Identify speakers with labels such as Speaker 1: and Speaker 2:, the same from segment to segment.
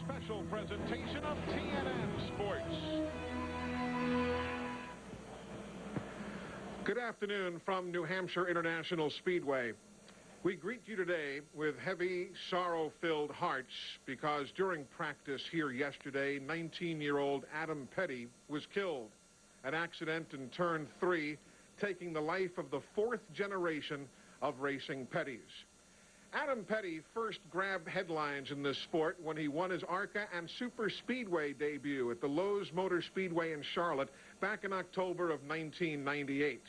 Speaker 1: special presentation of TNN Sports. Good afternoon from New Hampshire International Speedway. We greet you today with heavy, sorrow-filled hearts because during practice here yesterday, 19-year-old Adam Petty was killed. An accident in turn 3, taking the life of the 4th generation of racing Pettys. Adam Petty first grabbed headlines in this sport when he won his ARCA and Super Speedway debut at the Lowe's Motor Speedway in Charlotte back in October of 1998.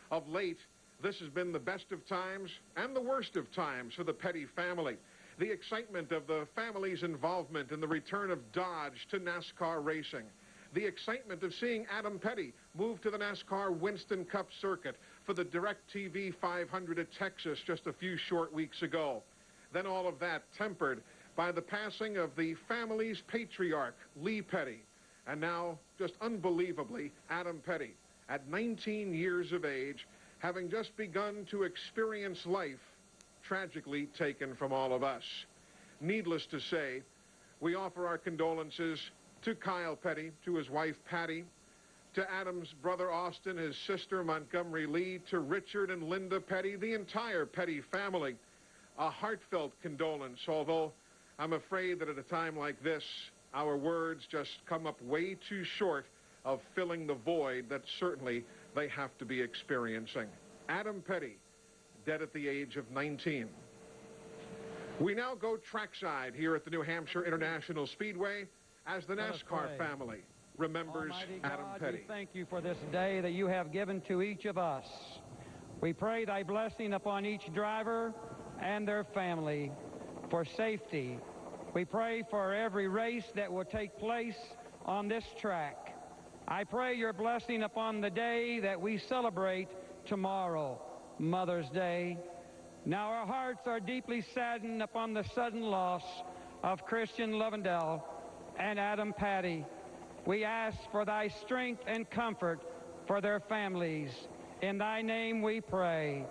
Speaker 1: Of late, this has been the best of times and the worst of times for the Petty family. The excitement of the family's involvement in the return of Dodge to NASCAR racing. The excitement of seeing Adam Petty move to the NASCAR Winston Cup circuit for the DirecTV 500 at Texas just a few short weeks ago. Then all of that tempered by the passing of the family's patriarch, Lee Petty. And now, just unbelievably, Adam Petty, at 19 years of age, having just begun to experience life, tragically taken from all of us. Needless to say, we offer our condolences to Kyle Petty, to his wife Patty, to Adam's brother Austin, his sister Montgomery Lee, to Richard and Linda Petty, the entire Petty family. A heartfelt condolence, although I'm afraid that at a time like this, our words just come up way too short of filling the void that certainly they have to be experiencing. Adam Petty, dead at the age of 19. We now go trackside here at the New Hampshire International Speedway as the NASCAR family remembers
Speaker 2: Almighty
Speaker 1: Adam
Speaker 2: God,
Speaker 1: Petty.
Speaker 2: we thank you for this day that you have given to each of us. We pray thy blessing upon each driver and their family for safety. We pray for every race that will take place on this track. I pray your blessing upon the day that we celebrate tomorrow, Mother's Day. Now our hearts are deeply saddened upon the sudden loss of Christian Lovendell and Adam Petty. We ask for thy strength and comfort for their families. In thy name we pray.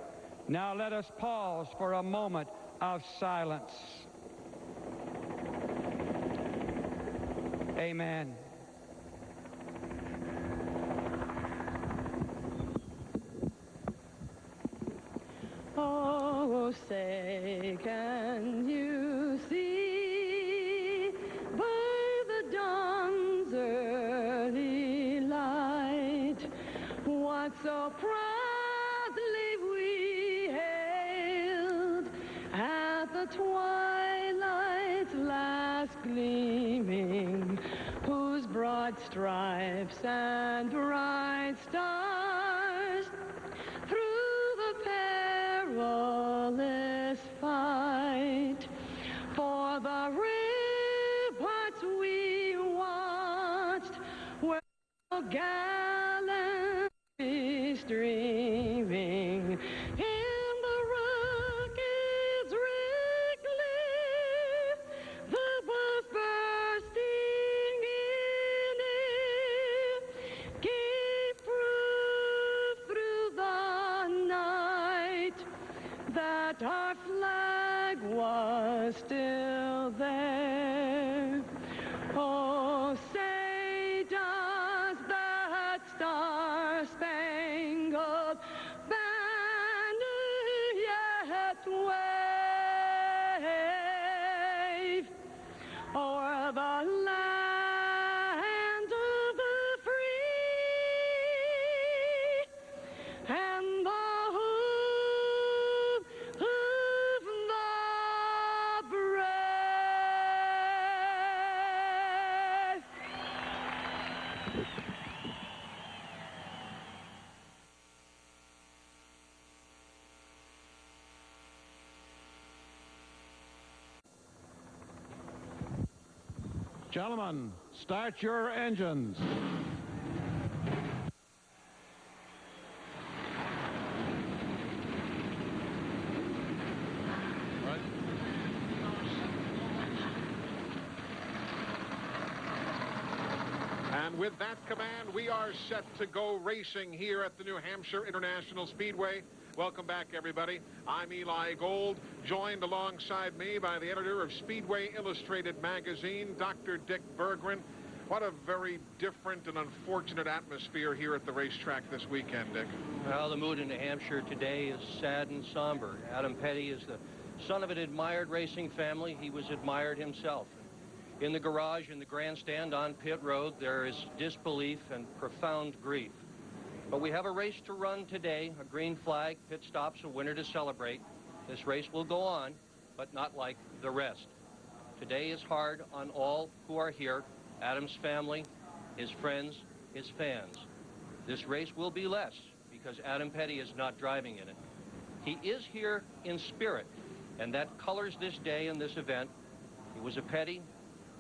Speaker 2: Now let us pause for a moment of silence. Amen.
Speaker 3: Oh, say, can you see by the dawn's early light what so proudly we hailed at the twilight's last gleaming, whose broad stripes and bright stars through the perilous fight for the ramparts we watched were gallantly streaming in the rocket's red glare, the buff bursting in it gave proof through the night that our flag was still there. Oh, say does that star-spangled banner yet wave o'er the land of the free and the home of the brave?
Speaker 4: Gentlemen, start your engines.
Speaker 1: And with that command, we are set to go racing here at the New Hampshire International Speedway. Welcome back, everybody. I'm Eli Gold, joined alongside me by the editor of Speedway Illustrated magazine, Dr. Dick Berggren. What a very different and unfortunate atmosphere here at the racetrack this weekend, Dick.
Speaker 5: Well, the mood in New Hampshire today is sad and somber. Adam Petty is the son of an admired racing family. He was admired himself. In the garage, in the grandstand on pit road, there is disbelief and profound grief. But we have a race to run today, a green flag, pit stops, a winner to celebrate. This race will go on, but not like the rest. Today is hard on all who are here, Adam's family, his friends, his fans. This race will be less because Adam Petty is not driving in it. He is here in spirit, and that colors this day and this event. He was a Petty.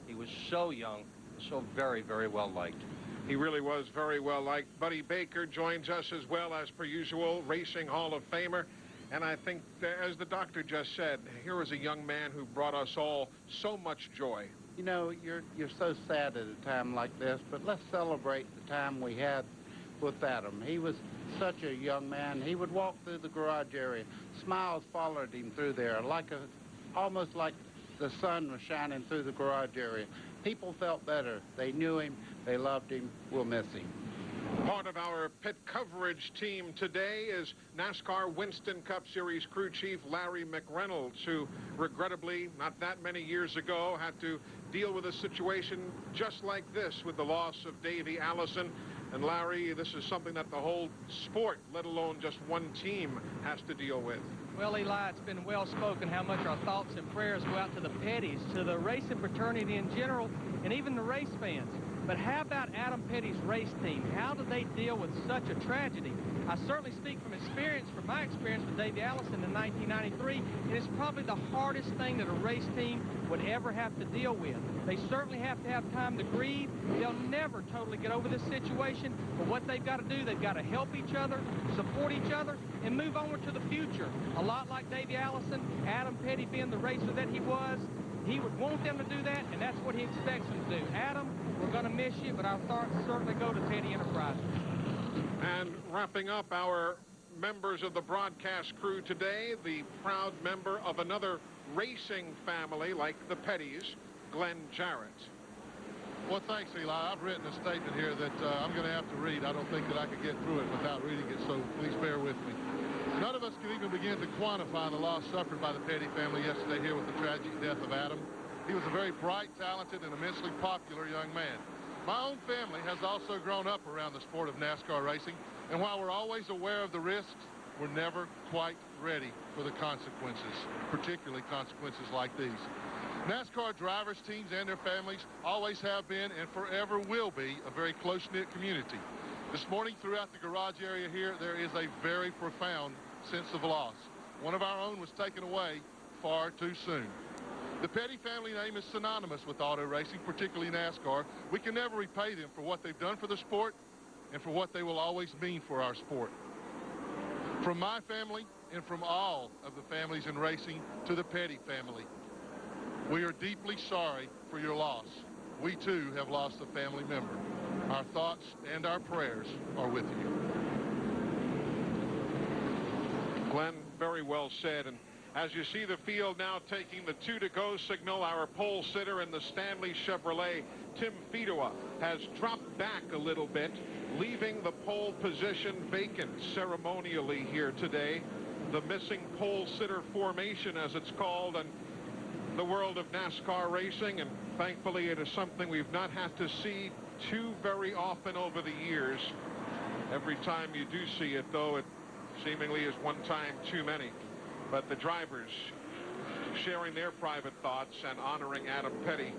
Speaker 5: He was so young, so very, very well liked.
Speaker 1: He really was very well liked. Buddy Baker joins us as well as per usual, Racing Hall of Famer. And I think, as the doctor just said, here was a young man who brought us all so much joy.
Speaker 6: You know, you're so sad at a time like this, but let's celebrate the time we had with Adam. He was such a young man. He would walk through the garage area. Smiles followed him through there, almost like the sun was shining through the garage area. People felt better. They knew him. They loved him. We'll miss him.
Speaker 1: Part of our pit coverage team today is NASCAR Winston Cup Series crew chief Larry McReynolds, who regrettably, not that many years ago, had to deal with a situation just like this with the loss of Davey Allison. And Larry, this is something that the whole sport, let alone just one team, has to deal with.
Speaker 7: Well, Eli, it's been well spoken how much our thoughts and prayers go out to the Petties, to the racing fraternity in general, and even the race fans. But how about Adam Petty's race team? How do they deal with such a tragedy? I certainly speak from my experience with Davey Allison in 1993, and it's probably the hardest thing that a race team would ever have to deal with. They certainly have to have time to grieve. They'll never totally get over this situation, but what they've got to do, they've got to help each other, support each other, and move onward to the future. A lot like Davey Allison, Adam Petty being the racer that he was, he would want them to do that, and that's what he expects them to do. Adam, we're going to miss you, but our thoughts certainly go to Petty Enterprises.
Speaker 1: And wrapping up our members of the broadcast crew today, the proud member of another racing family like the Pettys, Glenn Jarrett.
Speaker 8: Well, thanks, Eli. I've written a statement here that I'm going to have to read. I don't think that I could get through it without reading it, so please bear with me. None of us can even begin to quantify the loss suffered by the Petty family yesterday here with the tragic death of Adam. He was a very bright, talented, and immensely popular young man. My own family has also grown up around the sport of NASCAR racing, and while we're always aware of the risks, we're never quite ready for the consequences, particularly consequences like these. NASCAR drivers, teams, and their families always have been and forever will be a very close-knit community. This morning throughout the garage area here, there is a very profound sense of loss. One of our own was taken away far too soon. The Petty family name is synonymous with auto racing, particularly NASCAR. We can never repay them for what they've done for the sport and for what they will always mean for our sport. From my family and from all of the families in racing to the Petty family, we are deeply sorry for your loss. We too have lost a family member. Our thoughts and our prayers are with you.
Speaker 1: Glenn, very well said. And as you see the field now taking the 2-to-go signal, our pole sitter in the Stanley Chevrolet, Tim Fedowa, has dropped back a little bit, leaving the pole position vacant ceremonially here today. The missing pole sitter formation, as it's called, and the world of NASCAR racing, and thankfully it is something we've not had to see too very often over the years. Every time you do see it, though, it seemingly is one time too many. But the drivers sharing their private thoughts and honoring Adam Petty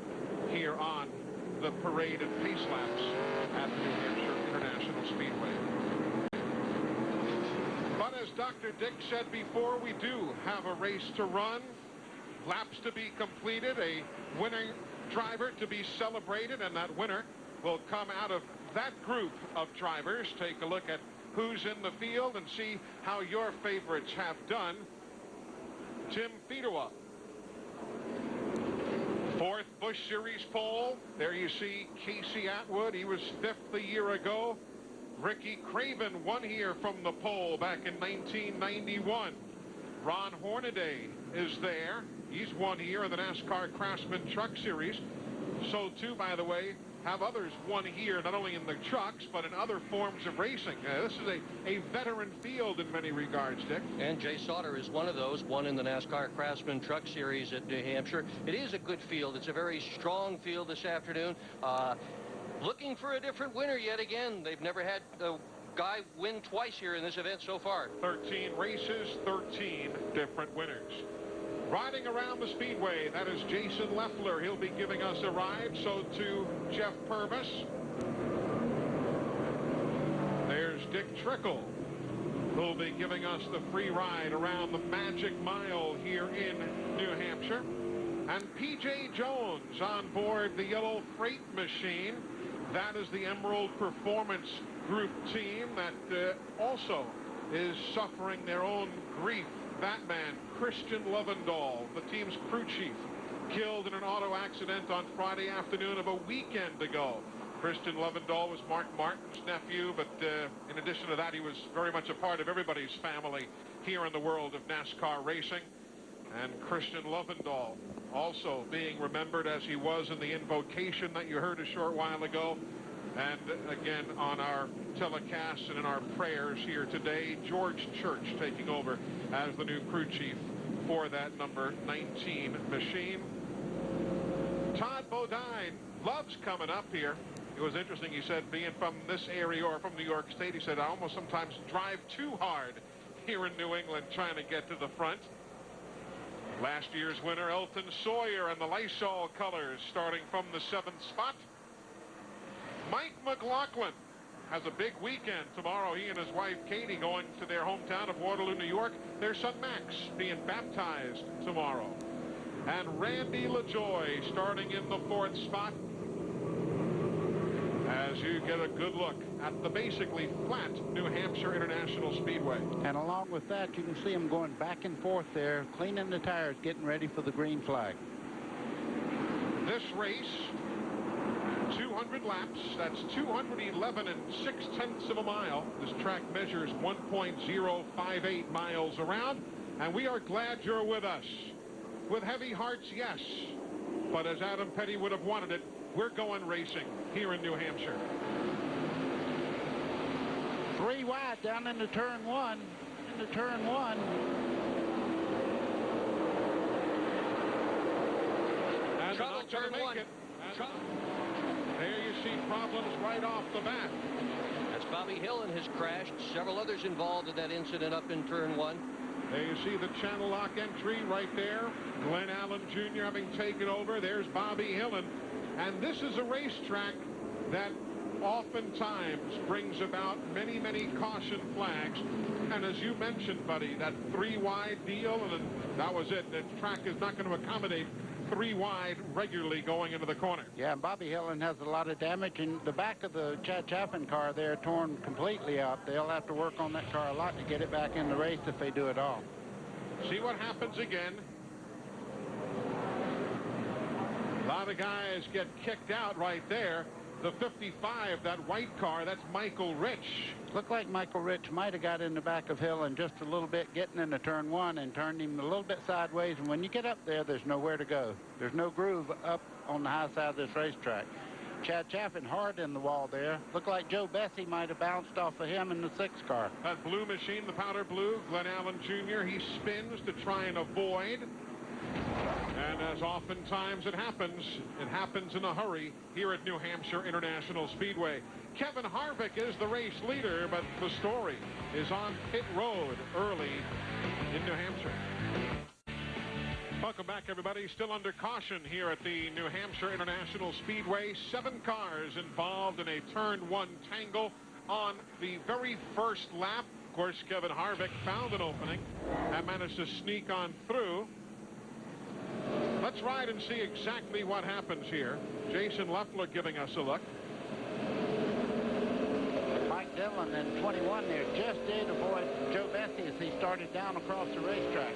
Speaker 1: here on the parade and pace laps at the New Hampshire International Speedway. But as Dr. Dick said before, we do have a race to run. Laps to be completed, a winning driver to be celebrated, and that winner will come out of that group of drivers. Take a look at who's in the field and see how your favorites have done. Tim Fedowa, 4th Busch Series pole. There you see Casey Atwood. He was 5th a year ago. Ricky Craven won here from the pole back in 1991. Ron Hornaday is there. He's won here in the NASCAR Craftsman Truck Series. So too, by the way, have others won here, not only in the trucks, but in other forms of racing. This is a veteran field in many regards, Dick.
Speaker 5: And Jay Sauter is one of those, won in the NASCAR Craftsman Truck Series at New Hampshire. It is a good field. It's a very strong field this afternoon. Looking for a different winner yet again. They've never had a guy win twice here in this event so far.
Speaker 1: 13 races, 13 different winners. Riding around the Speedway, that is Jason Leffler. He'll be giving us a ride. So too, Jeff Purvis. There's Dick Trickle, who'll be giving us the free ride around the Magic Mile here in New Hampshire. And P.J. Jones on board the yellow freight machine. That is the Emerald Performance Group team that also is suffering their own grief. That man, Christian Lovendahl, the team's crew chief, killed in an auto accident on Friday afternoon of a weekend ago. Christian Lovendahl was Mark Martin's nephew, but in addition to that, he was very much a part of everybody's family here in the world of NASCAR racing. And Christian Lovendahl also being remembered as he was in the invocation that you heard a short while ago. And again, on our telecast and in our prayers here today, George Church taking over as the new crew chief for that number 19 machine. Todd Bodine loves coming up here. It was interesting, he said, being from this area or from New York State, he said, I almost sometimes drive too hard here in New England trying to get to the front. Last year's winner, Elton Sawyer, and the Lysol colors starting from the 7th spot. Mike McLaughlin has a big weekend tomorrow. He and his wife Katie going to their hometown of Waterloo, New York. Their son Max being baptized tomorrow. And Randy LaJoy starting in the 4th spot as you get a good look at the basically flat New Hampshire International Speedway.
Speaker 6: And along with that, you can see them going back and forth there, cleaning the tires, getting ready for the green flag.
Speaker 1: This race, 200 laps, that's 211 6/10 of a mile. This track measures 1.058 miles around, and we are glad you're with us. With heavy hearts, yes, but as Adam Petty would have wanted it, we're going racing here in New Hampshire.
Speaker 6: 3 wide down into turn 1. Into turn 1.
Speaker 1: And
Speaker 5: Trouble, turn 1.
Speaker 1: There you see problems right off the bat.
Speaker 5: That's Bobby Hillen has crashed. Several others involved in that incident up in turn 1.
Speaker 1: There you see the channel lock entry right there. Glenn Allen Jr. having taken over. There's Bobby Hillen. And this is a racetrack that oftentimes brings about many, many caution flags. And as you mentioned, buddy, that 3 wide deal, and that was it. The track is not going to accommodate 3 wide regularly going into the corner.
Speaker 6: Yeah, and Bobby Hillen has a lot of damage, and the back of the Chad Chaffin car there torn completely up. They'll have to work on that car a lot to get it back in the race if they do it all.
Speaker 1: See what happens again. A lot of guys get kicked out right there. The 55, that white car, that's Michael Rich.
Speaker 6: Looked like Michael Rich might have got in the back of Hillen just a little bit, getting into turn 1 and turned him a little bit sideways. And when you get up there, there's nowhere to go. There's no groove up on the high side of this racetrack. Chad Chaffin hard in the wall there. Looked like Joe Bessie might have bounced off of him in the 6 car.
Speaker 1: That blue machine, the powder blue, Glenn Allen Jr., he spins to try and avoid. And as oftentimes it happens in a hurry here at New Hampshire International Speedway. Kevin Harvick is the race leader, but the story is on pit road early in New Hampshire. Welcome back, everybody. Still under caution here at the New Hampshire International Speedway. 7 cars involved in a turn 1 tangle on the very first lap. Of course, Kevin Harvick found an opening and managed to sneak on through. Let's ride and see exactly what happens here. Jason Leffler giving us a look.
Speaker 6: Mike Dillon in 21 there just did avoid Joe Bessie as he started down across the racetrack.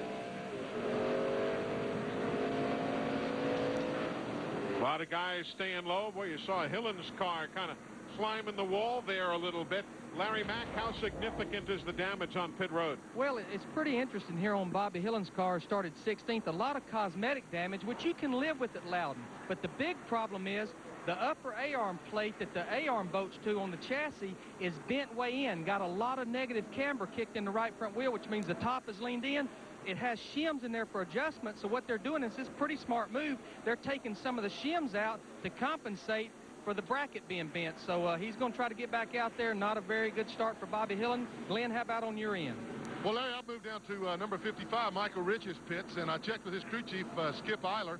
Speaker 1: A lot of guys staying low. Boy, you saw Hillen's car kind of climbing the wall there a little bit. Larry Mack, how significant is the damage on pit road?
Speaker 7: Well, it's pretty interesting here on Bobby Hillen's car. Started 16th. A lot of cosmetic damage, which you can live with at Loudon. But the big problem is the upper A-arm plate that the A-arm bolts to on the chassis is bent way in. Got a lot of negative camber kicked in the right front wheel, which means the top is leaned in. It has shims in there for adjustment. So what they're doing is this pretty smart move. They're taking some of the shims out to compensate for the bracket being bent. So he's going to try to get back out there. Not a very good start for Bobby Hillen. Glenn, how about on your end?
Speaker 8: Well, Larry, I'll move down to number 55, Michael Rich's pits, and I checked with his crew chief, Skip Eiler.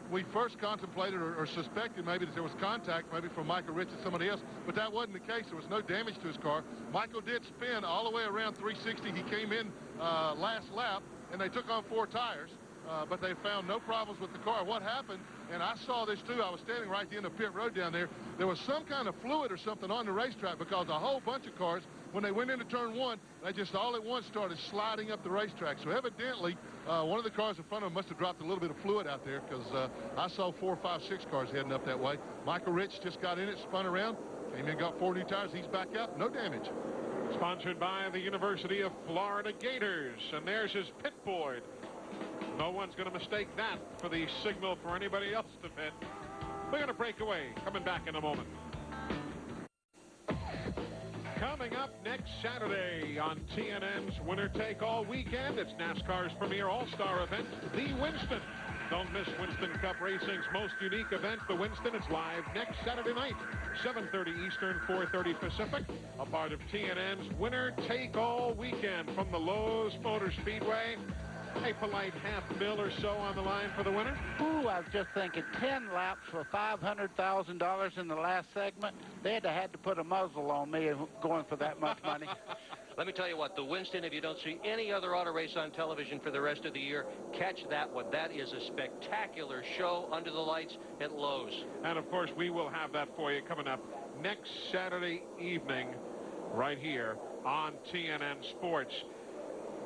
Speaker 8: We first contemplated or suspected maybe that there was contact maybe from Michael Rich and somebody else, but that wasn't the case. There was no damage to his car. Michael did spin all the way around 360. He came in last lap, and they took on 4 tires. But they found no problems with the car. What happened, and I saw this too, I was standing right at the end of pit road down there. There was some kind of fluid or something on the racetrack because a whole bunch of cars, when they went into turn 1, they just all at once started sliding up the racetrack. So evidently, one of the cars in front of them must have dropped a little bit of fluid out there because I saw 4, 5, 6 cars heading up that way. Michael Rich just got in it, spun around, came in, got 4 new tires. He's back out, no damage.
Speaker 1: Sponsored by the University of Florida Gators, and there's his pit board. No one's going to mistake that for the signal for anybody else to pit. We're going to break away. Coming back in a moment. Coming up next Saturday on TNN's Winner Take All Weekend, it's NASCAR's premier all-star event, the Winston. Don't miss Winston Cup Racing's most unique event, the Winston. It's live next Saturday night, 7:30 Eastern, 4:30 Pacific. A part of TNN's Winner Take All Weekend from the Lowe's Motor Speedway. A polite $500,000 or so on the line for the winner.
Speaker 6: Ooh, I was just thinking 10 laps for $500,000 in the last segment. They'd have had to put a muzzle on me going for that much money.
Speaker 5: Let me tell you what, the Winston, if you don't see any other auto race on television for the rest of the year, catch that one. That is a spectacular show under the lights at Lowe's.
Speaker 1: And, of course, we will have that for you coming up next Saturday evening right here on TNN Sports.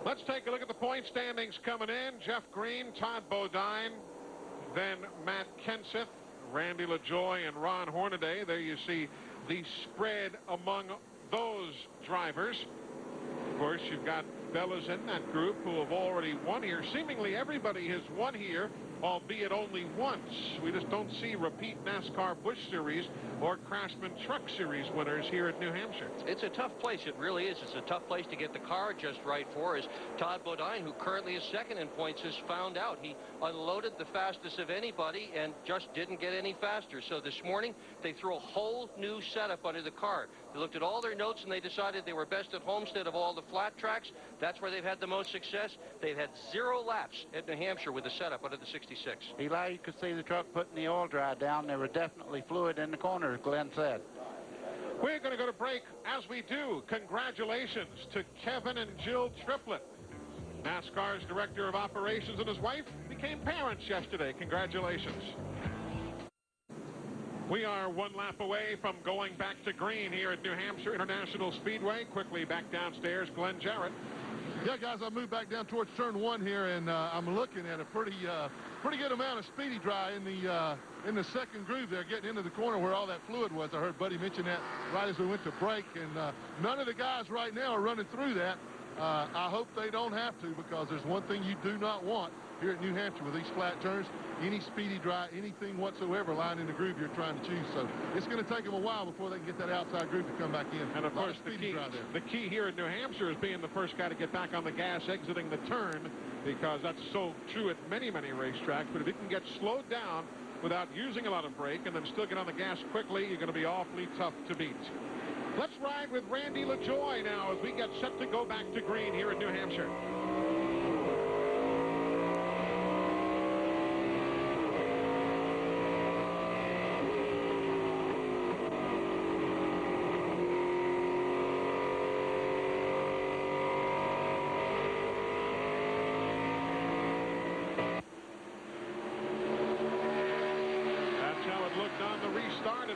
Speaker 1: Let's take a look at the point standings coming in. Jeff Green, Todd Bodine, then Matt Kenseth, Randy LaJoie, and Ron Hornaday. There you see the spread among those drivers. Of course, you've got fellas in that group who have already won here. Seemingly everybody has won here, albeit only once. We just don't see repeat NASCAR Busch Series or Craftsman Truck Series winners here at New Hampshire.
Speaker 5: It's a tough place. It really is. It's a tough place to get the car just right for, as Todd Bodine, who currently is second in points, has found out. He unloaded the fastest of anybody and just didn't get any faster. So this morning, they threw a whole new setup under the car. They looked at all their notes and they decided they were best at Homestead of all the flat tracks. That's where they've had the most success. They've had 0 laps at New Hampshire with the setup under the 66.
Speaker 6: Eli, you could see the truck putting the oil dry down. There was definitely fluid in the corner, as Glenn said.
Speaker 1: We're going to go to break. As we do, congratulations to Kevin and Jill Triplett. NASCAR's Director of Operations and his wife became parents yesterday. Congratulations. We are 1 lap away from going back to green here at New Hampshire International Speedway. Quickly back downstairs, Glenn Jarrett.
Speaker 8: Yeah, guys, I moved back down towards turn 1 here, and I'm looking at a pretty good amount of speedy dry in the second groove there, getting into the corner where all that fluid was. I heard Buddy mention that right as we went to break, and none of the guys right now are running through that. I hope they don't have to, because there's one thing you do not want here at New Hampshire with these flat turns: any speedy dry, anything whatsoever lying in the groove you're trying to choose. So it's going to take them a while before they can get that outside groove to come back in.
Speaker 1: And of course, the key here in New Hampshire is being the first guy to get back on the gas exiting the turn, because that's so true at many, many racetracks. But if you can get slowed down without using a lot of brake and then still get on the gas quickly, you're going to be awfully tough to beat. Let's ride with Randy LaJoie now as we get set to go back to green here in New Hampshire.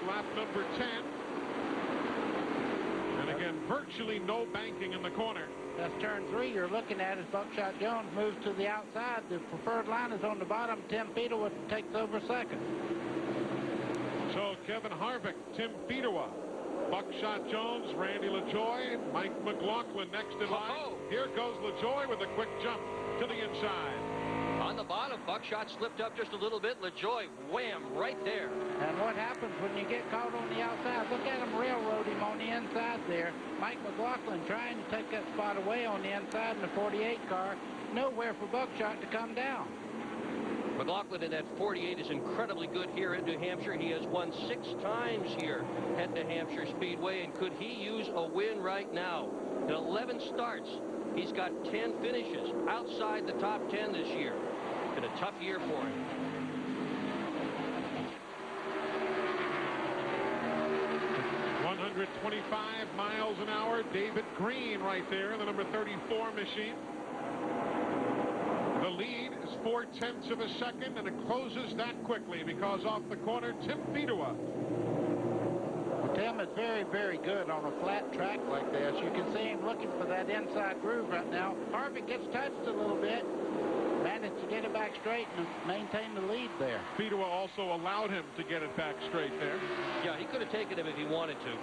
Speaker 1: Lap number 10. And again, virtually no banking in the corner.
Speaker 6: That's turn 3 you're looking at as Buckshot Jones moves to the outside. The preferred line is on the bottom. Tim Fedewa takes over second.
Speaker 1: So Kevin Harvick, Tim Fedewa, Buckshot Jones, Randy LaJoy, Mike McLaughlin next in line. Here goes LaJoy with a quick jump to the inside.
Speaker 5: On the bottom, Buckshot slipped up just a little bit. LaJoy, wham, right there.
Speaker 6: And what happens when you get caught on the outside? Look at him railroad him on the inside there. Mike McLaughlin trying to take that spot away on the inside in the 48 car. Nowhere for Buckshot to come down.
Speaker 5: McLaughlin in that 48 is incredibly good here at New Hampshire. He has won 6 times here at New Hampshire Speedway, and could he use a win right now? In 11 starts, he's got 10 finishes outside the top 10 this year. Been a tough year for him.
Speaker 1: .125 miles an hour. David Green right there in the number 34 machine. The lead is 0.4 of a second, and it closes that quickly because off the corner, Tim Fedewa.
Speaker 6: Tim is very, very good on a flat track like this. You can see him looking for that inside groove right now. Harvick gets touched a little bit. Managed to get it back straight and maintain the lead there.
Speaker 1: Fedewa also allowed him to get it back straight there.
Speaker 5: Yeah, he could have taken him if he wanted to.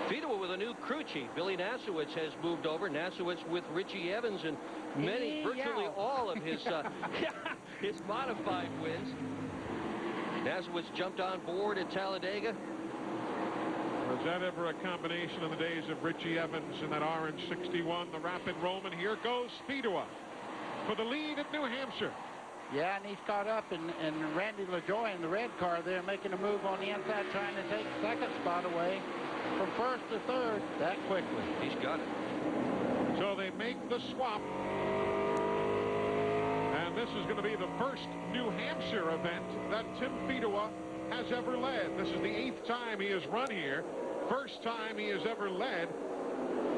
Speaker 5: Fedewa with a new crew chief. Billy Nasowitz has moved over. Nasowitz with Richie Evans and virtually all of his his modified wins. Nasowitz jumped on board at Talladega.
Speaker 1: Was that ever a combination in the days of Richie Evans in that orange 61, the Rapid Roman? Here goes Fedewa for the lead at New Hampshire.
Speaker 6: Yeah, and he's caught up in Randy LaJoy in the red car there, making a move on the inside, trying to take the second spot away from first to third that quickly.
Speaker 5: He's got it.
Speaker 1: So they make the swap. And this is going to be the first New Hampshire event that Tim Fedewa has ever led. This is the 8th time he has run here. First time he has ever led.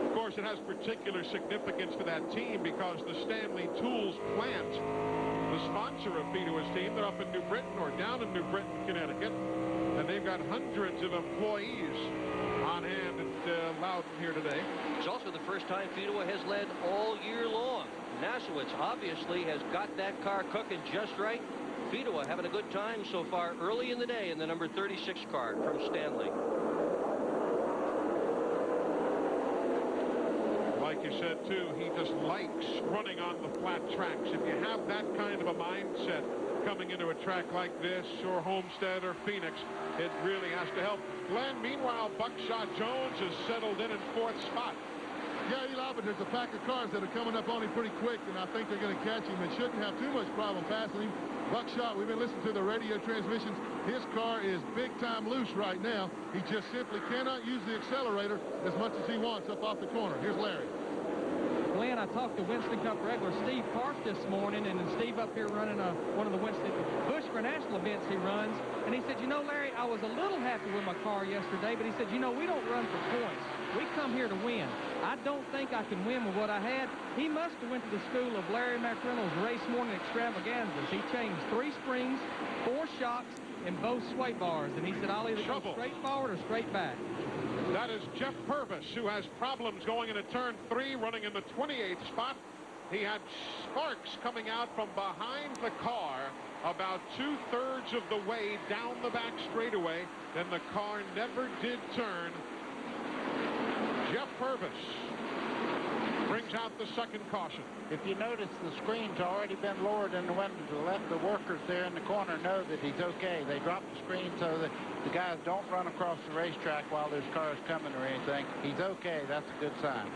Speaker 1: Of course, it has particular significance for that team because the Stanley Tools plant, the sponsor of Fedewa's team, they're up in New Britain or down in New Britain, Connecticut, and they've got hundreds of employees on hand at Loudon here today.
Speaker 5: It's also the first time Fedewa has led all year long. Nasowitz obviously has got that car cooking just right. Fedewa having a good time so far early in the day in the number 36 car from Stanley.
Speaker 1: Like you said, too, he just likes running on the flat tracks. If you have that kind of a mindset coming into a track like this or Homestead or Phoenix, it really has to help. Glenn, meanwhile, Buckshot Jones is settled in 4th spot.
Speaker 8: Yeah, Eli, but there's a pack of cars that are coming up on him pretty quick, and I think they're going to catch him and shouldn't have too much problem passing him. Buckshot, we've been listening to the radio transmissions. His car is big time loose right now. He just simply cannot use the accelerator as much as he wants up off the corner. Here's Larry.
Speaker 7: Glenn, I talked to Winston Cup regular Steve Park this morning, and Steve up here running one of the Busch for national events he runs, and he said, you know, Larry, I was a little happy with my car yesterday, but he said, you know, we don't run for points. We come here to win. I don't think I can win with what I had. He must have went to the school of Larry McReynolds' race morning extravaganzas. He changed 3 springs, 4 shocks, and both sway bars, and he said, I'll either go straight forward or straight back.
Speaker 1: That is Jeff Purvis, who has problems going into turn 3, running in the 28th spot. He had sparks coming out from behind the car about 2/3 of the way down the back straightaway. Then the car never did turn. Jeff Purvis brings out the second caution.
Speaker 6: If you notice, the screen's already been lowered in the window to let the workers there in the corner know that he's okay. They drop the screen so that the guys don't run across the racetrack while there's cars coming or anything. He's okay. That's a good sign.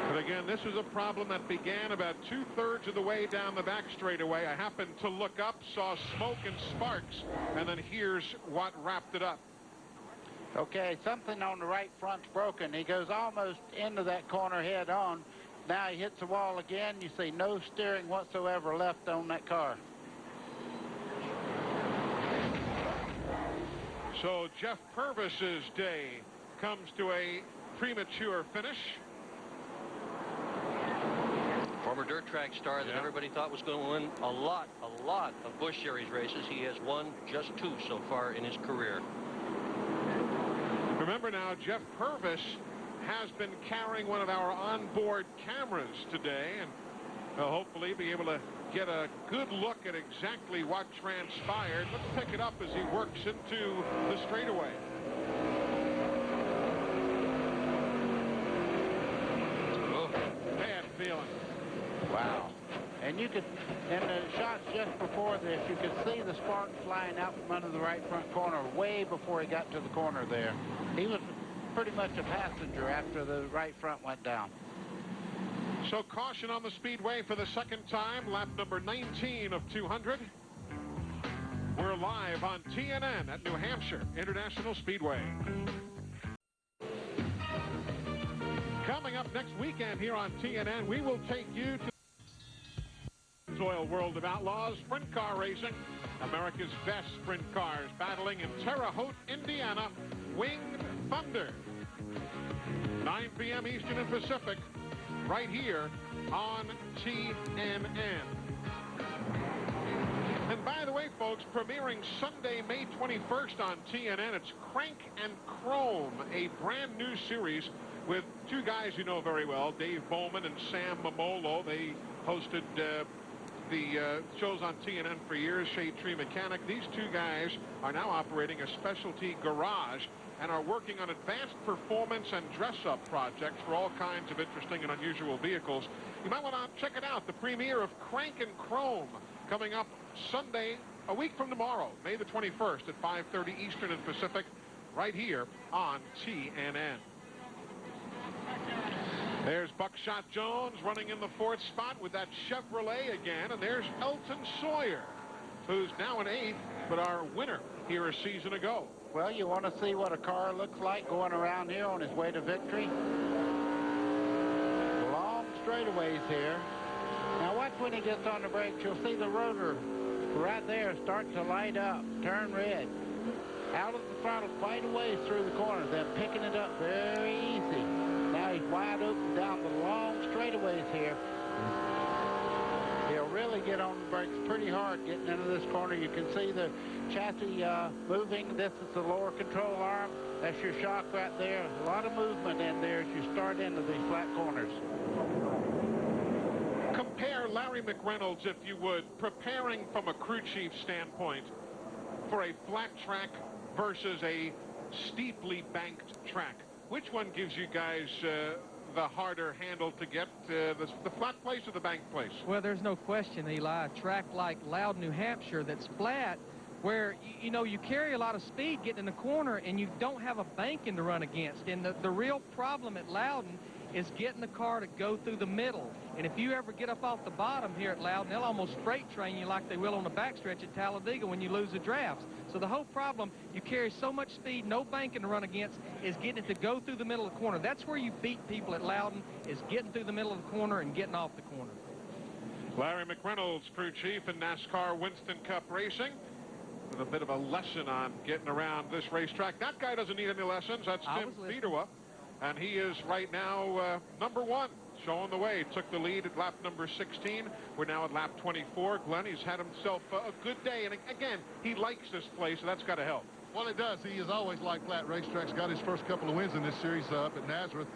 Speaker 1: But again, this is a problem that began about 2/3 of the way down the back straightaway. I happened to look up, saw smoke and sparks, and then here's what wrapped it up.
Speaker 6: Okay, something on the right front's broken. He goes almost into that corner head on. Now he hits the wall again. You see no steering whatsoever left on that car.
Speaker 1: So Jeff Purvis's day comes to a premature finish.
Speaker 5: Former dirt track star that everybody thought was going to win a lot of Busch Series races. He has won just 2 so far in his career.
Speaker 1: Remember now, Jeff Purvis has been carrying one of our onboard cameras today, and will hopefully be able to get a good look at exactly what transpired. Let's pick it up as he works into the straightaway. feeling.
Speaker 6: Wow. And you could, in the shots just before this, you could see the spark flying out from under the right front corner way before he got to the corner there. He was pretty much a passenger after the right front went down.
Speaker 1: So caution on the Speedway for the second time, lap number 19 of 200. We're live on TNN at New Hampshire International Speedway. Coming up next weekend here on TNN, we will take you to Soil World of Outlaws sprint car racing. America's best sprint cars battling in Terre Haute, Indiana, Winged Thunder. 9 p.m. Eastern and Pacific, right here on TNN. And by the way, folks, premiering Sunday, May 21st on TNN, it's Crank and Chrome, a brand new series with two guys you know very well, Dave Bowman and Sam Mamolo. They hosted the shows on TNN for years, Shade Tree Mechanic. These two guys are now operating a specialty garage and are working on advanced performance and dress-up projects for all kinds of interesting and unusual vehicles. You might want to check it out. The premiere of Crank and Chrome coming up Sunday, a week from tomorrow, May the 21st at 5:30 Eastern and Pacific, right here on TNN. There's Buckshot Jones running in the 4th spot with that Chevrolet again. And there's Elton Sawyer, who's now in 8th, but our winner here a season ago.
Speaker 6: Well, you want to see what a car looks like going around here on his way to victory? Long straightaways here. Now watch when he gets on the brakes. You'll see the rotor right there start to light up, turn red. Out of the throttle quite a ways through the corner, then picking it up very easy. Now he's wide open down the long straightaways here. He'll really get on the brakes pretty hard getting into this corner. You can see the chassis moving. This is the lower control arm. That's your shock right there. A lot of movement in there as you start into these flat corners.
Speaker 1: Compare Larry McReynolds, if you would, preparing from a crew chief standpoint for a flat track versus a steeply banked track. Which one gives you guys the harder handle to get, the flat place or the bank place?
Speaker 7: Well, there's no question, Eli. A track like Loudon, New Hampshire that's flat, where, you know, you carry a lot of speed getting in the corner and you don't have a banking to run against. And the real problem at Loudon is getting the car to go through the middle. And if you ever get up off the bottom here at Loudon, they'll almost freight train you like they will on the backstretch at Talladega when you lose the drafts. So the whole problem, you carry so much speed, no banking to run against, is getting it to go through the middle of the corner. That's where you beat people at Loudon, is getting through the middle of the corner and getting off the corner.
Speaker 1: Larry McReynolds, crew chief in NASCAR Winston Cup Racing, with a bit of a lesson on getting around this racetrack. That guy doesn't need any lessons. That's Tim Fedewa. And he is right now number 1, showing the way. Took the lead at lap number 16. We're now at lap 24. Glenn, he's had himself a good day. And again, he likes this place, so that's got to help.
Speaker 8: Well, it does. He has always liked flat racetracks. Got his first couple of wins in this series up at Nazareth.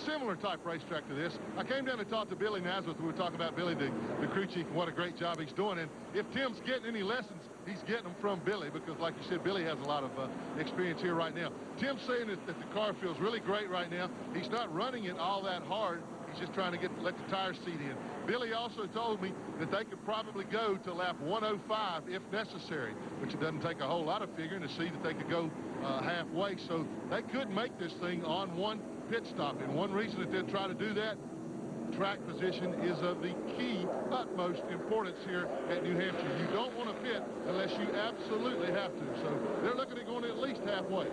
Speaker 8: Similar type racetrack to this. I came down and talked to Billy Nazareth. We were talking about Billy, the crew chief, and what a great job he's doing. And if Tim's getting any lessons, he's getting them from Billy, because like you said, Billy has a lot of experience here right now. Tim's saying that the car feels really great right now. He's not running it all that hard. He's just trying to let the tires seat in. Billy also told me that they could probably go to lap 105 if necessary, which it doesn't take a whole lot of figuring to see that they could go halfway. So they could make this thing on one pit stop. And one reason that they'll try to do that, track position is of the key utmost importance here at New Hampshire. You don't want to pit unless you absolutely have to. So they're looking at going at least halfway.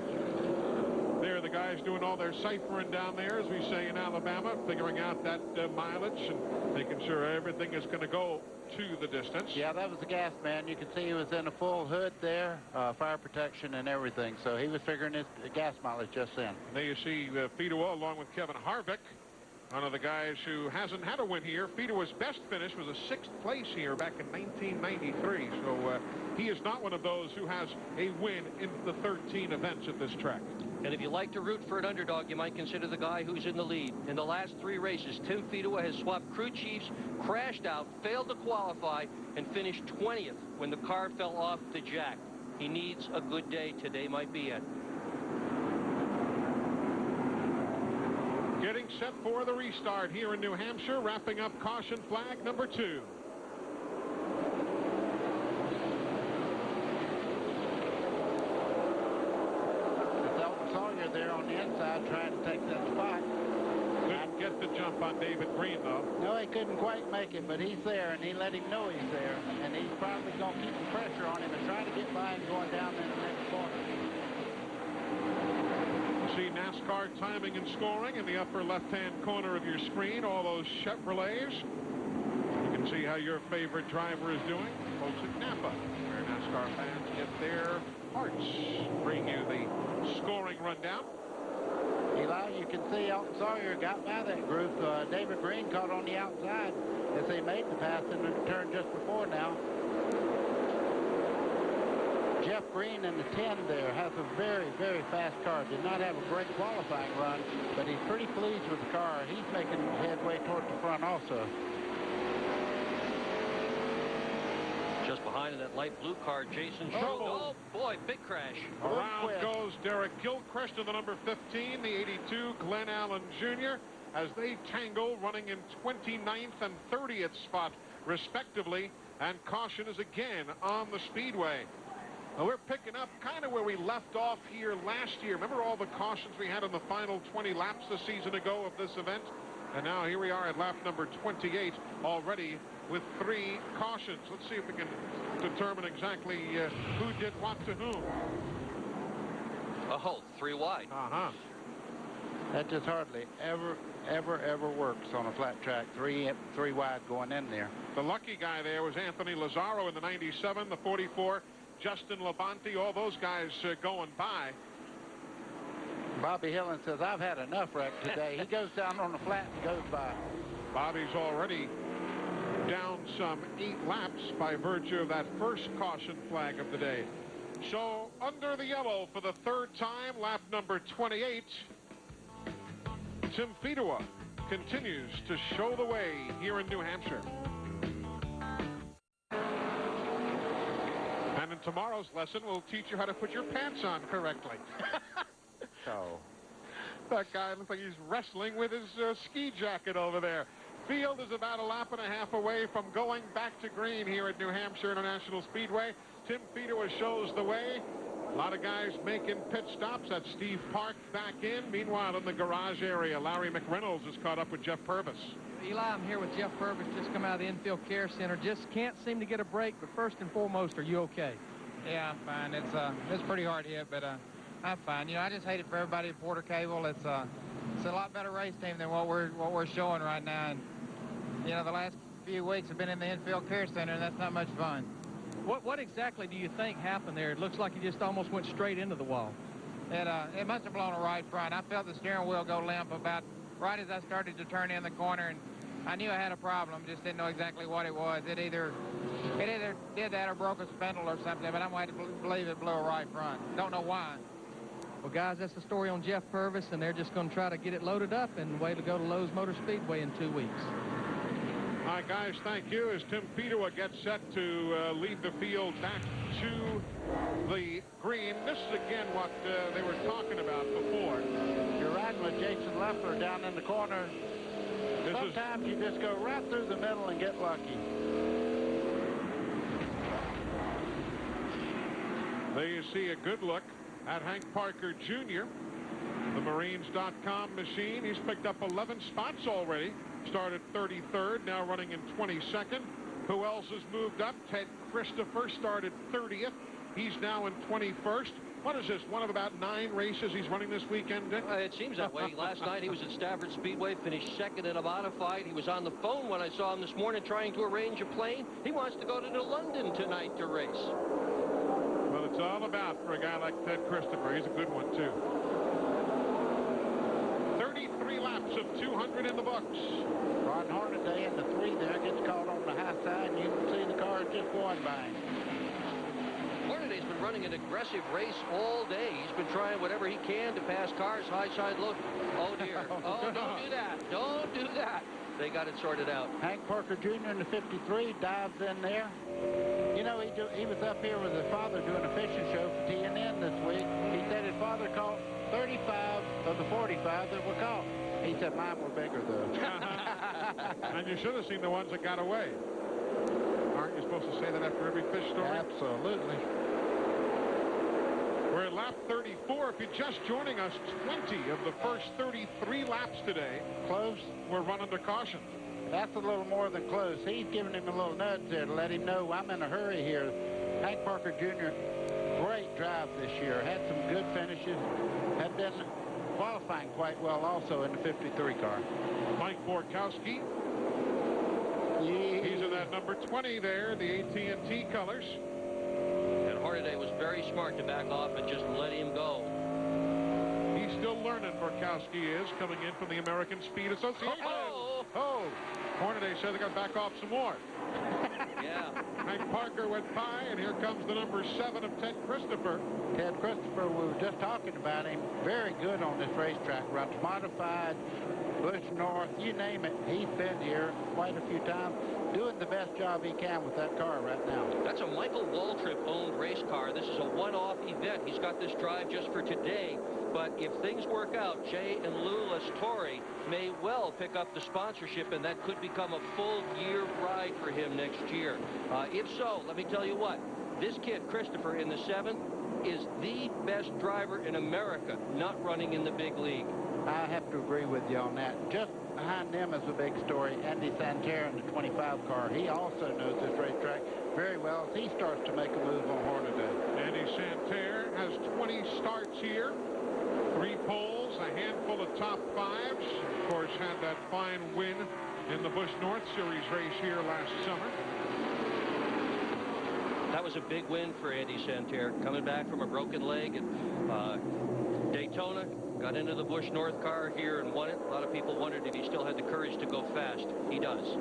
Speaker 1: There, the guys doing all their ciphering down there, as we say in Alabama, figuring out that mileage and making sure everything is going to go to the distance.
Speaker 6: Yeah, that was the gas man. You can see he was in a full hood there, fire protection and everything. So he was figuring his gas mileage just then.
Speaker 1: There you see Fedewa along with Kevin Harvick, one of the guys who hasn't had a win here. Fedewa's best finish was a 6th place here back in 1993. So he is not one of those who has a win in the 13 events at this track.
Speaker 5: And if you like to root for an underdog, you might consider the guy who's in the lead. In the last 3 races, Tim Fedewa has swapped crew chiefs, crashed out, failed to qualify, and finished 20th when the car fell off the jack. He needs a good day. Today might be it.
Speaker 1: Getting set for the restart here in New Hampshire, wrapping up caution flag number 2.
Speaker 6: It's Elton Sawyer there on the inside trying to take that spot.
Speaker 1: Couldn't get the jump on David Green, though.
Speaker 6: No, he couldn't quite make it, but he's there, and he let him know he's there. And he's probably going to keep the pressure on him and try to get by him going down in the next corner.
Speaker 1: See NASCAR timing and scoring in the upper left-hand corner of your screen. All those Chevrolets. You can see how your favorite driver is doing. Folks at Napa, where NASCAR fans get their hearts. Bring you the scoring rundown.
Speaker 6: Eli, you can see Elton Sawyer got by that group. David Green caught on the outside as they made the pass in the turn just before now. Jeff Green in the 10 there has a very, very fast car. Did not have a great qualifying run, but he's pretty pleased with the car. He's making headway toward the front also.
Speaker 5: Just behind in that light blue car, Jason Schultz. Oh, boy, big crash.
Speaker 1: Around goes Derek Gilchrist in the number 15, the 82, Glenn Allen Jr., as they tangle, running in 29th and 30th spot, respectively, and caution is again on the Speedway. Now we're picking up kind of where we left off here last year. Remember all the cautions we had in the final 20 laps a season ago of this event? And now here we are at lap number 28 already with 3 cautions. Let's see if we can determine exactly who did what to whom.
Speaker 5: Oh, 3 wide.
Speaker 6: That just hardly ever works on a flat track. 3 wide going in there.
Speaker 1: The lucky guy there was Anthony Lazzaro in the 97, the 44. Justin Labonte, all those guys going by.
Speaker 6: Bobby Hillen says, I've had enough wreck today. He goes down on the flat and goes by.
Speaker 1: Bobby's already down some 8 laps by virtue of that first caution flag of the day. So under the yellow for the 3rd time, lap number 28. Tim Fedewa continues to show the way here in New Hampshire. And in tomorrow's lesson, we'll teach you how to put your pants on correctly.
Speaker 6: So
Speaker 1: that guy looks like he's wrestling with his ski jacket over there. Field is about a lap and a half away from going back to green here at New Hampshire International Speedway. Tim Fedewa shows the way. A lot of guys making pit stops. That's Steve Park back in. Meanwhile, in the garage area, Larry McReynolds is caught up with Jeff Purvis.
Speaker 7: Eli, I'm here with Jeff Purvis, just come out of the infield care center. Just can't seem to get a break, but first and foremost, are you okay?
Speaker 9: Yeah, I'm fine. It's pretty hard hit, but I'm fine. You know, I just hate it for everybody at Porter Cable. It's a lot better race team than what we're showing right now. And you know, the last few weeks have been in the infield care center, and that's not much fun.
Speaker 7: What exactly do you think happened there? It looks like you just almost went straight into the wall.
Speaker 9: It must have blown a right front. I felt the steering wheel go limp about right as I started to turn in the corner, and I knew I had a problem, just didn't know exactly what it was. It either did that or broke a spindle or something, but I'm going to believe it blew a right front. Don't know why.
Speaker 7: Well, guys, that's the story on Jeff Purvis, and they're just going to try to get it loaded up and way to go to Lowe's Motor Speedway in 2 weeks.
Speaker 1: All right, guys, thank you. As Tim Fedewa gets set to lead the field back to the green. This is, again, what they were talking about before.
Speaker 6: You're riding with Jason Leffler down in the corner. Sometimes you just go right through the middle and get lucky.
Speaker 1: There you see a good look at Hank Parker Jr., the Marines.com machine. He's picked up 11 spots already. Started 33rd, now running in 22nd. Who else has moved up? Ted Christopher started 30th. He's now in 21st. What is this, one of about 9 races he's running this weekend, Dick?
Speaker 5: It seems that way. Last night he was at Stafford Speedway, finished 2nd in a modified. He was on the phone when I saw him this morning trying to arrange a plane. He wants to go to London tonight to race.
Speaker 1: Well, it's all about for a guy like Ted Christopher. He's a good one, too. 33 laps of 200 in the books.
Speaker 6: Ron Hornaday in the 3 there gets caught on the high side, and you can see the car just going by him.
Speaker 5: Hornaday's been running an aggressive race all day. He's been trying whatever he can to pass cars, high side, low. Oh, dear. Oh, don't do that. Don't do that. They got it sorted out.
Speaker 6: Hank Parker Jr. in the 53 dives in there. You know, he was up here with his father doing a fishing show for TNN this week. He said his father father caught 35 of the 45 that were caught. He said mine were bigger, though.
Speaker 1: And you should have seen the ones that got away. Aren't you supposed to say that after every fish story?
Speaker 6: Absolutely.
Speaker 1: We're at lap 34. If you're just joining us, 20 of the first 33 laps today.
Speaker 6: Close.
Speaker 1: We're running to caution.
Speaker 6: That's a little more than close. He's giving him a little nudge there to let him know I'm in a hurry here. Hank Parker Jr., great drive this year. Had some good finishes. Had been qualifying quite well also in the 53 car.
Speaker 1: Mike Borkowski.
Speaker 6: Yeah.
Speaker 1: He's in that number 20 there, the AT&T colors.
Speaker 5: And Hornaday was very smart to back off and just let him go.
Speaker 1: He's still learning, Borkowski is, coming in from the American Speed Association. Oh! Hornaday said they got to back off some more.
Speaker 5: Yeah.
Speaker 1: Hank Parker went by, and here comes the number 7 of Ted Christopher.
Speaker 6: Ted Christopher, we were just talking about him. Very good on this racetrack. Runs modified, Busch North, you name it. He's been here quite a few times, doing the best job he can with that car right now.
Speaker 5: That's a Michael Waltrip-owned race car. This is a one-off event. He's got this drive just for today. But if things work out, Jay and Lou Lastori may well pick up the sponsorship, and that could become a full-year ride for him next year. If so, let me tell you what. This kid, Christopher, in the 7, is the best driver in America, not running in the big league.
Speaker 6: I have to agree with you on that. Just behind them is a big story. Andy Santerre in the 25 car. He also knows this racetrack very well as he starts to make a move on Hornaday.
Speaker 1: Andy Santerre has 20 starts here. 3 poles, a handful of top 5s. Of course, had that fine win in the Busch North Series race here last summer.
Speaker 5: That was a big win for Andy Santerre, coming back from a broken leg at Daytona. Got into the Busch North car here and won it. A lot of people wondered if he still had the courage to go fast. He does.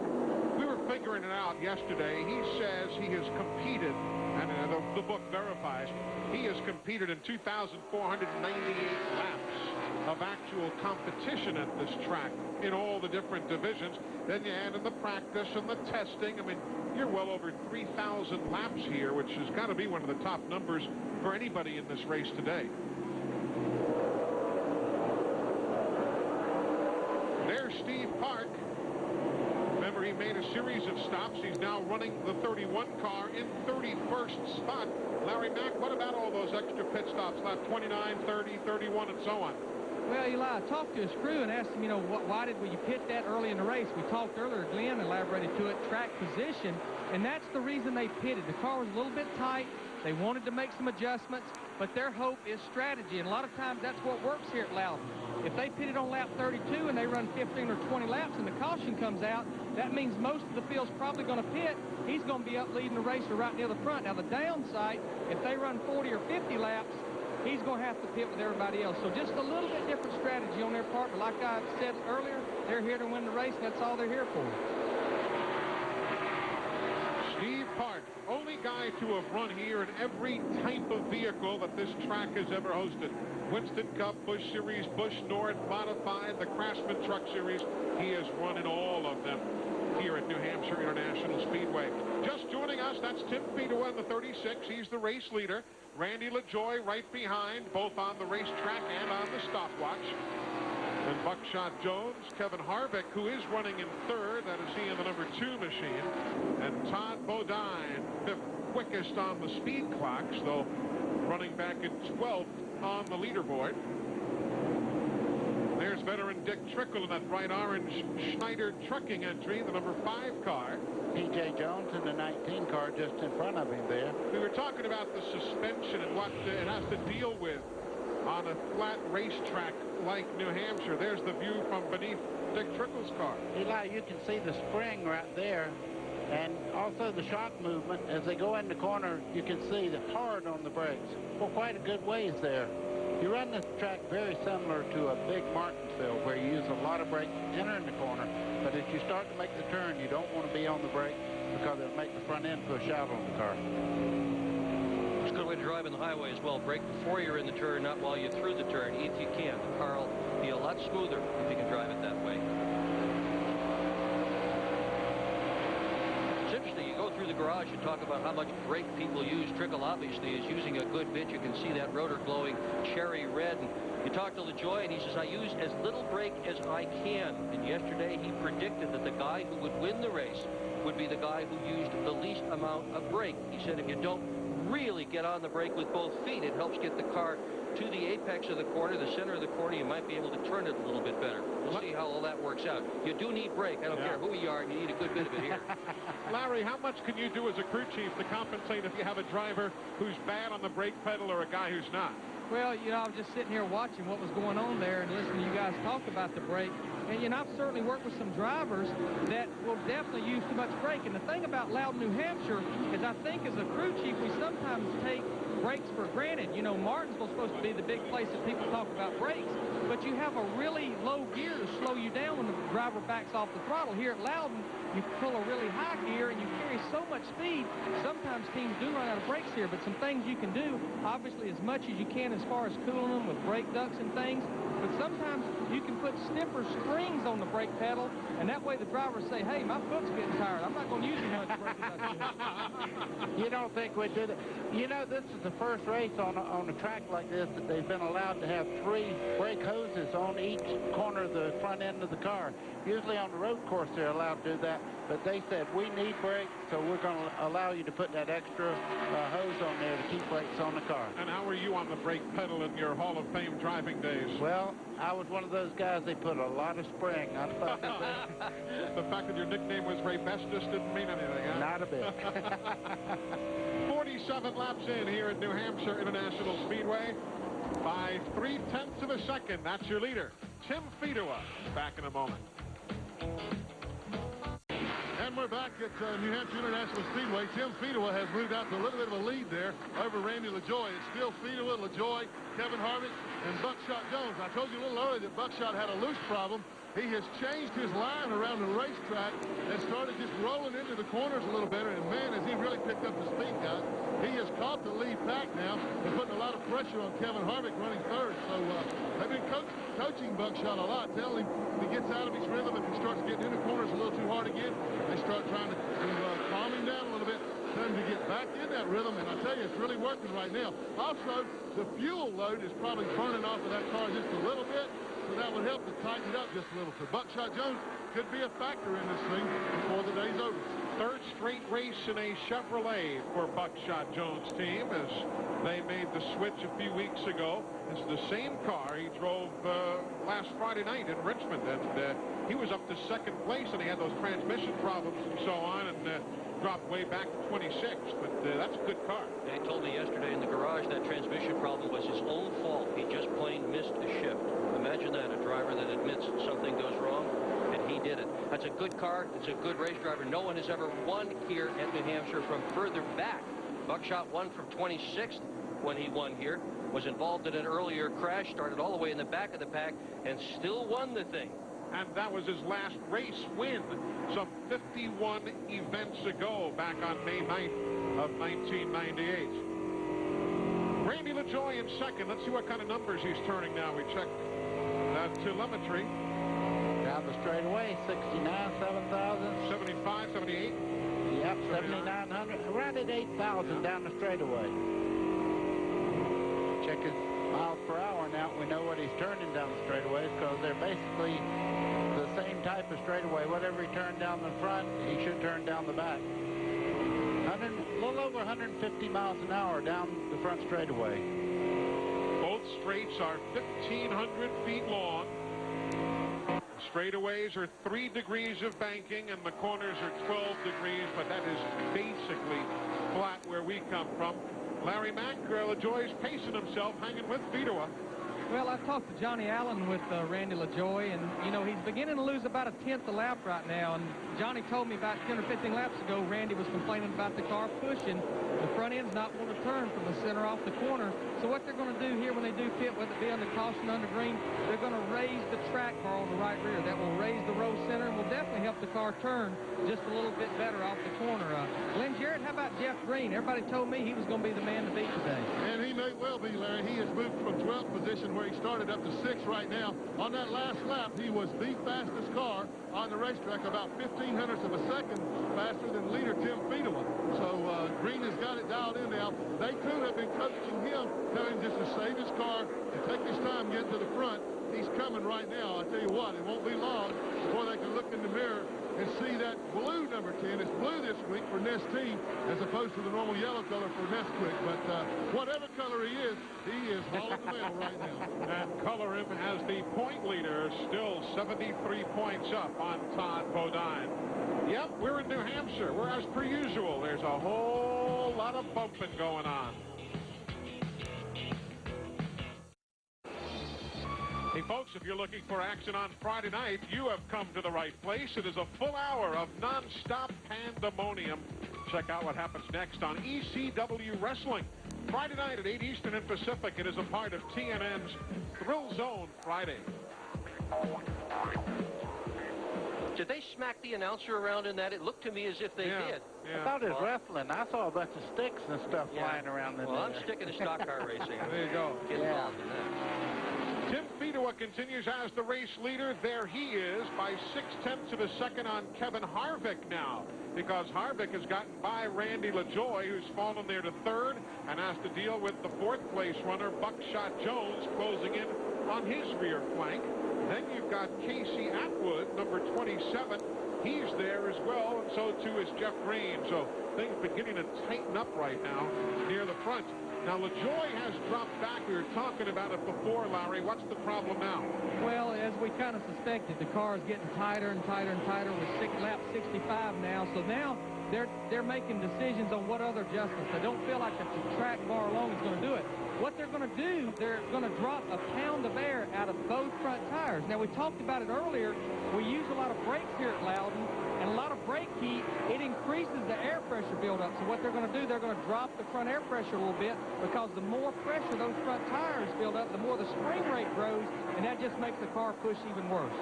Speaker 1: We were figuring it out yesterday. He says he has competed, and the book verifies, he has competed in 2,498 laps of actual competition at this track in all the different divisions. Then you add in the practice and the testing. I mean, you're well over 3,000 laps here, which has got to be one of the top numbers for anybody in this race today. There's Steve Park. Remember, he made a series of stops. He's now running the 31 car in 31st spot. Larry Mack, what about all those extra pit stops? Lap 29, 30, 31, and so on.
Speaker 7: Well, Eli, I talked to his crew and asked him, you know, why did you pit that early in the race? We talked earlier, Glenn elaborated to it, track position, and that's the reason they pitted. The car was a little bit tight. They wanted to make some adjustments, but their hope is strategy, and a lot of times that's what works here at Loudon. If they pitted on lap 32 and they run 15 or 20 laps and the caution comes out, that means most of the field's probably going to pit. He's going to be up leading the racer right near the front. Now, the downside, if they run 40 or 50 laps, he's going to have to pit with everybody else. So just a little bit different strategy on their part. But like I said earlier, they're here to win the race, and that's all they're here for.
Speaker 1: Steve Park, only guy to have run here in every type of vehicle that this track has ever hosted. Winston Cup, Busch Series, Busch North, Modified, the Craftsman Truck Series. He has run in all of them here at New Hampshire International Speedway. Just joining us, that's Tim Fedewa in the 36. He's the race leader. Randy LaJoy right behind, both on the racetrack and on the stopwatch. And Buckshot Jones, Kevin Harvick, who is running in 3rd. That is he in the number 2 machine. And Todd Bodine, 5th quickest on the speed clocks, though running back in 12th on the leaderboard. There's veteran Dick Trickle in that bright orange Schneider Trucking entry, the number 5 car.
Speaker 6: P.J. Jones in the 19 car just in front of him there.
Speaker 1: We were talking about the suspension and what it has to deal with on a flat racetrack like New Hampshire. There's the view from beneath Dick Trickle's car.
Speaker 6: Eli, you can see the spring right there, and also the shock movement. As they go in the corner, you can see the hard on the brakes for quite a good ways there. You run this track very similar to a big Martinsville, where you use a lot of brakes entering the corner, but as you start to make the turn, you don't want to be on the brake because it'll make the front end push out on the car.
Speaker 5: It's a good way to drive on the highway as well. Brake before you're in the turn, not while you're through the turn, if you can. The car will be a lot smoother if you can drive it that way. It's interesting. You go through through the garage and talk about how much brake people use. Trickle obviously is using a good bit. You can see that rotor glowing cherry red. And you talk to LaJoie, and he says, I use as little brake as I can. And yesterday he predicted that the guy who would win the race would be the guy who used the least amount of brake. He said if you don't really get on the brake with both feet, it helps get the car to the apex of the corner, the center of the corner. You might be able to turn it a little bit better. We'll see how all that works out. You do need brake. I don't care who you are. You need a good bit of it here.
Speaker 1: Larry, how much can you do as a crew chief to compensate if you have a driver who's bad on the brake pedal or a guy who's not?
Speaker 7: Well, you know, I was just sitting here watching what was going on there and listening to you guys talk about the brake. And, you know, I've certainly worked with some drivers that will definitely use too much brake. And the thing about Loudon, New Hampshire is I think as a crew chief, we sometimes take brakes for granted. You know, Martinsville's supposed to be the big place that people talk about brakes, but you have a really low gear to slow you down when the driver backs off the throttle. Here at Loudon, you pull a really high gear and you carry so much speed. Sometimes teams do run out of brakes here, but some things you can do, obviously as much as you can as far as cooling them with brake ducts and things, but sometimes you can put stiffer springs on the brake pedal, and that way the drivers say, hey, my foot's getting tired. I'm not going to use as much brake as I should.
Speaker 6: You don't think we did it? You know, this is the first race on a track like this that they've been allowed to have 3 brake hoses on each corner of the front end of the car. Usually on the road course they're allowed to do that, but they said we need brakes, so we're going to allow you to put that extra hose on there to keep brakes on the car.
Speaker 1: And how were you on the brake pedal in your Hall of Fame driving days?
Speaker 6: Well, I was one of those guys, they put a lot of spring. I thought
Speaker 1: the fact that your nickname was Ray Bestis didn't mean anything, huh?
Speaker 6: Not a bit.
Speaker 1: 47 laps in here at New Hampshire International Speedway. By 0.3 of a second, that's your leader, Tim Fedewa. Back in a moment.
Speaker 8: And we're back at New Hampshire International Speedway. Tim Fedewa has moved out to a little bit of a lead there over Randy LaJoie. It's still Fedewa, LaJoie, Kevin Harvick, and Buckshot Jones. I told you a little earlier that Buckshot had a loose problem. He has changed his line around the racetrack and started just rolling into the corners a little better. And, man, has he really picked up the speed, guys. He has caught the lead pack now and putting a lot of pressure on Kevin Harvick running third. So they've been coaching Buckshot a lot, telling him if he gets out of his rhythm, if he starts getting into corners a little too hard again, they start trying to calm him down a little bit, tell him to get back in that rhythm. And I tell you, it's really working right now. Also, the fuel load is probably burning off of that car just a little bit. So that would help to tighten it up just a little. So Buckshot Jones could be a factor in this thing before the day's over.
Speaker 1: Third straight race in a Chevrolet for Buckshot Jones' team as they made the switch a few weeks ago. It's the same car he drove last Friday night in Richmond, and he was up to second place, and he had those transmission problems and so on, and dropped way back to 26th, but that's a good car.
Speaker 5: They told me yesterday in the garage that transmission problem was his own fault. He just plain missed a shift. Imagine that, a driver that admits something goes wrong, and he did it. That's a good car. It's a good race driver. No one has ever won here at New Hampshire from further back. Buckshot won from 26th when he won here, was involved in an earlier crash, started all the way in the back of the pack, and still won the thing.
Speaker 1: And that was his last race win some 51 events ago, back on May 9th of 1998. Randy LaJoie in second. Let's see what kind of numbers he's turning now. We check that telemetry.
Speaker 6: Down the straightaway, 69, 7,000.
Speaker 1: 75, 78.
Speaker 6: Yep, 7,900. Right at 8,000 down the straightaway. Check his miles per hour now. We know what he's turning down the straightaways because they're basically the same type of straightaway. Whatever he turned down the front, he should turn down the back. A little over 150 miles an hour down the front straightaway.
Speaker 1: Both straights are 1,500 feet long. Straightaways are 3 degrees of banking, and the corners are 12 degrees, but that is basically flat where we come from. Larry Mack, LaJoie's pacing himself, hanging with Fedewa.
Speaker 7: Well, I've talked to Johnny Allen with Randy LaJoie, and, you know, he's beginning to lose about 1/10 a lap right now. And Johnny told me about 10 or 15 laps ago, Randy was complaining about the car pushing. The front end's not going to turn from the center off the corner. So what they're going to do here when they do pit, whether it be under caution, under green, they're going to raise the track bar on the right rear. That will raise the row center and will definitely help the car turn just a little bit better off the corner. Glenn Jarrett, how about Jeff Green? Everybody told me he was going to be the man to beat today.
Speaker 8: And he may well be, Larry. He has moved from 12th position where he started up to 6th right now. On that last lap, he was the fastest car on the racetrack, about 0.15 of a second faster than leader Tim Fedewa. So Green has got it dialed in now. They too have been coaching him, telling him just to save his car and take his time getting to the front. He's coming right now. I tell you what, it won't be long before they can look in the mirror and see that blue number 10. It's blue this week for Ness team as opposed to the normal yellow color for Nesquik. But whatever color he is hauling the mail right now.
Speaker 1: And color him as the point leader, still 73 points up on Todd Bodine. Yep, we're in New Hampshire, where as per usual, there's a whole lot of bumping going on. Hey, folks, if you're looking for action on Friday night, you have come to the right place. It is a full hour of non-stop pandemonium. Check out what happens next on ECW Wrestling. Friday night at 8 Eastern and Pacific. It is a part of TNN's Thrill Zone Friday.
Speaker 5: Did they smack the announcer around in that? It looked to me as if they did.
Speaker 6: I thought it was wrestling. I saw a bunch of sticks and stuff flying around in there.
Speaker 5: Well, I'm sticking to stock car racing.
Speaker 1: There you go.
Speaker 5: Get involved in that.
Speaker 1: Tim Fedewa continues as the race leader. There he is by 0.6 of a second on Kevin Harvick now, because Harvick has gotten by Randy LaJoy, who's fallen there to 3rd and has to deal with the 4th place runner, Buckshot Jones, closing in on his rear flank. Then you've got Casey Atwood, number 27. He's there as well, and so too is Jeff Green. So things beginning to tighten up right now near the front. Now, LaJoy has dropped back. We were talking about it before, Larry. What's the problem now?
Speaker 7: Well, as we kind of suspected, the car is getting tighter and tighter and tighter with lap 65 now. So now they're making decisions on what other adjustments. They don't feel like the track bar alone is going to do it. What they're going to do, they're going to drop a pound of air out of both front tires. Now, we talked about it earlier. We use a lot of brakes here at Loudon, and a lot of brake heat, it increases the air pressure buildup. So what they're going to do, they're going to drop the front air pressure a little bit, because the more pressure those front tires build up, the more the spring rate grows, and that just makes the car push even worse.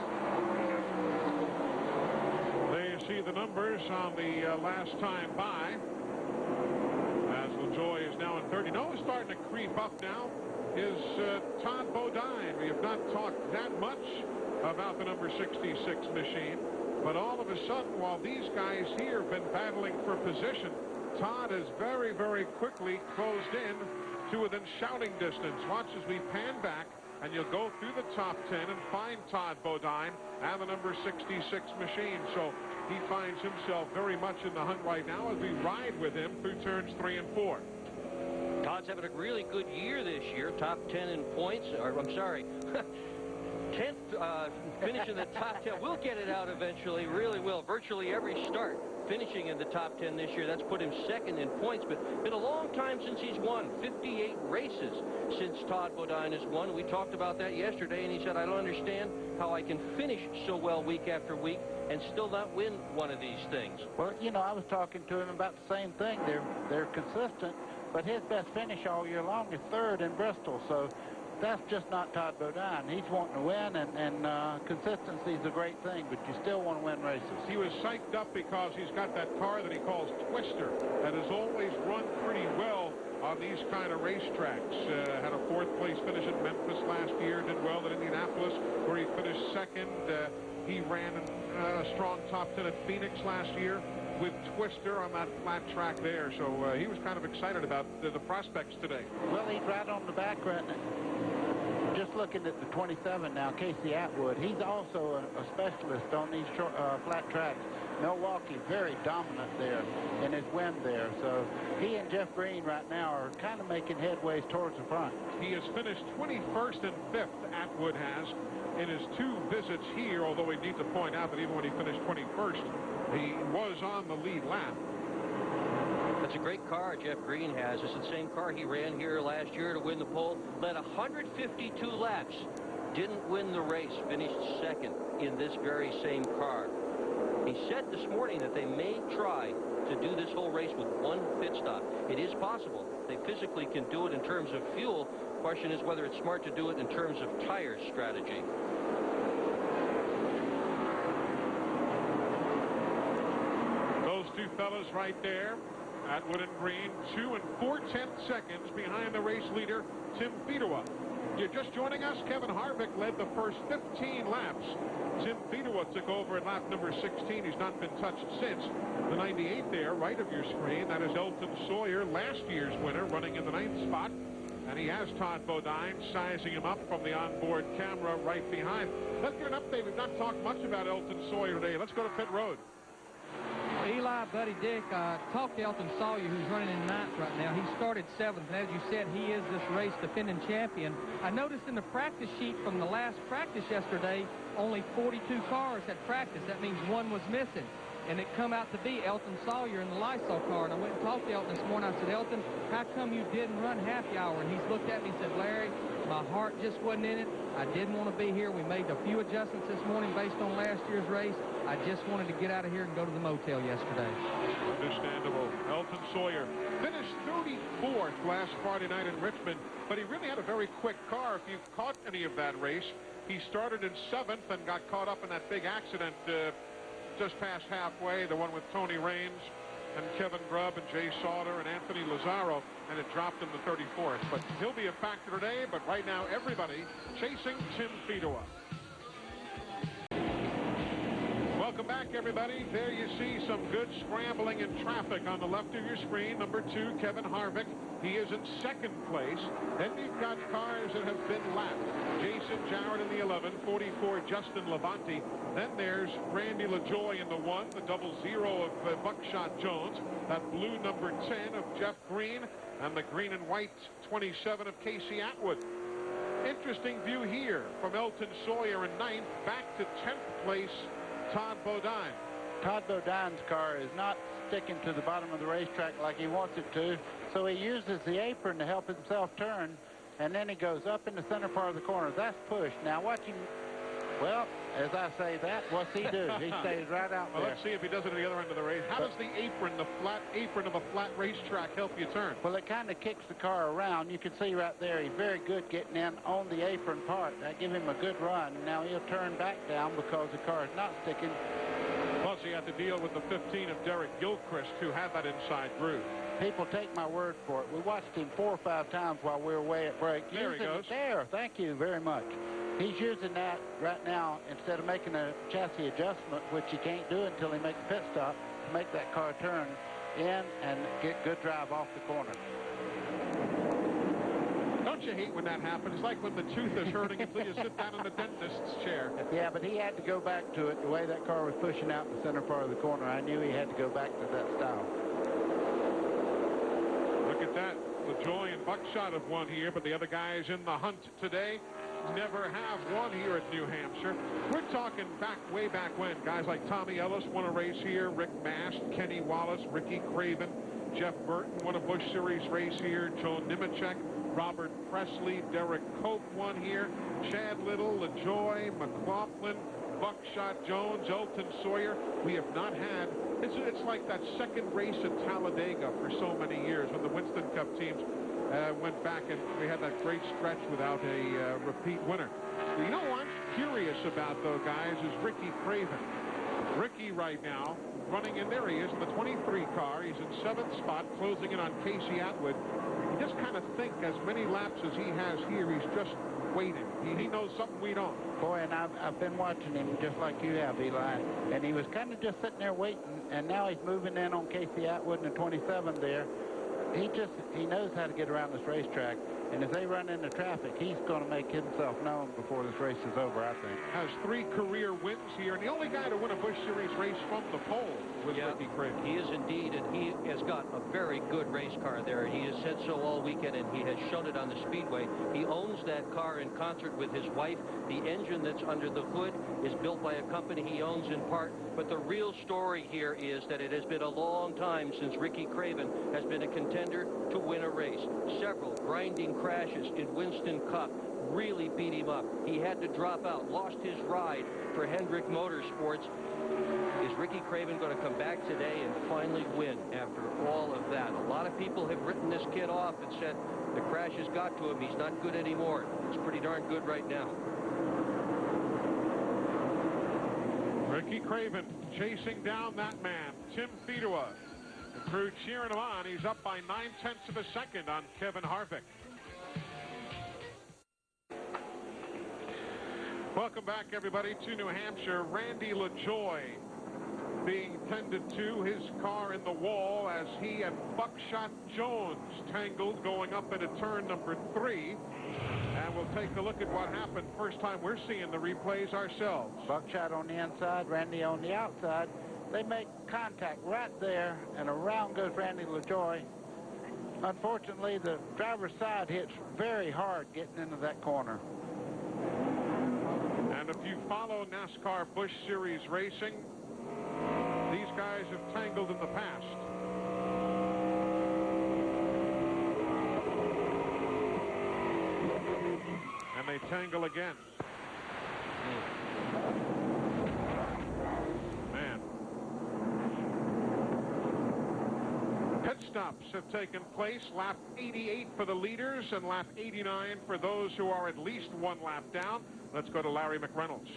Speaker 1: There you see the numbers on the last time by. As LaJoy is now in 30. No, he's starting to creep up now is Todd Bodine. We have not talked that much about the number 66 machine, but all of a sudden, while these guys here have been battling for position, Todd has very, very quickly closed in to within shouting distance. Watch as we pan back, and you'll go through the top 10 and find Todd Bodine and the number 66 machine. So he finds himself very much in the hunt right now as we ride with him through turns 3 and 4.
Speaker 5: Todd's having a really good year this year. Top 10 in points. Or, I'm sorry. 10th, finishing the top 10. We'll get it out eventually. Really will. Virtually every start finishing in the top 10 this year. That's put him 2nd in points, but been a long time since he's won. 58 races since Todd Bodine has won. We talked about that yesterday, and he said, I don't understand how I can finish so well week after week and still not win one of these things.
Speaker 6: Well, you know, I was talking to him about the same thing. They're consistent, but his best finish all year long is 3rd in Bristol, so that's just not Todd Bodine. He's wanting to win, and consistency is a great thing, but you still want to win races.
Speaker 1: He was psyched up because he's got that car that he calls Twister that has always run pretty well on these kind of racetracks. Had a 4th place finish at Memphis last year, did well at Indianapolis, where he finished 2nd. He ran a strong top 10 at Phoenix last year with Twister on that flat track there. So he was kind of excited about the prospects today.
Speaker 6: Well, he's right on the back running. Just looking at the 27 now, Casey Atwood. He's also a specialist on these short, flat tracks. Milwaukee, very dominant there in his win there. So he and Jeff Green right now are kind of making headways towards the front.
Speaker 1: He has finished 21st and 5th, Atwood has, in his 2 visits here, although we need to point out that even when he finished 21st, he was on the lead lap.
Speaker 5: That's a great car Jeff Green has. It's the same car he ran here last year to win the pole. Led 152 laps. Didn't win the race. Finished 2nd in this very same car. He said this morning that they may try to do this whole race with 1 pit stop. It is possible. They physically can do it in terms of fuel. Question is whether it's smart to do it in terms of tire strategy.
Speaker 1: Those 2 fellas right there Atwood and Green, 2 4/10 seconds behind the race leader, Tim Fedewa. You're just joining us. Kevin Harvick led the first 15 laps. Tim Fedewa took over at lap number 16. He's not been touched since. The 98 there, right of your screen, that is Elton Sawyer, last year's winner, running in the 9th spot. And he has Todd Bodine sizing him up from the onboard camera right behind. Let's get an update. We've not talked much about Elton Sawyer today. Let's go to pit road.
Speaker 7: Eli, Buddy Dick, talked to Elton Sawyer, who's running in 9th right now. He started 7th, and as you said, he is this race defending champion. I noticed in the practice sheet from the last practice yesterday, only 42 cars had practice. That means one was missing. And it come out to be Elton Sawyer in the Lysol car. And I went and talked to Elton this morning. I said, Elton, how come you didn't run happy hour? And he's looked at me and said, Larry, my heart just wasn't in it. I didn't want to be here. We made a few adjustments this morning based on last year's race. I just wanted to get out of here and go to the motel yesterday.
Speaker 1: Understandable. Elton Sawyer finished 34th last Friday night in Richmond, but he really had a very quick car. If you caught any of that race, he started in 7th and got caught up in that big accident just past halfway, the one with Tony Raines and Kevin Grubb and Jay Sauter and Anthony Lazzaro, and it dropped him to 34th. But he'll be a factor today, but right now everybody chasing Tim Fedewa. Welcome back, everybody. There you see some good scrambling in traffic on the left of your screen. Number 2, Kevin Harvick. He is in 2nd place. Then you've got cars that have been lapped. Jason Jarrett in the 11, 44, Justin Labonte. Then there's Randy LaJoy in the 1, the 00 of Buckshot Jones. That blue number 10 of Jeff Green, and the green and white 27 of Casey Atwood. Interesting view here from Elton Sawyer in 9th, back to 10th place, Todd Bodine.
Speaker 6: Todd Bodine's car is not sticking to the bottom of the racetrack like he wants it to, so he uses the apron to help himself turn, and then he goes up in the center part of the corner. That's push. Now watch him. Well, as I say that, what's he do? He stays right out there.
Speaker 1: Well, let's see if he does it at the other end of the race. How does the apron, the flat apron of a flat racetrack, help you turn?
Speaker 6: Well, it kind of kicks the car around. You can see right there, he's very good getting in on the apron part. That gives him a good run. Now he'll turn back down because the car is not sticking.
Speaker 1: Plus, he had to deal with the 15 of Derek Gilchrist, who had that inside groove.
Speaker 6: People take my word for it. We watched him 4 or 5 times while we were away at break.
Speaker 1: There he goes.
Speaker 6: There, thank you very much. He's using that right now instead of making a chassis adjustment, which he can't do until he makes a pit stop, to make that car turn in and get good drive off the corner.
Speaker 1: Don't you hate when that happens? It's like when the tooth is hurting until you sit down in the dentist's chair.
Speaker 6: Yeah, but he had to go back to it. The way that car was pushing out the center part of the corner, I knew he had to go back to that style.
Speaker 1: Look at that. LaJoy and Buckshot have won here, but the other guys in the hunt today never have won here at New Hampshire. We're talking way back when. Guys like Tommy Ellis won a race here, Rick Mast, Kenny Wallace, Ricky Craven, Jeff Burton won a Busch Series race here, Joe Nemechek, Robert Presley, Derek Cope won here, Chad Little, LaJoy, McLaughlin, Buckshot Jones, Elton Sawyer. We have not had, it's like that second race at Talladega for so many years when the Winston Cup teams went back and we had that great stretch without a repeat winner. You know what I'm curious about, though, guys, is Ricky Craven. Ricky right now running in there. He is in the 23 car. He's in 7th spot, closing in on Casey Atwood. You just kind of think as many laps as he has here, he's just waiting. He knows something we don't.
Speaker 6: Boy, and I've been watching him just like you have, Eli. And he was kind of just sitting there waiting, and now he's moving in on Casey Atwood in the 27 there. He knows how to get around this racetrack, and as they run into traffic, he's going to make himself known before this race is over, I think.
Speaker 1: Has 3 career wins here, and the only guy to win a Busch Series race from the pole was Ricky Craven.
Speaker 5: He is indeed, and he has got a very good race car there. He has said so all weekend, and he has shown it on the Speedway. He owns that car in concert with his wife. The engine that's under the hood is built by a company he owns in part, but the real story here is that it has been a long time since Ricky Craven has been a contender to win a race. Several grinding crashes in Winston Cup really beat him up. He had to drop out, lost his ride for Hendrick Motorsports. Is Ricky Craven going to come back today and finally win after all of that? A lot of people have written this kid off and said the crashes got to him. He's not good anymore. He's pretty darn good right now.
Speaker 1: Ricky Craven chasing down that man, Tim Fedewa. The crew cheering him on. He's up by 9/10 of a second on Kevin Harvick. Welcome back, everybody, to New Hampshire. Randy LaJoy being tended to, his car in the wall as he and Buckshot Jones tangled going up into turn number 3. And we'll take a look at what happened. First time we're seeing the replays ourselves.
Speaker 6: Buckshot on the inside, Randy on the outside. They make contact right there, and around goes Randy LaJoy. Unfortunately, the driver's side hits very hard getting into that corner.
Speaker 1: And if you follow NASCAR Busch Series racing, these guys have tangled in the past. And they tangle again. Man. Pit stops have taken place. Lap 88 for the leaders and lap 89 for those who are at least one lap down. Let's go to Larry McReynolds.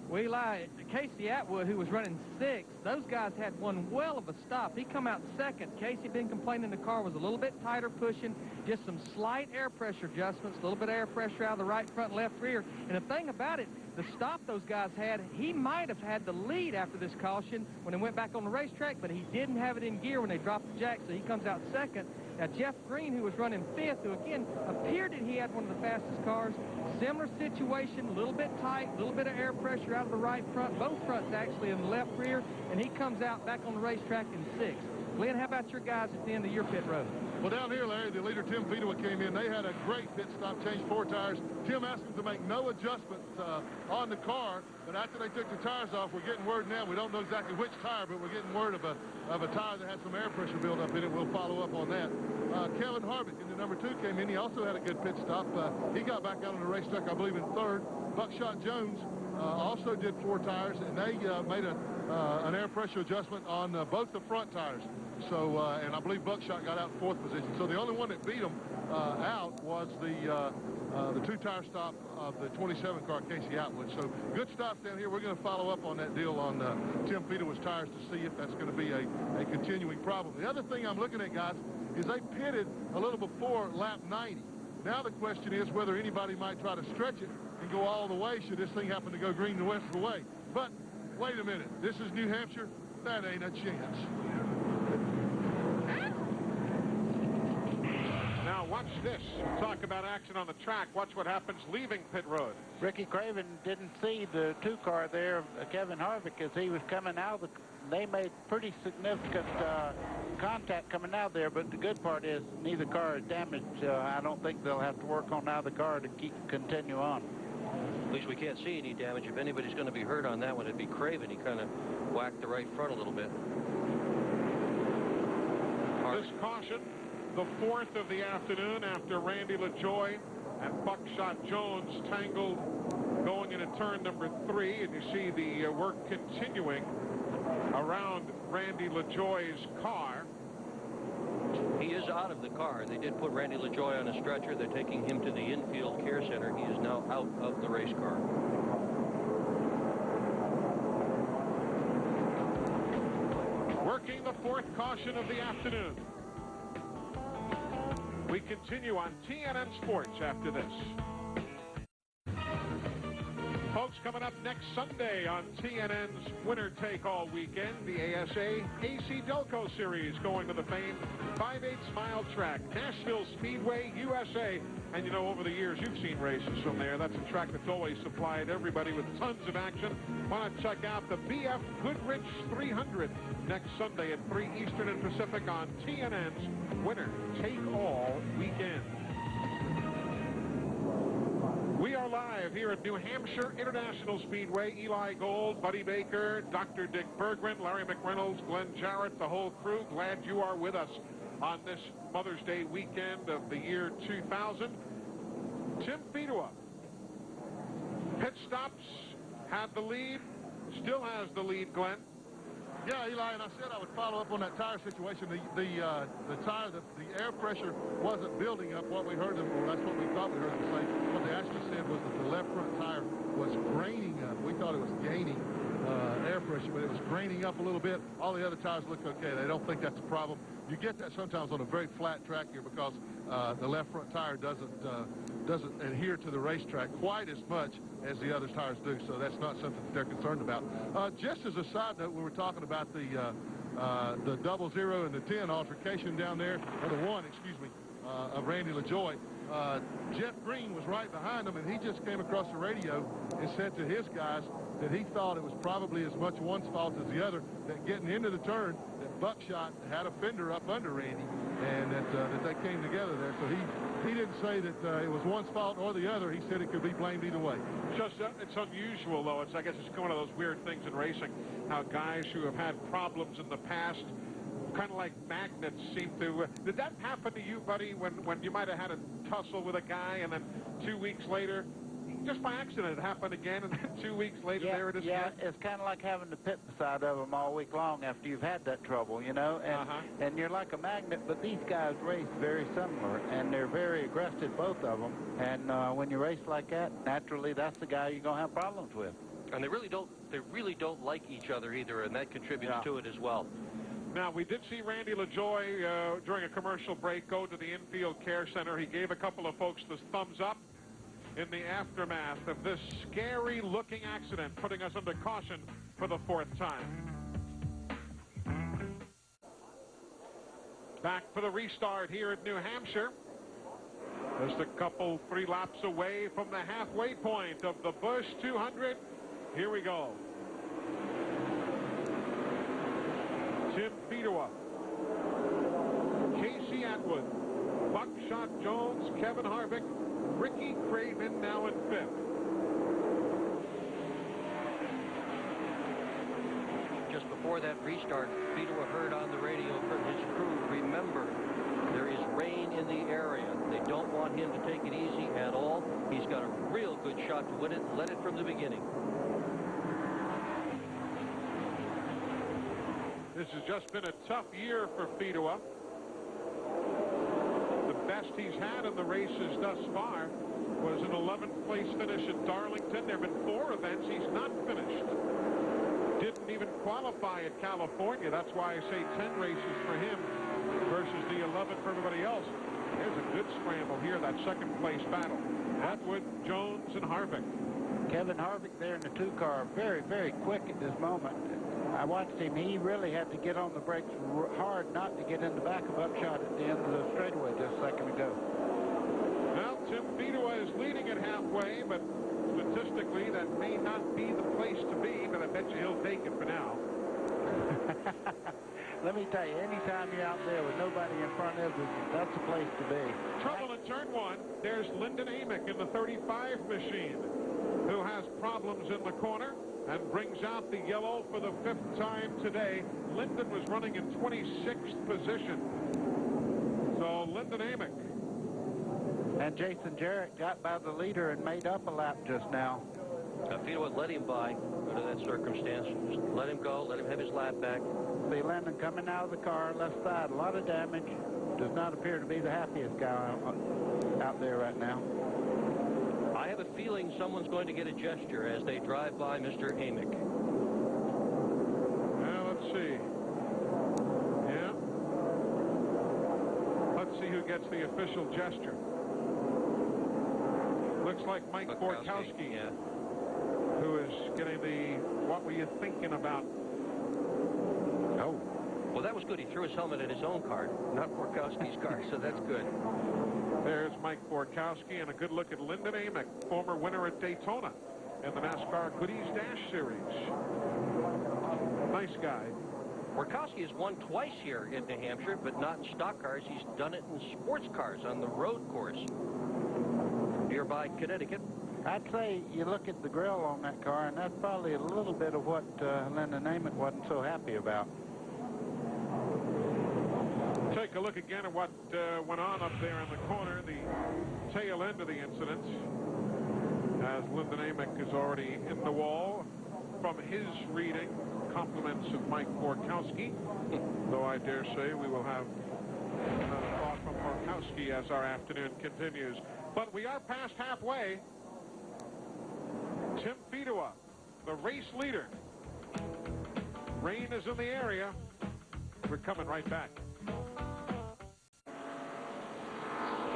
Speaker 7: Well, Eli, Casey Atwood, who was running 6th, those guys had one well of a stop. He come out 2nd. Casey been complaining the car was a little bit tighter pushing, just some slight air pressure adjustments, a little bit of air pressure out of the right front and left rear. And the thing about it, the stop those guys had, he might have had the lead after this caution when they went back on the racetrack, but he didn't have it in gear when they dropped the jack, so he comes out 2nd. Now, Jeff Green, who was running 5th, who, again, appeared that he had one of the fastest cars. Similar situation, a little bit tight, a little bit of air pressure out of the right front, both fronts actually in the left rear, and he comes out back on the racetrack in 6th. Glenn, how about your guys at the end of your pit road?
Speaker 8: Well, down here, Larry, the leader, Tim Fedewa, came in. They had a great pit stop, changed 4 tires. Tim asked them to make no adjustments on the car, but after they took the tires off, we're getting word now. We don't know exactly which tire, but we're getting word of a tire that had some air pressure buildup in it. We'll follow up on that. Kevin Harvick in the number 2 came in. He also had a good pit stop. He got back out on the racetrack, I believe, in 3rd. Buckshot Jones also did 4 tires, and they made an air pressure adjustment on both the front tires. So, and I believe Buckshot got out in 4th position. So the only one that beat him out was the 2-tire stop of the 27 car, Casey Atwood. So good stops down here. We're going to follow up on that deal on Tim Fedewa's tires to see if that's going to be a continuing problem. The other thing I'm looking at, guys, is they pitted a little before lap 90. Now the question is whether anybody might try to stretch it and go all the way should this thing happen to go green the rest of the way. But wait a minute. This is New Hampshire. That ain't a chance.
Speaker 1: Now watch this. Talk about action on the track. Watch what happens leaving pit road.
Speaker 6: Ricky Craven didn't see the 2 car there, Kevin Harvick, as he was coming out. They made pretty significant contact coming out there, but the good part is neither car is damaged. I don't think they'll have to work on either car to continue on.
Speaker 5: At least we can't see any damage. If anybody's going to be hurt on that one, it'd be Craven. He kind of whacked the right front a little bit.
Speaker 1: This caution, the 4th of the afternoon after Randy LaJoy and Buckshot Jones tangled going into turn number 3, and you see the work continuing around Randy LaJoy's car.
Speaker 5: He is out of the car. They did put Randy LaJoy on a stretcher. They're taking him to the infield care center. He is now out of the race car.
Speaker 1: Working the 4th caution of the afternoon. We continue on TNN Sports after this. Folks, coming up next Sunday on TNN's Winner Take All Weekend, the ASA AC Delco Series going to the famed 5/8 mile track, Nashville Speedway, USA. And you know, over the years, you've seen races from there. That's a track that's always supplied everybody with tons of action. Want to check out the BF Goodrich 300 next Sunday at 3 Eastern and Pacific on TNN's Winner Take All Weekend. We are live here at New Hampshire International Speedway. Eli Gold, Buddy Baker, Dr. Dick Bergman, Larry McReynolds, Glenn Jarrett, the whole crew. Glad you are with us on this Mother's Day weekend of the year 2000. Tim Fedewa. Pit stops, had the lead, still has the lead, Glenn.
Speaker 8: Yeah, Eli, and I said I would follow up on that tire situation. The tire, the air pressure wasn't building up. What we heard them, or that's what we thought we heard them say. What they actually said was that the left front tire was graining up. We thought it was gaining. air pressure, but it was graining up a little bit. All the other tires look okay. They don't think that's a problem. You get that sometimes on a very flat track here because the left front tire doesn't adhere to the racetrack quite as much as the other tires do, so that's not something that they're concerned about. Just as a side note, we were talking about the 00 and the 10 altercation down there, or the 1, excuse me, of Randy LaJoie. Jeff Green was right behind him, and he just came across the radio and said to his guys that he thought it was probably as much one's fault as the other, that getting into the turn, that Buckshot had a fender up under Randy, and that they came together there. So he didn't say that it was one's fault or the other. He said it could be blamed either way.
Speaker 1: Just, it's unusual, though. I guess it's one of those weird things in racing, how guys who have had problems in the past, kind of like magnets, seem to... did that happen to you, buddy, when you might have had a tussle with a guy, and then 2 weeks later, just by accident, it happened again, and then 2 weeks later, there it is again?
Speaker 6: Yeah, it's kind of like having to pit beside of them all week long after you've had that trouble, you know, and you're like a magnet, but these guys race very similar, and they're very aggressive, both of them, and when you race like that, naturally, that's the guy you're going to have problems with.
Speaker 5: And they really don't like each other either, and that contributes to it as well.
Speaker 1: Now, we did see Randy LaJoie during a commercial break go to the infield care center. He gave a couple of folks the thumbs up in the aftermath of this scary-looking accident, putting us under caution for the 4th time. Back for the restart here at New Hampshire. Just a couple, 3 laps away from the halfway point of the Busch 200. Here we go. Tim Fedewa, Casey Atwood, Buckshot Jones, Kevin Harvick, Ricky Craven now in 5th.
Speaker 5: Just before that restart, Fedewa heard on the radio from his crew, remember, there is rain in the area. They don't want him to take it easy at all. He's got a real good shot to win it. Led it from the beginning.
Speaker 1: This has just been a tough year for Fedewa. The best he's had in the races thus far was an 11th place finish at Darlington. There have been 4 events he's not finished. Didn't even qualify at California. That's why I say 10 races for him versus the 11 for everybody else. There's a good scramble here, that 2nd place battle. Atwood, Jones, and Harvick.
Speaker 6: Kevin Harvick there in the 2 car, very, very quick at this moment. I watched him. He really had to get on the brakes hard not to get in the back of Buckshot at the end of the straightaway just a second ago.
Speaker 1: Well, Tim Fedewa is leading at halfway, but statistically that may not be the place to be, but I bet you he'll take it for now.
Speaker 6: Let me tell you, anytime you're out there with nobody in front of you, that's the place to be.
Speaker 1: Trouble in turn 1. There's Lyndon Amick in the 35 machine, who has problems in the corner and brings out the yellow for the 5th time today. Lyndon was running in 26th position. So Lyndon Amick.
Speaker 6: And Jason Jarrett got by the leader and made up a lap just now.
Speaker 5: Fedewa let him by under that circumstance. Just let him go, let him have his lap back.
Speaker 6: See Lyndon coming out of the car, left side, a lot of damage. Does not appear to be the happiest guy out there right now.
Speaker 5: I have a feeling someone's going to get a gesture as they drive by Mr. Amick.
Speaker 1: Well, let's see. Yeah. Let's see who gets the official gesture. Looks like Mike Borkowski, who is getting the "what were you thinking about?"
Speaker 5: Oh. Well, that was good. He threw his helmet in his own car, not Borkowski's car, so that's good.
Speaker 1: There's Mike Borkowski, and a good look at Lyndon Amick, former winner at Daytona in the NASCAR Goodies Dash Series. Nice guy.
Speaker 5: Borkowski has won twice here in New Hampshire, but not in stock cars. He's done it in sports cars on the road course. Nearby Connecticut.
Speaker 6: I'd say you look at the grill on that car, and that's probably a little bit of what Lyndon Amick wasn't so happy about.
Speaker 1: Take a look again at what went on up there in the corner, the tail end of the incident, as Lyndon Amick is already in the wall. From his reading, compliments of Mike Borkowski, though I dare say we will have another thought from Borkowski as our afternoon continues. But we are past halfway. Tim Fedewa, the race leader, Rain is in the area. We're coming right back.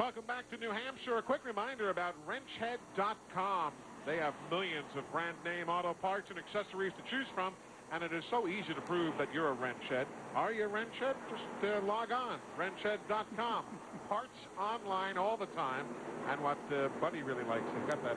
Speaker 1: Welcome back to New Hampshire. A quick reminder about wrenchhead.com. They have millions of brand name auto parts and accessories to choose from, and it is so easy to prove that you're a wrench head. Are you a wrench head? Just log on, wrenchhead.com. Parts online all the time. And what Buddy really likes, they've got that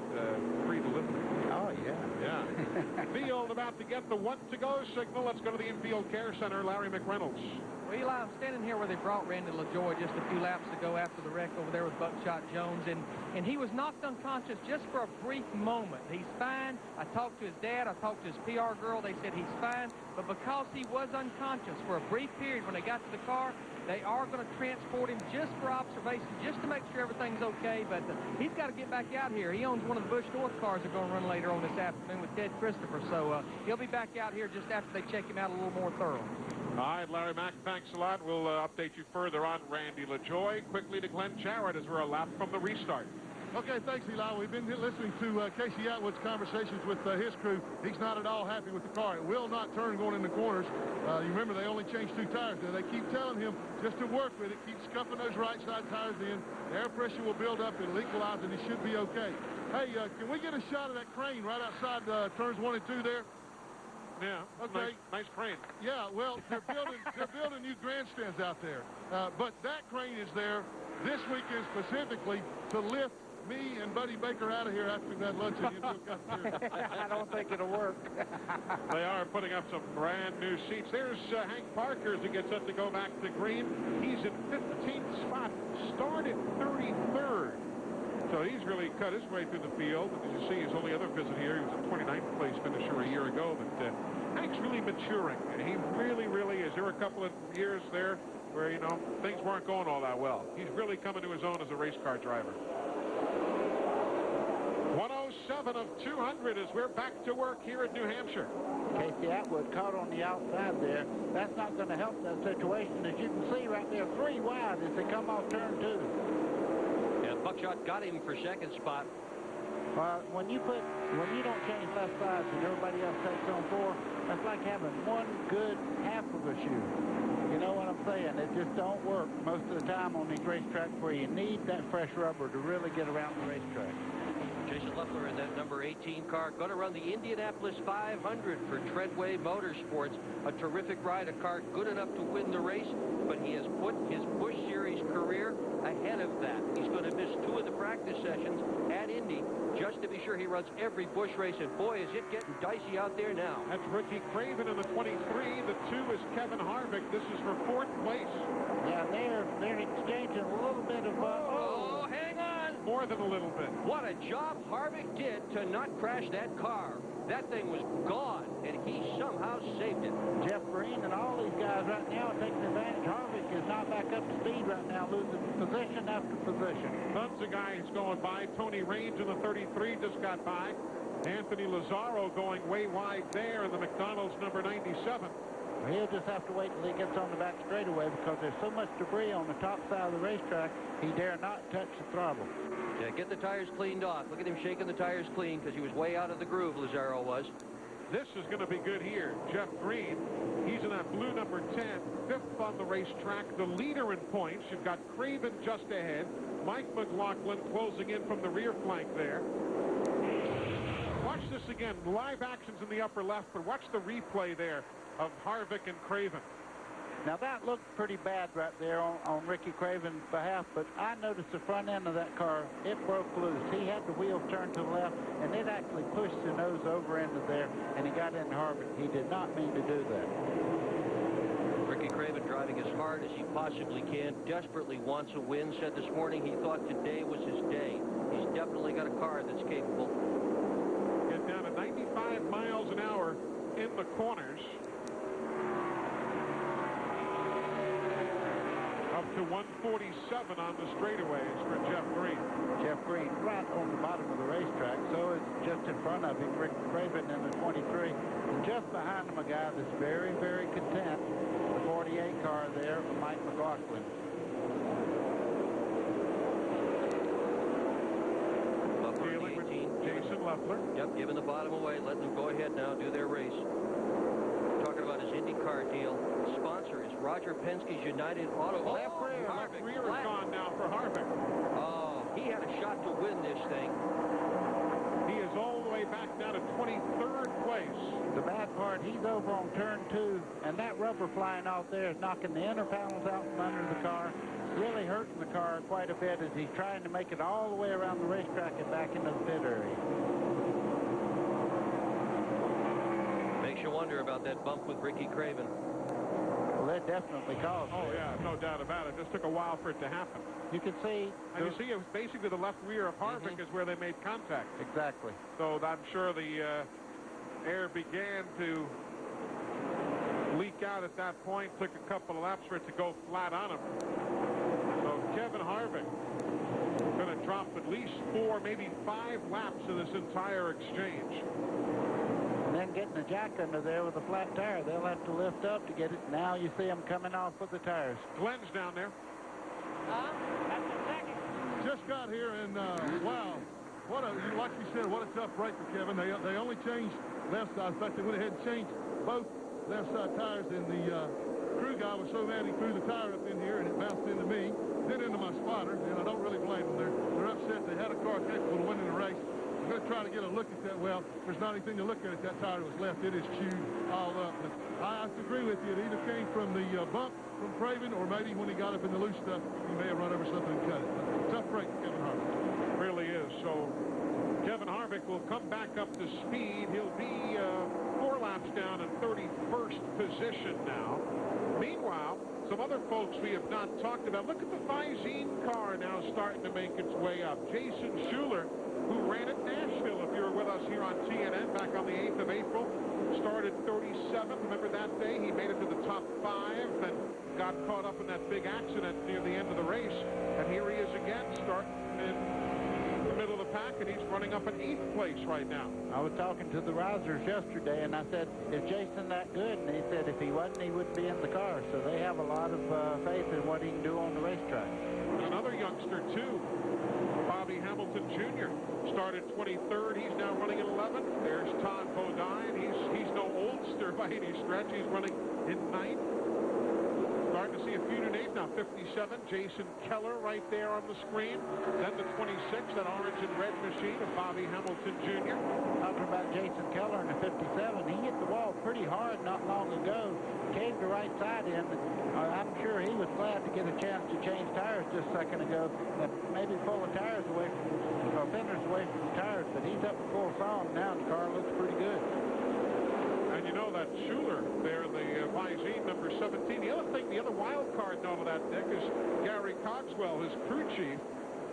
Speaker 1: free delivery.
Speaker 6: Oh, yeah.
Speaker 1: Yeah. Field about to get the one-to-go signal. Let's go to the infield care center, Larry McReynolds.
Speaker 7: Well, Eli, I'm standing here where they brought Randy LaJoy just a few laps ago after the wreck over there with Buckshot Jones, and he was knocked unconscious just for a brief moment. He's fine. I talked to his dad. I talked to his PR girl. They said he's fine, but because he was unconscious for a brief period when they got to the car, they are going to transport him just for observation, just to make sure everything's okay, but he's got to get back out here. He owns one of the Busch North cars they're going to run later on this afternoon with Ted Christopher, so he'll be back out here just after they check him out a little more thorough.
Speaker 1: All right, Larry Mack, thanks a lot. We'll update you further on Randy LaJoy. Quickly to Glenn Jarrett as we're a lap from the restart.
Speaker 8: Okay, thanks, Eli. We've been listening to Casey Atwood's conversations with his crew. He's not at all happy with the car. It will not turn going in the corners. You remember, they only changed 2 tires there. They keep telling him just to work with it, keep scuffing those right side tires in. The air pressure will build up. It'll equalize, and he should be okay. Hey, can we get a shot of that crane right outside turns 1 and 2 there?
Speaker 1: Yeah,
Speaker 8: okay.
Speaker 1: Nice crane.
Speaker 8: Yeah, well, they're building new grandstands out there. But that crane is there this weekend specifically to lift me and Buddy Baker out of here after we've had lunch at the infield cafeteria.
Speaker 6: I don't think it'll work.
Speaker 1: They are putting up some brand new seats. There's Hank Parker as he gets up to go back to green. He's in 15th spot, started 33rd. So he's really cut his way through the field. As you see, his only other visit here, he was a 29th place finisher a year ago. But Hank's really maturing, and he really is. There were a couple of years there where, you know, things weren't going all that well. He's really coming to his own as a race car driver. 107 of 200 as we're back to work here at New Hampshire.
Speaker 6: Casey Atwood caught on the outside there. That's not going to help that situation. As you can see right there, 3 wide as they come off turn 2.
Speaker 5: Yeah, Buckshot got him for second spot.
Speaker 6: When you don't change left sides and everybody else takes on 4, that's like having one good half of a shoe. You know what I'm saying? It just don't work most of the time on these racetracks where you need that fresh rubber to really get around the racetrack.
Speaker 5: Jason Luffler in that number 18 car, going to run the Indianapolis 500 for Treadway Motorsports. A terrific ride, a car good enough to win the race, but he has put his Busch Series career ahead of that. He's going to miss 2 of the practice sessions at Indy just to be sure he runs every Busch race, and boy, is it getting dicey out there now.
Speaker 1: That's Ricky Craven in the 23. The 2 is Kevin Harvick. This is for 4th place.
Speaker 6: Yeah, they're exchanging a little bit of...
Speaker 5: Oh, hang on!
Speaker 1: More than a little bit.
Speaker 5: What a job Harvick did to not crash that car. That thing was gone, and he somehow saved it.
Speaker 6: Jeff Green and all these guys right now are taking advantage. Harvick is not back up to speed right now, losing position after position.
Speaker 1: Tons of guys going by. Tony Raines in the 33 just got by. Anthony Lazzaro going way wide there in the McDonald's number 97.
Speaker 6: He'll just have to wait till he gets on the back straightaway because there's so much debris on the top side of the racetrack, he dare not touch the throttle.
Speaker 5: Yeah, get the tires cleaned off. Look at him shaking the tires clean because he was way out of the groove, Lazzaro was.
Speaker 1: This is going to be good here. Jeff Green, he's in that blue number 10, 5th on the racetrack. The leader in points, you've got Craven just ahead. Mike McLaughlin closing in from the rear flank there. Watch this again. Live action's in the upper left, but watch the replay there of Harvick and Craven.
Speaker 6: Now that looked pretty bad right there on Ricky Craven's behalf, but I noticed the front end of that car, it broke loose. He had the wheel turned to the left, and it actually pushed the nose over into there, and he got into Harvick. He did not mean to do that.
Speaker 5: Ricky Craven driving as hard as he possibly can, desperately wants a win. Said this morning he thought today was his day. He's definitely got a car that's capable.
Speaker 1: Get down to 95 miles an hour in the corners. Up to 147 on the straightaways for Jeff Green.
Speaker 6: Jeff Green right on the bottom of the racetrack, so it's just in front of him, Rick Craven in the 23. And just behind him, a guy that's very, very content. The 48 car there, Mike McLaughlin.
Speaker 5: Dealing with
Speaker 1: Jason Luffler.
Speaker 5: Yep, giving the bottom away, letting them go ahead now, do their race. Talking about his IndyCar deal. The sponsor is Roger Penske's United Auto.
Speaker 1: Left rear is gone now for Harvick.
Speaker 5: Oh, he had a shot to win this thing.
Speaker 1: He is all the way back now to 23rd place.
Speaker 6: The bad part, he's over on turn 2, and that rubber flying out there is knocking the inner panels out from under the car, really hurting the car quite a bit as he's trying to make it all the way around the racetrack and back into the pit area.
Speaker 5: Makes you wonder about that bump with Ricky Craven.
Speaker 6: Well, that definitely caused it.
Speaker 1: Oh, yeah, no doubt about it. It just took a while for it to happen.
Speaker 6: You can see...
Speaker 1: And you see, it was basically the left rear of Harvick is where they made contact.
Speaker 6: Exactly.
Speaker 1: So I'm sure the air began to leak out at that point. Took a couple of laps for it to go flat on him. So Kevin Harvick going to drop at least 4, maybe 5 laps in this entire exchange.
Speaker 6: And then getting the jack under there with a flat tire. They'll have to lift up to get it. Now you see them coming off with the tires.
Speaker 1: Glenn's down there.
Speaker 3: That's the second.
Speaker 8: Just got here, and wow, what a, like you said, what a tough break for Kevin. They only changed left side. In fact, they went ahead and changed both left side tires, and the crew guy was so mad he threw the tire up in here, and it bounced into me, then into my spotter, and I don't really blame them. They're upset. They had a car capable of winning the race. I'm going to try to get a look at that. Well, there's not anything to look at. That tire was left. It is chewed all up. But I have to agree with you. It either came from the bump from Craven, or maybe when he got up in the loose stuff, he may have run over something and cut it. Tough break for Kevin Harvick.
Speaker 1: Really is. So Kevin Harvick will come back up to speed. He'll be 4 laps down in 31st position now. Meanwhile, some other folks we have not talked about. Look at the Visine car now starting to make its way up. Jason Schuler, who ran at Nashville, if you were with us here on TNN back on the 8th of April, started 37th. Remember that day? He made it to the top 5 and got caught up in that big accident near the end of the race. And here he is again, starting in the middle of the pack, and he's running up in 8th place right now.
Speaker 6: I was talking to the risers yesterday, and I said, is Jason that good? And he said if he wasn't, he wouldn't be in the car. So they have a lot of faith in what he can do on the racetrack.
Speaker 1: Another youngster, too. Bobby Hamilton Jr. started 23rd. He's now running at 11th. There's Todd Bodine. He's no oldster by any stretch. He's running in 9th. Starting to see a few new names now. 57, Jason Keller right there on the screen. Then the 26, that orange and red machine of Bobby Hamilton Jr.
Speaker 6: Talking about Jason Keller in the 57, he hit the wall pretty hard not long ago. Caved the right side in. I'm sure he was glad to get a chance to change tires just a second ago. Maybe pull the tires away from, or fenders away from the tires, but he's up full song now, and the car looks pretty good.
Speaker 1: And you know that Schuler there, the Visine number 17. The other wild card note of that, Nick, is Gary Cogswell, his crew chief,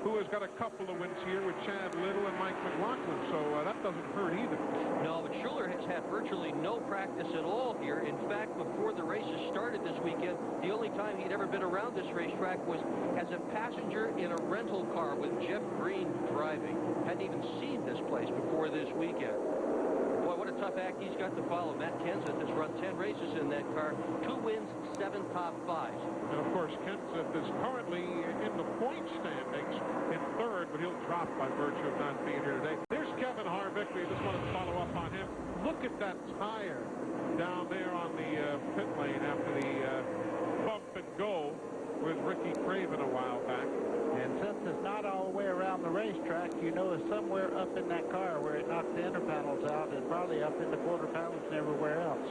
Speaker 1: who has got a couple of wins here with Chad Little and Mike McLaughlin. So that doesn't hurt either.
Speaker 5: No, but Schuler has had virtually no practice at all here. In fact, before the races started this weekend, the only time he'd ever been around this racetrack was as a passenger in a rental car with Jeff Green driving. Hadn't even seen this place before this weekend. Boy, what a tough act he's got to follow. Matt Kenseth has run 10 races in that car, 2 wins, 7 top 5s.
Speaker 1: And of course, Kenseth is currently in the point standings in 3rd, but he'll drop by virtue of not being here today. There's Kevin Harvick. We just want to follow up on him. Look at that tire down there on the pit lane after the bump and go with Ricky Craven a while back.
Speaker 6: And since it's not all the way around the racetrack, you know it's somewhere up in that car where it knocked the inner panels out and probably up in the quarter panels and everywhere else.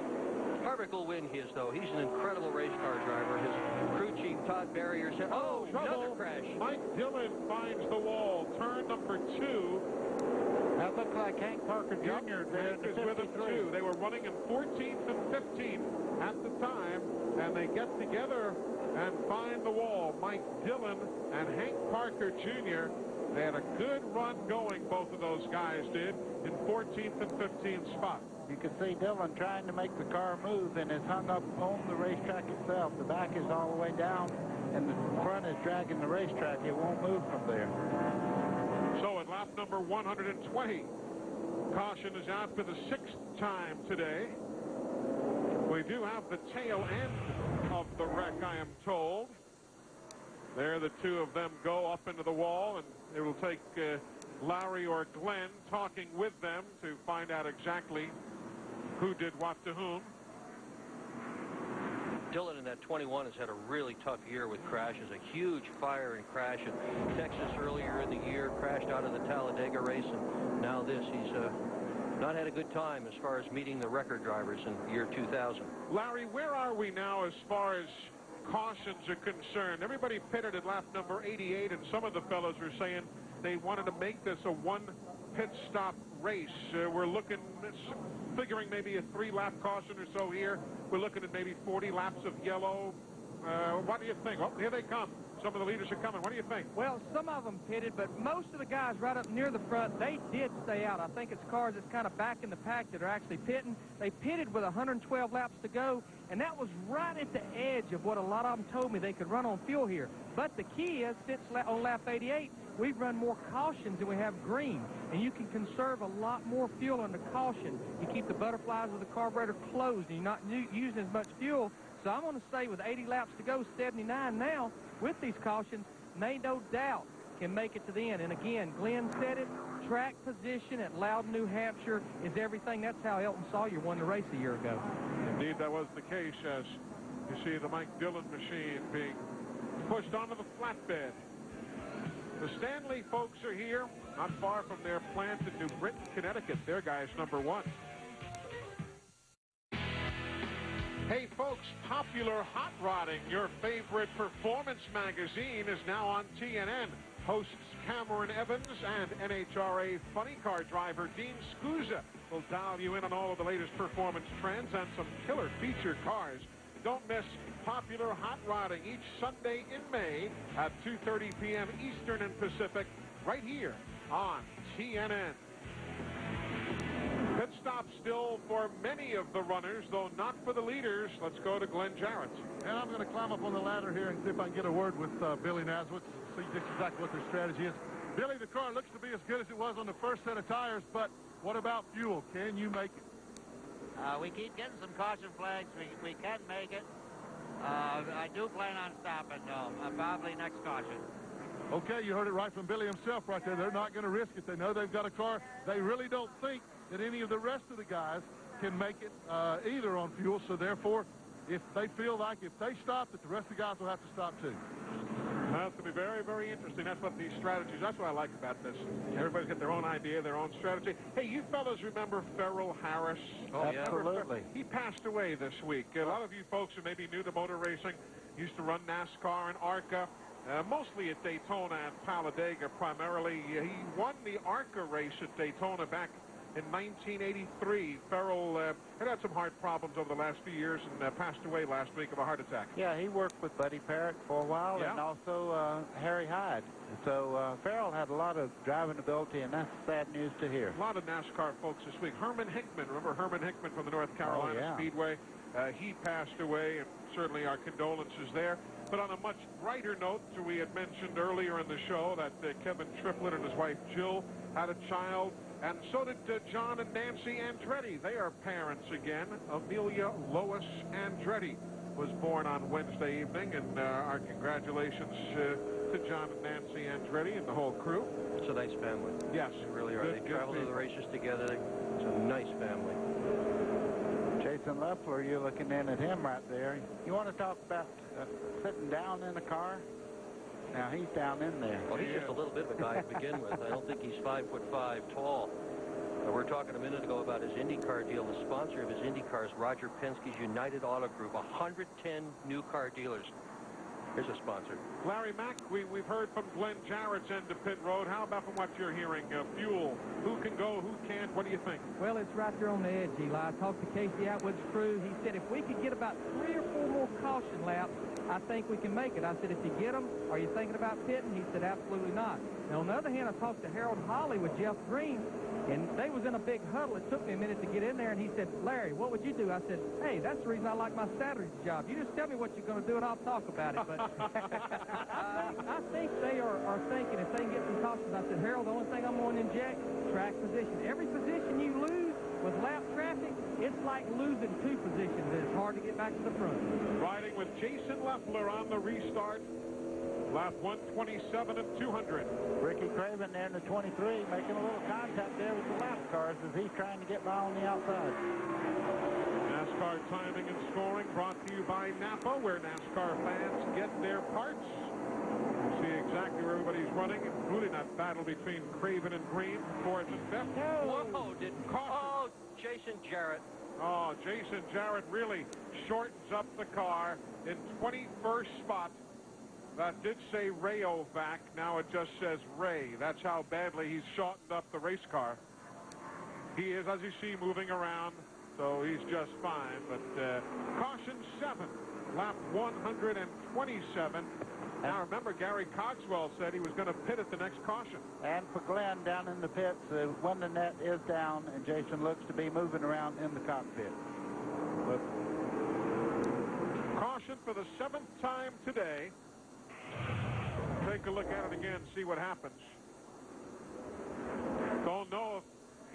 Speaker 5: Harvick will win his, though. He's an incredible race car driver. His crew chief, Todd Barrier, said, oh, another crash.
Speaker 1: Mike Dillon finds the wall. Turn number 2.
Speaker 6: That looked like Hank Parker Jr. there in the 53.
Speaker 1: With him too. They were running in 14th and 15th at the time, and they get together and find the wall. Mike Dillon and Hank Parker Jr. They had a good run going, both of those guys did, in 14th and 15th spot.
Speaker 6: You can see Dillon trying to make the car move, and it's hung up on the racetrack itself. The back is all the way down, and the front is dragging the racetrack. It won't move from there.
Speaker 1: So at lap number 120, caution is out for the 6th time today. We do have the tail end of the wreck, I am told. There the two of them go up into the wall, and it will take Larry or Glenn talking with them to find out exactly who did what to whom.
Speaker 5: Dillon in that 21 has had a really tough year with crashes. A huge fire and crash in Texas earlier in the year, crashed out of the Talladega race, and now this. He's not had a good time as far as meeting the record drivers in year 2000.
Speaker 1: Larry, where are we now as far as cautions are concerned? Everybody pitted at lap number 88, and some of the fellows are saying they wanted to make this a one pit stop race. We're looking, figuring maybe a 3-lap caution or so here. We're looking at maybe 40 laps of yellow. What do you think? Oh, here they come. Some of the leaders are coming. What do you think?
Speaker 7: Well, some of them pitted, but most of the guys right up near the front, they did stay out. I think it's cars that's kind of back in the pack that are actually pitting. They pitted with 112 laps to go, and that was right at the edge of what a lot of them told me they could run on fuel here. But the key is, since on lap 88, we've run more cautions than we have green, and you can conserve a lot more fuel under caution. You keep the butterflies of the carburetor closed, and you're not using as much fuel. So I'm going to say with 80 laps to go, 79 now, with these cautions, they no doubt can make it to the end. And again, Glenn said it, track position at Loudon, New Hampshire is everything. That's how Elton Sawyer won the race a year ago.
Speaker 1: Indeed, that was the case, as you see the Mike Dillon machine being pushed onto the flatbed. The Stanley folks are here, not far from their plant in New Britain, Connecticut. Their guy's number 1. Hey, folks, Popular Hot Rodding, your favorite performance magazine, is now on TNN. Hosts Cameron Evans and NHRA funny car driver Dean Scusa will dial you in on all of the latest performance trends and some killer feature cars. Don't miss Popular Hot Rodding each Sunday in May at 2:30 p.m. Eastern and Pacific, right here on TNN. Pit stop still for many of the runners, though not for the leaders. Let's go to Glenn Jarrett.
Speaker 8: And I'm going to climb up on the ladder here and see if I can get a word with Billy Naswitz, see just exactly what their strategy is. Billy, the car looks to be as good as it was on the first set of tires, but what about fuel? Can you make it?
Speaker 10: We keep getting some caution flags. We can make it. I do plan on stopping, probably next caution.
Speaker 8: Okay, you heard it right from Billy himself right there. They're not going to risk it. They know they've got a car. They really don't think that any of the rest of the guys can make it either on fuel. So therefore, if they feel like if they stop, that the rest of the guys will have to stop too.
Speaker 1: That's going to be very, very interesting. That's what these strategies, that's what I like about this. Everybody's got their own idea, their own strategy. Hey, you fellas remember Ferrell Harris?
Speaker 5: Oh, yeah.
Speaker 6: Absolutely.
Speaker 1: He passed away this week. A lot of you folks who may be new to motor racing used to run NASCAR and ARCA, mostly at Daytona and Talladega primarily. He won the ARCA race at Daytona back in 1983. Ferrell had some heart problems over the last few years and passed away last week of a heart attack.
Speaker 6: Yeah, he worked with Buddy Parrott for a while,
Speaker 1: Yeah.
Speaker 6: and also Harry Hyde. So Ferrell had a lot of driving ability, and that's sad news to hear.
Speaker 1: A lot of NASCAR folks this week. Herman Hickman, remember Herman Hickman from the North Carolina Speedway? He passed away, and certainly our condolences there. But on a much brighter note, we had mentioned earlier in the show that Kevin Triplett and his wife Jill had a child, and so did John and Nancy Andretti. They are parents again. Amelia Lois Andretti was born on Wednesday evening, and our congratulations to John and Nancy Andretti and the whole crew.
Speaker 5: It's a nice family.
Speaker 1: Yes.
Speaker 5: They really are. They travel to the races together. It's a nice family.
Speaker 6: Jason Leffler, you're looking in at him right there. You want to talk about sitting down in a car? Now he's down in there.
Speaker 5: Well, he's just a little bit of a guy to begin with. I don't think he's 5'5" tall. We were talking a minute ago about his IndyCar deal. The sponsor of his IndyCar is Roger Penske's United Auto Group, 110 new car dealers. Here's a sponsor.
Speaker 1: Larry Mack, we've heard from Glenn Jarrett's end of pit road. How about from what you're hearing? Fuel, who can go, who can't? What do you think?
Speaker 7: Well, it's right there on the edge, Eli. I talked to Casey Atwood's crew. He said if we could get about 3 or 4 more caution laps, I think we can make it. I said, if you get them, are you thinking about pitting? He said, absolutely not. Now, on the other hand, I talked to Harold Holley with Jeff Green, and they was in a big huddle. It took me a minute to get in there, and he said, Larry, what would you do? I said, hey, that's the reason I like my Saturday job. You just tell me what you're going to do, and I'll talk about it. But I think they are thinking if they can get some cautions. I said, Harold, the only thing I'm going to inject, track position. Every position you lose with lap traffic, it's like losing 2 positions, and it's hard to get back to the front.
Speaker 1: Riding with Jason Leffler on the restart. Lap 127 of 200.
Speaker 6: Ricky Craven there in the 23, making a little contact there with the lap cars as he's trying to get by on the outside.
Speaker 1: NASCAR timing and scoring brought to you by Napa, where NASCAR fans get their parts. You see exactly where everybody's running, including that battle between Craven and Green, fourth and fifth.
Speaker 5: Whoa,
Speaker 1: Caution.
Speaker 5: Oh, Jason Jarrett.
Speaker 1: Oh, Jason Jarrett really shortens up the car in 21st spot. That did say Rayovac. Now it just says Ray. That's how badly he's shortened up the race car. He is, as you see, moving around, so he's just fine. But caution 7, lap 127. Now remember, Gary Cogswell said he was going to pit at the next caution.
Speaker 6: And for Glenn down in the pits, when the net is down and Jason looks to be moving around in the cockpit. But
Speaker 1: caution for the 7th time today. Take a look at it again, see what happens. Don't know if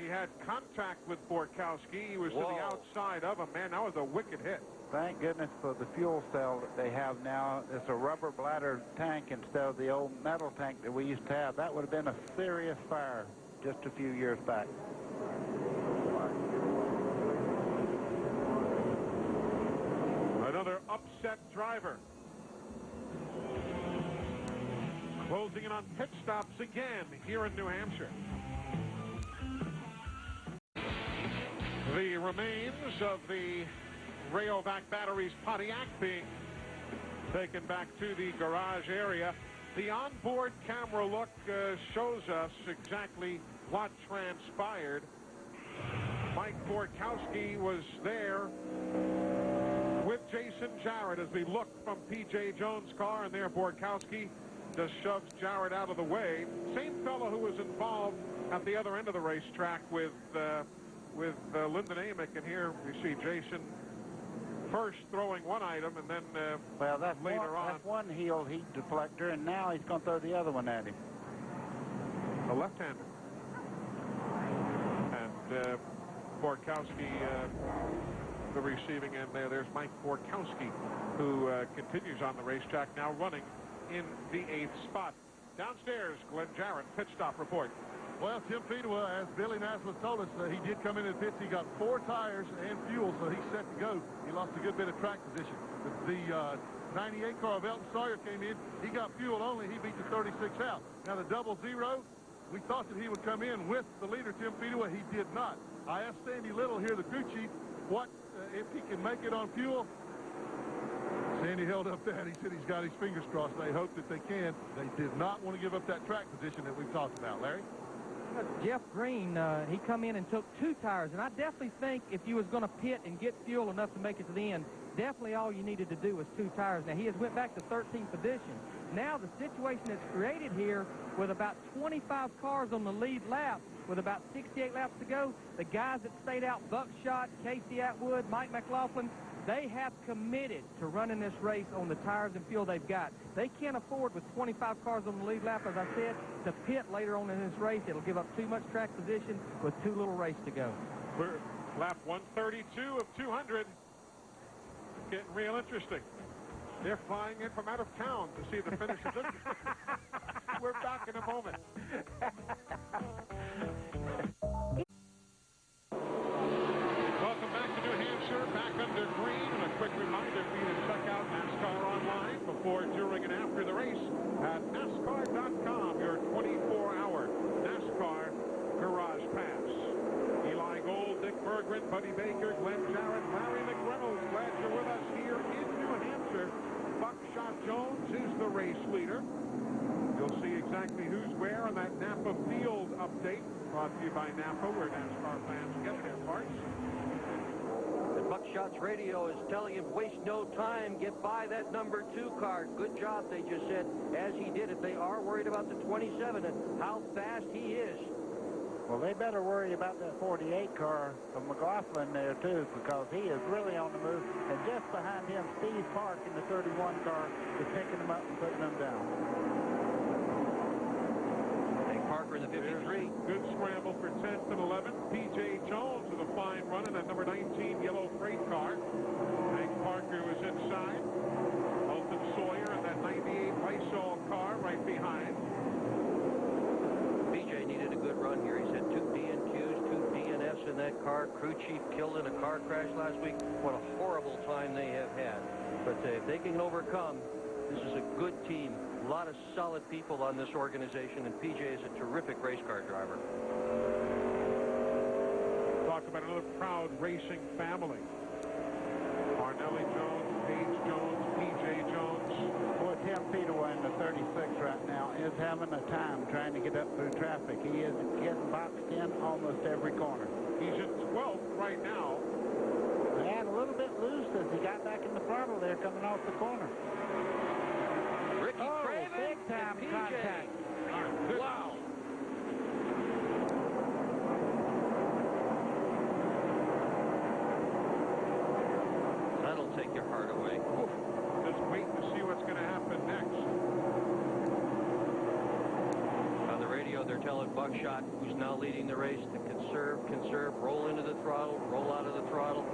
Speaker 1: he had contact with Borkowski. He was to the outside of him. Man, that was a wicked hit.
Speaker 6: Thank goodness for the fuel cell that they have now. It's a rubber bladder tank instead of the old metal tank that we used to have. That would have been a serious fire just a few years back.
Speaker 1: Another upset driver. Closing in on pit stops again here in New Hampshire. The remains of the Rayovac Batteries Pontiac being taken back to the garage area. The onboard camera look shows us exactly what transpired. Mike Borkowski was there with Jason Jarrett as we look from P.J. Jones' car, and there Borkowski just shoves Jarrett out of the way. Same fellow who was involved at the other end of the racetrack with Lyndon Amick, and here you see Jason first throwing one item, and then
Speaker 6: well, that's
Speaker 1: later on.
Speaker 6: That's one heel heat deflector, and now he's going to throw the other one at him.
Speaker 1: A left-hander. And Borkowski, the receiving end there. There's Mike Borkowski, who continues on the racetrack, now running in the 8th spot. Downstairs, Glenn Jarrett, pit stop report.
Speaker 8: Well, Tim Fedewa, as Billy Nasleth told us, he did come into the pits. He got 4 tires and fuel, so he's set to go. He lost a good bit of track position. The 98 car of Elton Sawyer came in. He got fuel only. He beat the 36 out. Now, the 00, we thought that he would come in with the leader, Tim Fedewa. He did not. I asked Sandy Little here, the crew chief, what if he can make it on fuel. Sandy held up that. He said he's got his fingers crossed. They hope that they can. They did not want to give up that track position that we've talked about. Larry?
Speaker 7: Jeff Green, he come in and took 2 tires, and I definitely think if you was going to pit and get fuel enough to make it to the end, definitely all you needed to do was 2 tires. Now, he has went back to 13th position. Now, the situation that's created here with about 25 cars on the lead lap, with about 68 laps to go, the guys that stayed out, Buckshot, Casey Atwood, Mike McLaughlin, they have committed to running this race on the tires and fuel they've got. They can't afford, with 25 cars on the lead lap, as I said, to pit later on in this race. It'll give up too much track position with too little race to go.
Speaker 1: We're lap 132 of 200. Getting real interesting. They're flying in from out of town to see the finish of this. We're back in a moment. Welcome back to New Hampshire, back under green. And a quick reminder for you to check out NASCAR online before, during, and after the race at NASCAR.com, your 24-hour NASCAR Garage Pass. Eli Gold, Dick Berggren, Buddy Baker, Glenn Jarrett, Larry McReynolds. Glad you're with us here in New Hampshire. Buckshot Jones is the race leader. You'll see exactly who's where on that Napa Field update, brought to you by Napa, where NASCAR fans get their parts.
Speaker 5: And Buckshot's radio is telling him, waste no time, get by that number 2 car. Good job, they just said, as he did it. They are worried about the 27 and how fast he is.
Speaker 6: Well, they better worry about that 48 car of McLaughlin there, too, because he is really on the move. And just behind him, Steve Park in the 31 car is picking them up and putting them down.
Speaker 5: Hank Parker in the 53.
Speaker 1: Good scramble for 10th and 11th. P.J. Jones with a fine run in that number 19 yellow freight car. Hank Parker was inside. Elton Sawyer in that 98 Lysol car right behind.
Speaker 5: BJ needed a good run here. He's had 2 DNQs, 2 DNFs in that car. NASCAR crew chief killed in a car crash last week. What a horrible time they have had. But if they can overcome, this is a good team. A lot of solid people on this organization, and PJ is a terrific race car driver.
Speaker 1: Talk about another proud racing family. Marnelli Jones, Paige Jones, PJ Jones.
Speaker 6: Boy, Tim Speedway in the 36 right now is having a time trying to get up through traffic. He is getting boxed in almost every corner.
Speaker 1: He's in 12th right now.
Speaker 6: And a little bit loose as he got back in the throttle there coming off the corner.
Speaker 5: Ricky Craven,
Speaker 6: big time contact.
Speaker 5: Wow. That'll take your heart away.
Speaker 1: Oof. Just wait to see what's going to happen next.
Speaker 5: On the radio, they're telling Buckshot, who's now leading the race, to conserve, roll into the throttle, roll out of the throttle.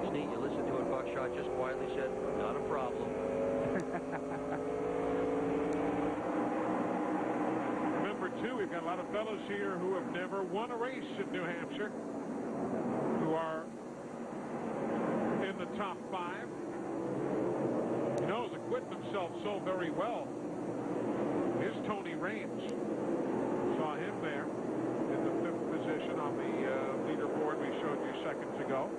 Speaker 5: It's neat. You listen to it. Buckshot just quietly said, not a problem.
Speaker 1: Remember, too, we've got a lot of fellows here who have never won a race in New Hampshire, who are in the top 5. He knows acquitting himself so very well. Here's Tony Raines. Saw him there in the 5th position on the leaderboard we showed you seconds ago.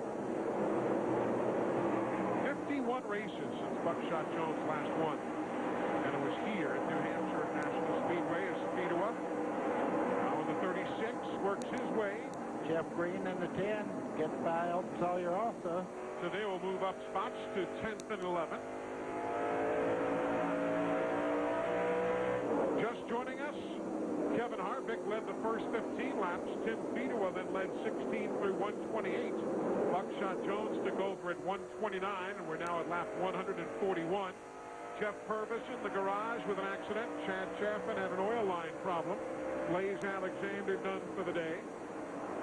Speaker 1: 51 races since Buckshot Jones last won. And it was here at New Hampshire National Speedway as Speedway. Now in the 36, works his way.
Speaker 6: Jeff Green in the 10 gets by Elton Sawyer also.
Speaker 1: So they will move up spots to 10th and 11th. Just joining us, Kevin Harvick led the first 15 laps. Tim Speedway then led 16 through 128. Buckshot Jones took over at 129, and we're now at lap 141. Jeff Purvis in the garage with an accident. Chad Chaffin had an oil line problem. Blaze Alexander done for the day.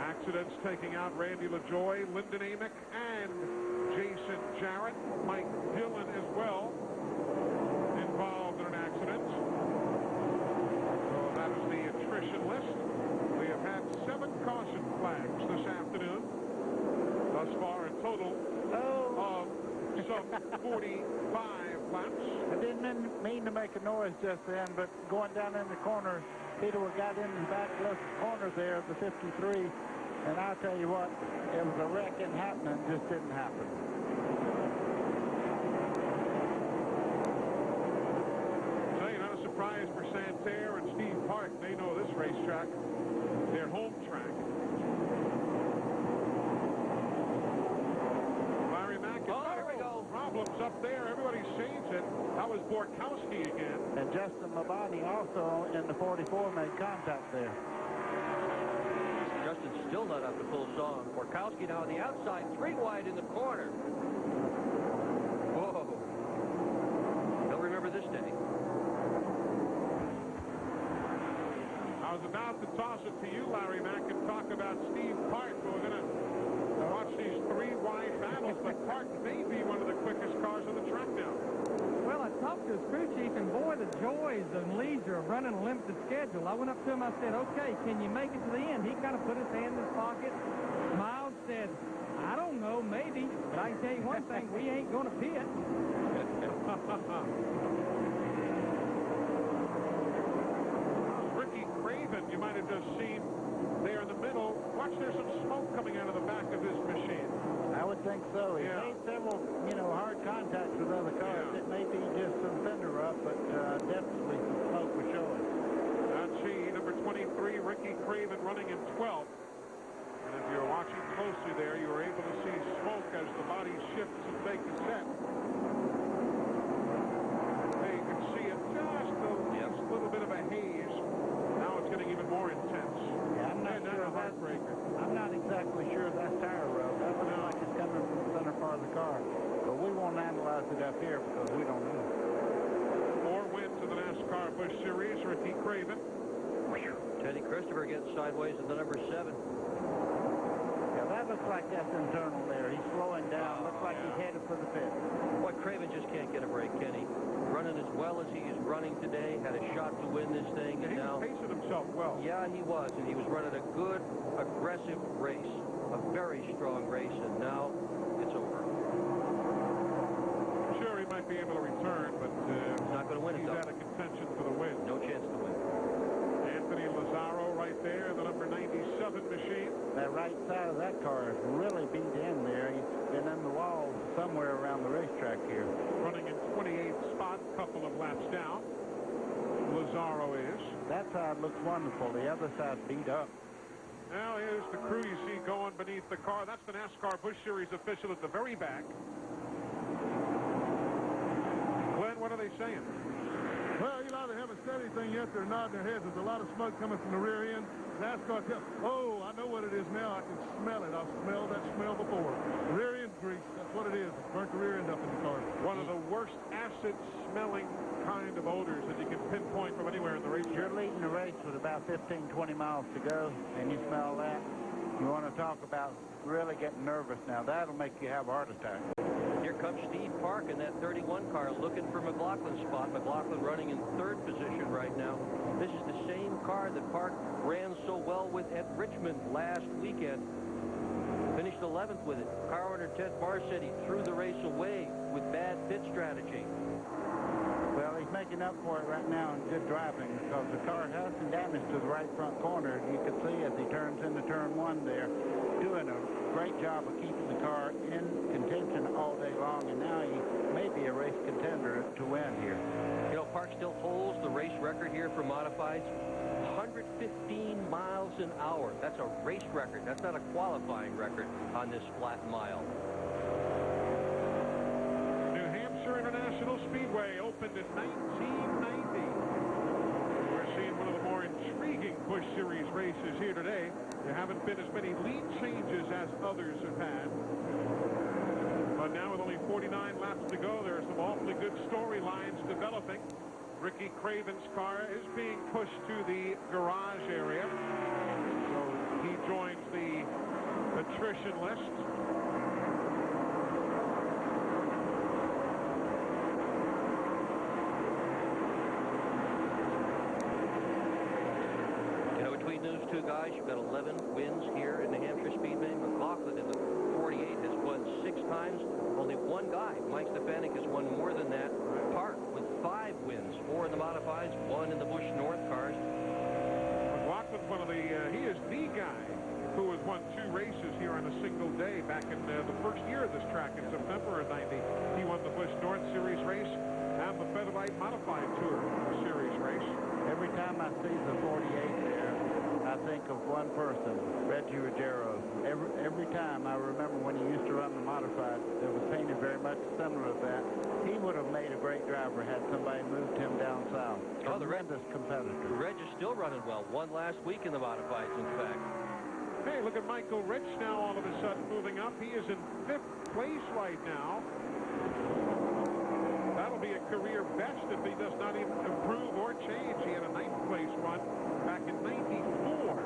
Speaker 1: Accidents taking out Randy LaJoy, Lyndon Amick, and Jason Jarrett. Mike Dillon as well involved in an accident. So that is the attrition list. We have had 7 caution flags this afternoon. Thus far, a total of some 45 laps.
Speaker 6: I didn't mean to make a noise just then, but going down in the corner, Peter got in the back left corner there of the 53, and I'll tell you what, it was a wrecking happening, just didn't happen.
Speaker 1: So, not a surprise for Santerre and Steve Park. They know this racetrack, their home track. Larry Mack, problems up there. Everybody sees it. That was Borkowski again.
Speaker 6: And Justin Labonte also in the 44 made contact there.
Speaker 5: Justin's still not up to full song. Borkowski now on the outside, 3 wide in the corner. Whoa. He'll remember this day.
Speaker 1: I was about to toss it to you, Larry Mack, and talk about Steve Park. We're going to watch these 3 wide battles, but Park may be one of the quickest cars on the track now.
Speaker 7: Well, I talked to his crew chief, and boy, the joys and leisure of running a limited schedule. I went up to him, I said, okay, can you make it to the end? He kind of put his hand in his pocket, smiled, said, I don't know, maybe, but I can tell you one thing, we ain't going to pit.
Speaker 1: Ricky Craven, you might have just seen there in the middle. Watch, there's some smoke coming out of the back of his machine.
Speaker 6: I would think so. He made several, hard contacts with other cars. Yeah. It may be just some fender rub, but definitely some smoke was showing.
Speaker 1: That's he, number 23, Ricky Craven, running in 12th. And if you're watching closely there, you were able to see smoke as the body shifts and take a set. There you can see it just a little bit of a haze. Now it's getting even more intense.
Speaker 6: Yeah, I'm not sure I'm not exactly sure that's tire rub. That looks like it's coming from the center part of the car. But we won't analyze it up here because we don't know.
Speaker 1: 4 wins in the NASCAR Busch Series, Ricky Craven.
Speaker 5: Teddy Christopher getting sideways at the number 7.
Speaker 6: Yeah, that looks like that's internal there. He's slowing down. Looks like he's headed for the pit.
Speaker 5: Boy, Craven just can't get a break, can he? Running as well as he is running today, had a shot to win this thing, and
Speaker 1: he
Speaker 5: now
Speaker 1: was pacing himself well.
Speaker 5: Yeah, he was, and he was running a good, aggressive race. a very strong race, and now it's over.
Speaker 1: Sure, he might be able to return, but
Speaker 5: he's not going to win it,
Speaker 1: he's
Speaker 5: though.
Speaker 1: out of contention for the win.
Speaker 5: No chance to win.
Speaker 1: Anthony Lazzaro right there, the number 97 machine.
Speaker 6: That right side of that car is really beat in there. He's been in the wall somewhere around the racetrack here.
Speaker 1: Running in 28th spot, couple of laps down. Lazzaro is.
Speaker 6: That side looks wonderful. The other side beat up.
Speaker 1: Now here's the crew you see going beneath the car. That's the NASCAR Busch Series official at the very back. Glenn, what are they saying?
Speaker 8: Well, Eli, they haven't said anything yet. They're nodding their heads. There's a lot of smoke coming from the rear end. NASCAR tells, oh, I know what it is now. I can smell it. I've smelled that smell before. The rear end grease, that's what it is. It's burnt the rear end up in the car.
Speaker 1: One of the worst acid-smelling kind of odors that you can pinpoint from anywhere in the race.
Speaker 6: You're leading the race with about 15, 20 miles to go, and you smell that. You want to talk about really getting nervous now. That'll make you have a heart attack.
Speaker 5: Here comes Steve Park in that 31 car looking for McLaughlin's spot. McLaughlin running in 3rd position right now. This is the same car that Park ran so well with at Richmond last weekend. Finished 11th with it. Car owner Ted Barr said he threw the race away with bad pit strategy.
Speaker 6: Well, he's making up for it right now in good driving because the car has some damage to the right front corner. You can see as he turns into turn 1 there, doing a great job of keeping the car in contention all day long, and now he may be a race contender to win here.
Speaker 5: You know, Park still holds the race record here for modifieds. 115 miles an hour. That's a race record. That's not a qualifying record on this flat mile.
Speaker 1: New Hampshire International Speedway opened in 1990. We're seeing one of the more intriguing Busch Series races here today. There haven't been as many lead changes as others have had. But now with only 49 laps to go, there are some awfully good storylines developing. Ricky Craven's car is being pushed to the garage area. So he joins the attrition list.
Speaker 5: You know, between those two guys, you've got 11 wins here in the Hampshire Speedway. McLaughlin in the 48 has won 6 times. Only one guy, Mike Stefanik, has won more than that. Park with 5 wins, 4 in the modifieds, 1 in the Busch North cars.
Speaker 1: McLaughlin's one of the, he is the guy who has won 2 races here on a single day back in the first year of this track in September of 90. He won the Busch North Series race and the Federite Modified Tour Series race.
Speaker 6: Every time I see the 48 there, I think of one person, Reggie Ruggiero. Every time I remember when he used to run the modified, it was painted very much similar to that. He would have made a great driver had somebody moved him down south.
Speaker 5: Oh,
Speaker 6: Tremendous competitor.
Speaker 5: Reg is still running well. Won last week in the modifieds, in fact.
Speaker 1: Hey, look at Michael Rich now all of a sudden moving up. He is in 5th place right now. That'll be a career best if he does not even improve or change. He had a 9th place run back in 94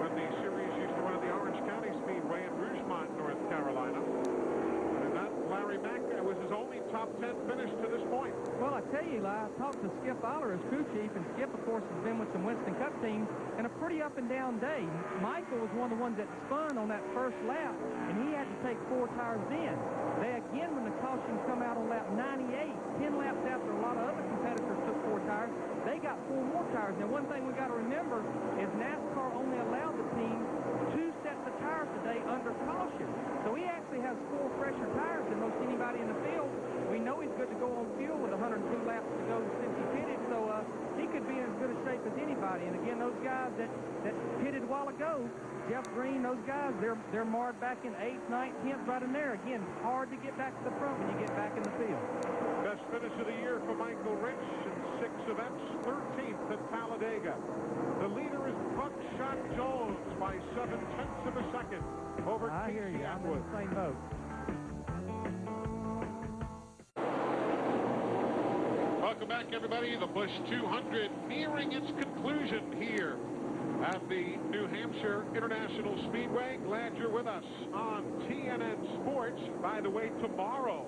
Speaker 1: when the series used to run at the Orange County Speedway in Rougemont, North Carolina. And that Larry Mack was his only top 10 finish to this point.
Speaker 7: Well, I tell you, Eli, I talked to Skip Fowler as crew chief, and Skip, of course, has been with some Winston Cup teams, and a pretty up-and-down day. Michael was one of the ones that spun on that first lap, and he had to take 4 tires in. They, again, when the caution come out on lap 98, 10 laps after a lot of other competitors took 4 tires, they got 4 more tires. Now, one thing we got to remember is NASCAR only allowed the team 2 sets of tires today under caution. So he actually has 4 fresher tires than most anybody in the field. We know he's good to go on fuel with 102 laps to go since he pitted, so he could be in as good a shape as anybody. And again, those guys that pitted a while ago, Jeff Green, those guys, they're marred back in 8th, 9th, 10th, right in there. Again, hard to get back to the front when you get back in the field.
Speaker 1: Best finish of the year for Michael Rich in 6 events, 13th at Talladega. The leader is Buckshot Jones by 7/10 of a second over
Speaker 7: I hear you.
Speaker 1: Casey
Speaker 7: I'm in
Speaker 1: Atwood.
Speaker 7: the same boat.
Speaker 1: Welcome back, everybody. The Busch 200 nearing its conclusion here at the New Hampshire International Speedway. Glad you're with us on TNN Sports. By the way, tomorrow,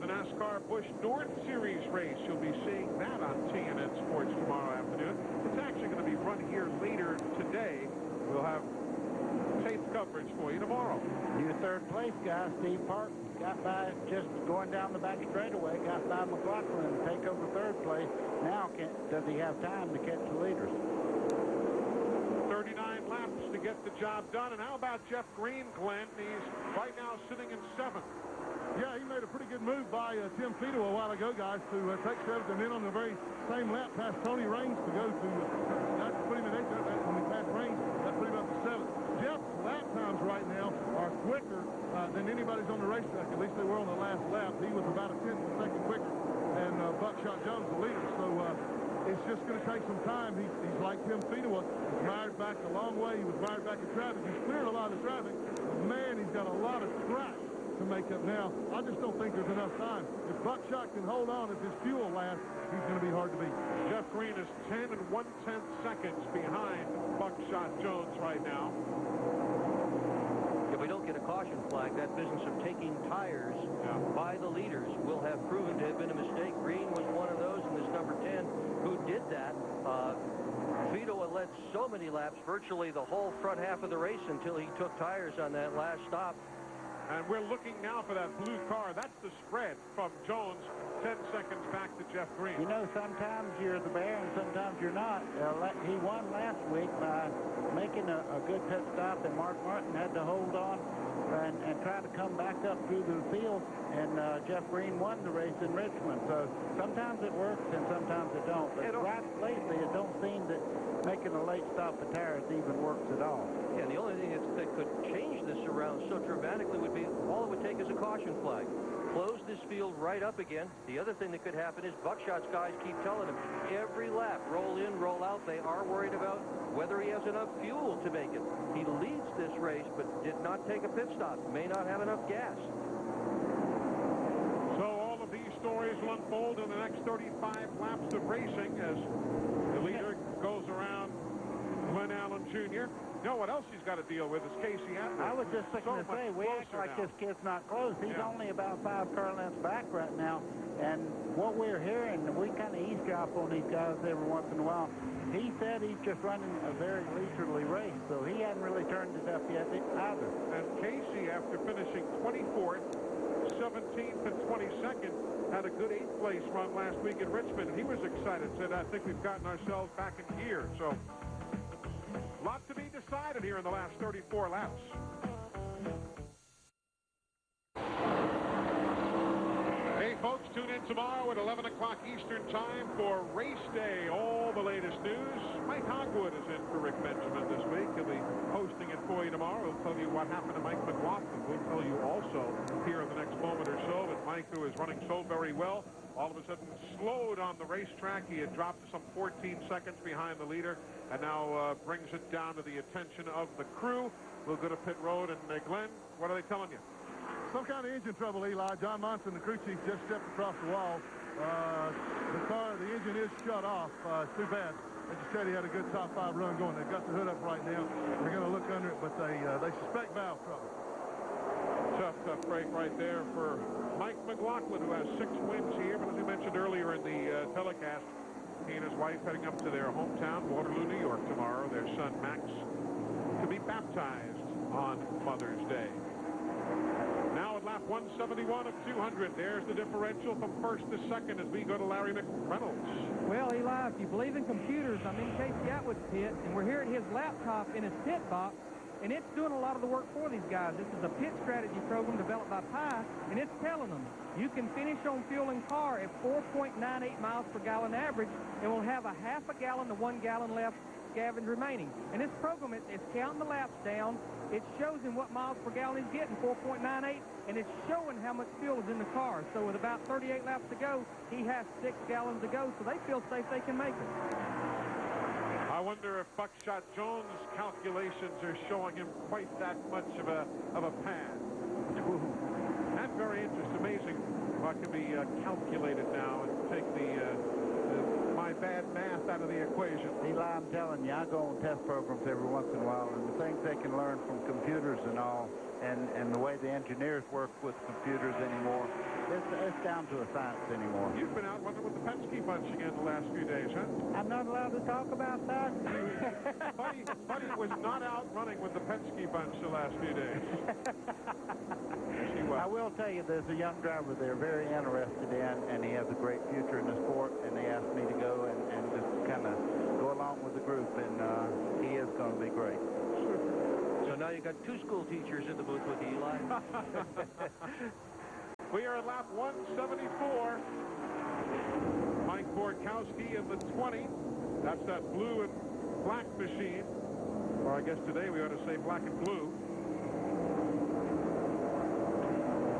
Speaker 1: the NASCAR Busch North Series race. You'll be seeing that on TNN Sports tomorrow afternoon. It's actually going to be run here later today. We'll have taped coverage coverage for you tomorrow.
Speaker 6: Your third place guy, Steve Park, got by just going down the back straightaway, got by McLaughlin to take over third place. Now, does he have time to catch the leaders?
Speaker 1: 39 laps to get the job done. And how about Jeff Green, Glenn? He's right now sitting in 7th.
Speaker 8: Yeah, he made a pretty good move by Tim Fido a while ago, guys, to take 7th, and then on the very same lap past Tony Raines to go to, not to put him in 8th, when he passed Raines, that put him up to 7th. Jeff's lap times right now are quicker than anybody's on the racetrack. At least they were on the last lap. He was about a 10th of a second quicker than Buckshot Jones, the leader. So it's just going to take some time. He's like Tim Fido, he's mired back a long way. He was mired back in traffic. He's cleared a lot of traffic. Man, he's got a lot of track to make up now. I just don't think there's enough time. If Buckshot can hold on, if his fuel lasts, he's going to be hard to beat.
Speaker 1: Jeff Green is 10 1/10 seconds behind Buckshot Jones right now.
Speaker 5: If we don't get a caution flag, that business of taking tires by the leaders will have proven to have been a mistake. Green was one of those, and this number 10 who did that. Vito led so many laps, virtually the whole front half of the race, until he took tires on that last stop.
Speaker 1: And we're looking now for that blue car. That's the spread from Jones, 10 seconds back to Jeff Green.
Speaker 6: You know, sometimes you're the bear and sometimes you're not. He won last week by making a good pit stop, and Mark Martin had to hold on and try to come back up through the field, and Jeff Green won the race in Richmond. So sometimes it works and sometimes it don't. But right lately, it don't seem that making a late stop of tires even works at all.
Speaker 5: Yeah, the only thing that could change this around so dramatically would be all it would take is a caution flag. Close this field right up again. The other thing that could happen is Buckshot's guys keep telling him every lap, roll in, roll out. They are worried about whether he has enough fuel to make it. He leads this race, but did not take a pit stop. May not have enough gas.
Speaker 1: So all of these stories will unfold in the next 35 laps of racing as the leader goes around Glenn Allen Jr. You know what else he's got to deal with is Casey Atwood.
Speaker 6: I was just thinking to say, we act like this kid's not close. He's only about 5 car lengths back right now. And what we're hearing, we kind of eavesdrop on these guys every once in a while. He said he's just running a very leisurely race, so he hadn't really turned it up yet either.
Speaker 1: And Casey, after finishing 24th, 17th, and 22nd, had a good 8th place run last week in Richmond. He was excited, said, I think we've gotten ourselves back in gear. So a lot to be decided here in the last 34 laps. Hey, folks, tune in tomorrow at 11 o'clock Eastern Time for Race Day. All the latest news. Mike Hogwood is in for Rick Benjamin this week. He'll be hosting it for you tomorrow. He'll tell you what happened to Mike McLaughlin. We'll tell you also here in the next moment or so that Mike, who is running so very well, all of a sudden slowed on the racetrack. He had dropped some 14 seconds behind the leader and now brings it down to the attention of the crew. We'll go to pit road. And Glenn, what are they telling you?
Speaker 8: Some kind of engine trouble, Eli. John Monson, the crew chief, just stepped across the wall. The engine is shut off. It's too bad. They just said he had a good top 5 run going. They've got the hood up right now. They're going to look under it, but they suspect valve trouble.
Speaker 1: Tough break right there for Mike McLaughlin, who has 6 wins here. But as we mentioned earlier in the telecast, he and his wife heading up to their hometown, Waterloo, New York, tomorrow. Their son, Max, to be baptized on Mother's Day. Now at lap 171 of 200, there's the differential from first to second as we go to Larry McReynolds.
Speaker 7: Well, Eli, if you believe in computers, I'm in Casey Atwood's pit, and we're here at his laptop in his pit box, and it's doing a lot of the work for these guys. This is a pit strategy program developed by Pi, and it's telling them you can finish on fuel and car at 4.98 miles per gallon average, and we'll have a half a gallon to 1 gallon left scavenged remaining. And this program is counting the laps down. It shows him what miles per gallon he's getting, 4.98, and it's showing how much fuel is in the car. So with about 38 laps to go, he has 6 gallons to go, so they feel safe they can make it.
Speaker 1: I wonder if Buckshot Jones' calculations are showing him quite that much of a pad. That's very interesting. Amazing what can be calculated now and take my bad math out of the equation.
Speaker 6: Eli, I'm telling you, I go on test programs every once in a while, and the things they can learn from computers and all, and the way the engineers work with computers anymore, it's down to a science anymore.
Speaker 1: You've been out running with the Penske bunch again the last few days, huh?
Speaker 6: I'm not allowed to talk about that.
Speaker 1: Buddy was not out running with the Penske bunch the last few days.
Speaker 6: I will tell you, there's a young driver they're very interested in, and he has a great future in the sport, and they asked me to go and just kind of go along with the group, and he is going to be great.
Speaker 5: So now you've got two school teachers in the booth with you, Eli.
Speaker 1: We are at lap 174. Mike Borkowski in the 20. That's that blue and black machine. Or I guess today we ought to say black and blue.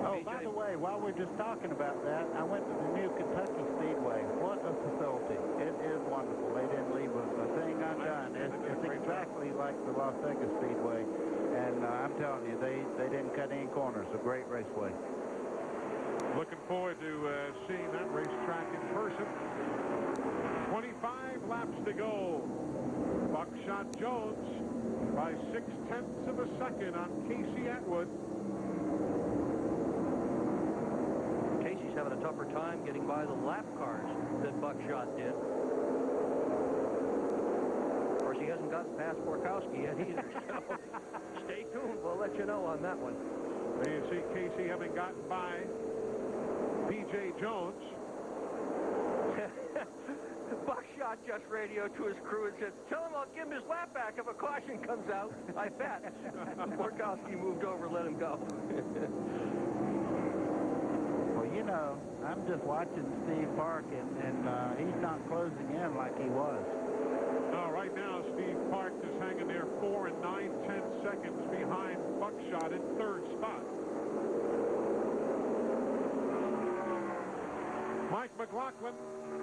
Speaker 6: Oh, by the way, while we're just talking about that, I went to the new Kentucky Speedway. What a facility. It is wonderful. They didn't leave a thing undone. It's exactly like the Las Vegas Speedway. And I'm telling you, they didn't cut any corners. A great raceway.
Speaker 1: Looking forward to seeing that racetrack in person. 25 laps to go. Buckshot Jones by 0.6 of a second on Casey Atwood.
Speaker 5: Casey's having a tougher time getting by the lap cars than Buckshot did. Of course, he hasn't gotten past Borkowski yet either, so stay tuned. We'll let you know on that one.
Speaker 1: There you see Casey having gotten by P.J. Jones.
Speaker 5: Buckshot just radioed to his crew and said, tell him I'll give him his lap back if a caution comes out. I bet. Borkowski moved over, let him go.
Speaker 6: Well, you know, I'm just watching Steve Park, and he's not closing in like he was.
Speaker 1: No, right now Steve Park is hanging there 4 9/10 seconds behind Buckshot in third spot. Mike McLaughlin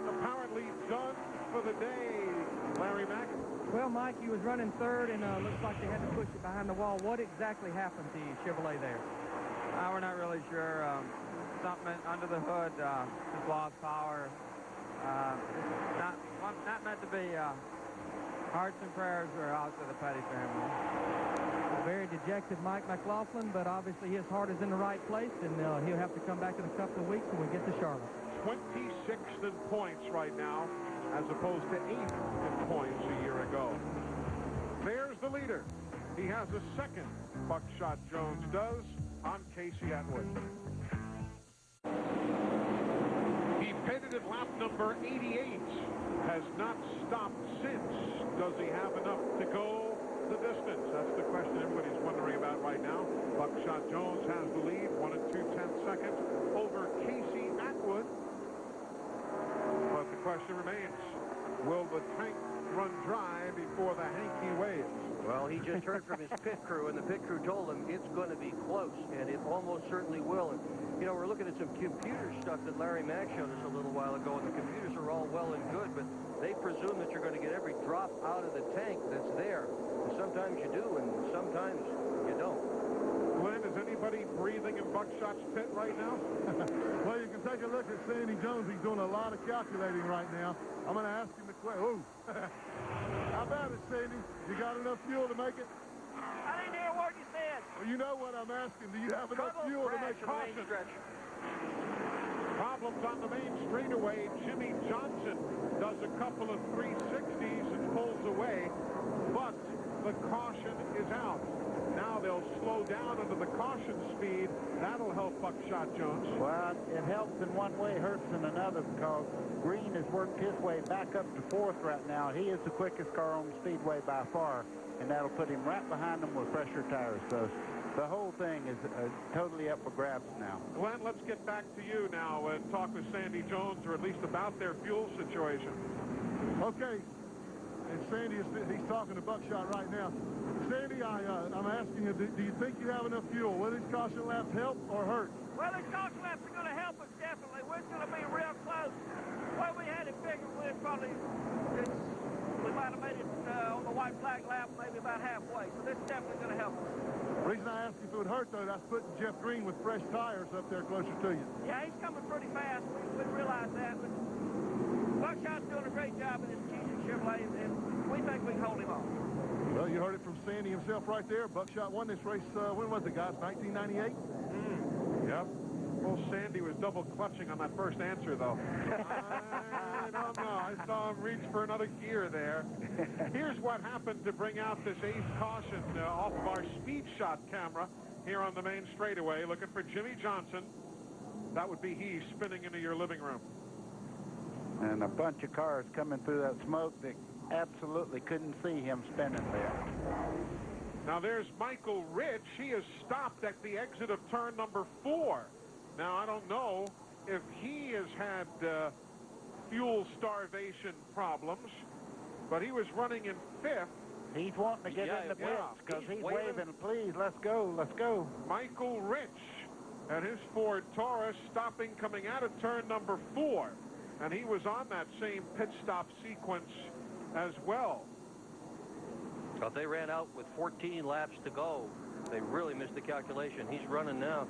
Speaker 1: apparently done for the day. Larry Mack.
Speaker 7: Well, Mike, he was running third, and looks like they had to push it behind the wall. What exactly happened to Chevrolet there?
Speaker 11: We're not really sure. Something under the hood, just lost power. Not meant to be. Hearts and prayers are out to the Petty family.
Speaker 7: Very dejected Mike McLaughlin, but obviously his heart is in the right place, and he'll have to come back in a couple of weeks when we get to Charlotte.
Speaker 1: 26th in points right now, as opposed to 8th in points a year ago. There's the leader. He has a second, Buckshot Jones does, on Casey Atwood. He pitted at lap number 88. Has not stopped since. Does he have enough to go the distance? That's the question everybody's wondering about right now. Buckshot Jones has the lead, 1 2/10 seconds over Casey Atwood. But the question remains, will the tank run dry before the hanky waves?
Speaker 5: Well, he just heard from his pit crew, and the pit crew told him it's going to be close, and it almost certainly will. And, you know, we're looking at some computer stuff that Larry Mack showed us a little while ago, and the computers are all well and good, but they presume that you're going to get every drop out of the tank that's there. And sometimes you do, and sometimes you don't.
Speaker 1: Glenn, is anybody breathing in Buckshot's pit right now?
Speaker 8: Well, you can take a look at Sandy Jones. He's doing a lot of calculating right now. I'm going to ask him the question. How about it, Sandy? You got enough fuel to make it?
Speaker 3: I didn't hear what you said.
Speaker 8: Well, you know what I'm asking. Do you have enough fuel to make
Speaker 1: caution? Problems on the main straightaway. Jimmy Johnson does a couple of 360s and pulls away, but the caution is out. Now they'll slow down under the caution speed. That'll help Buckshot Jones.
Speaker 6: Well, it helps in one way, hurts in another, because Green has worked his way back up to fourth right now. He is the quickest car on the Speedway by far, and that'll put him right behind him with pressure tires. So the whole thing is totally up for grabs now.
Speaker 1: Glenn, let's get back to you now and talk with Sandy Jones, or at least about their fuel situation.
Speaker 8: Okay. And Sandy, he's talking to Buckshot right now. Sandy, I'm asking you, do you think you have enough fuel? Will these caution laps help or hurt?
Speaker 3: Well, these caution laps are going to help us, definitely. We're going to be real close. Well, we had it figured we might have made it on the white flag lap maybe about halfway. So this is definitely going to help us.
Speaker 8: The reason I asked you if it would hurt, though, that's putting Jeff Green with fresh tires up there closer to you.
Speaker 3: Yeah, he's coming pretty fast. We realize that. But Buckshot's doing a great job in this Chevrolet, and we think we can hold him off.
Speaker 8: Well, you heard it from Sandy himself right there. Buckshot won this race, when was it, guys? 1998?
Speaker 1: Yep. Well, Sandy was double clutching on that first answer, though. I don't know. I saw him reach for another gear there. Here's what happened to bring out this 8th caution off of our speed shot camera here on the main straightaway, looking for Jimmy Johnson. That would be he spinning into your living room.
Speaker 6: And a bunch of cars coming through that smoke that absolutely couldn't see him spinning there.
Speaker 1: Now there's Michael Rich. He is stopped at the exit of turn number 4. Now I don't know if he has had fuel starvation problems, but he was running in 5th.
Speaker 6: He's wanting to get in the pits because he's waving, please, let's go, let's go.
Speaker 1: Michael Rich and his Ford Taurus stopping coming out of turn number 4. And he was on that same pit stop sequence as well.
Speaker 5: Well, they ran out with 14 laps to go. They really missed the calculation. He's running now.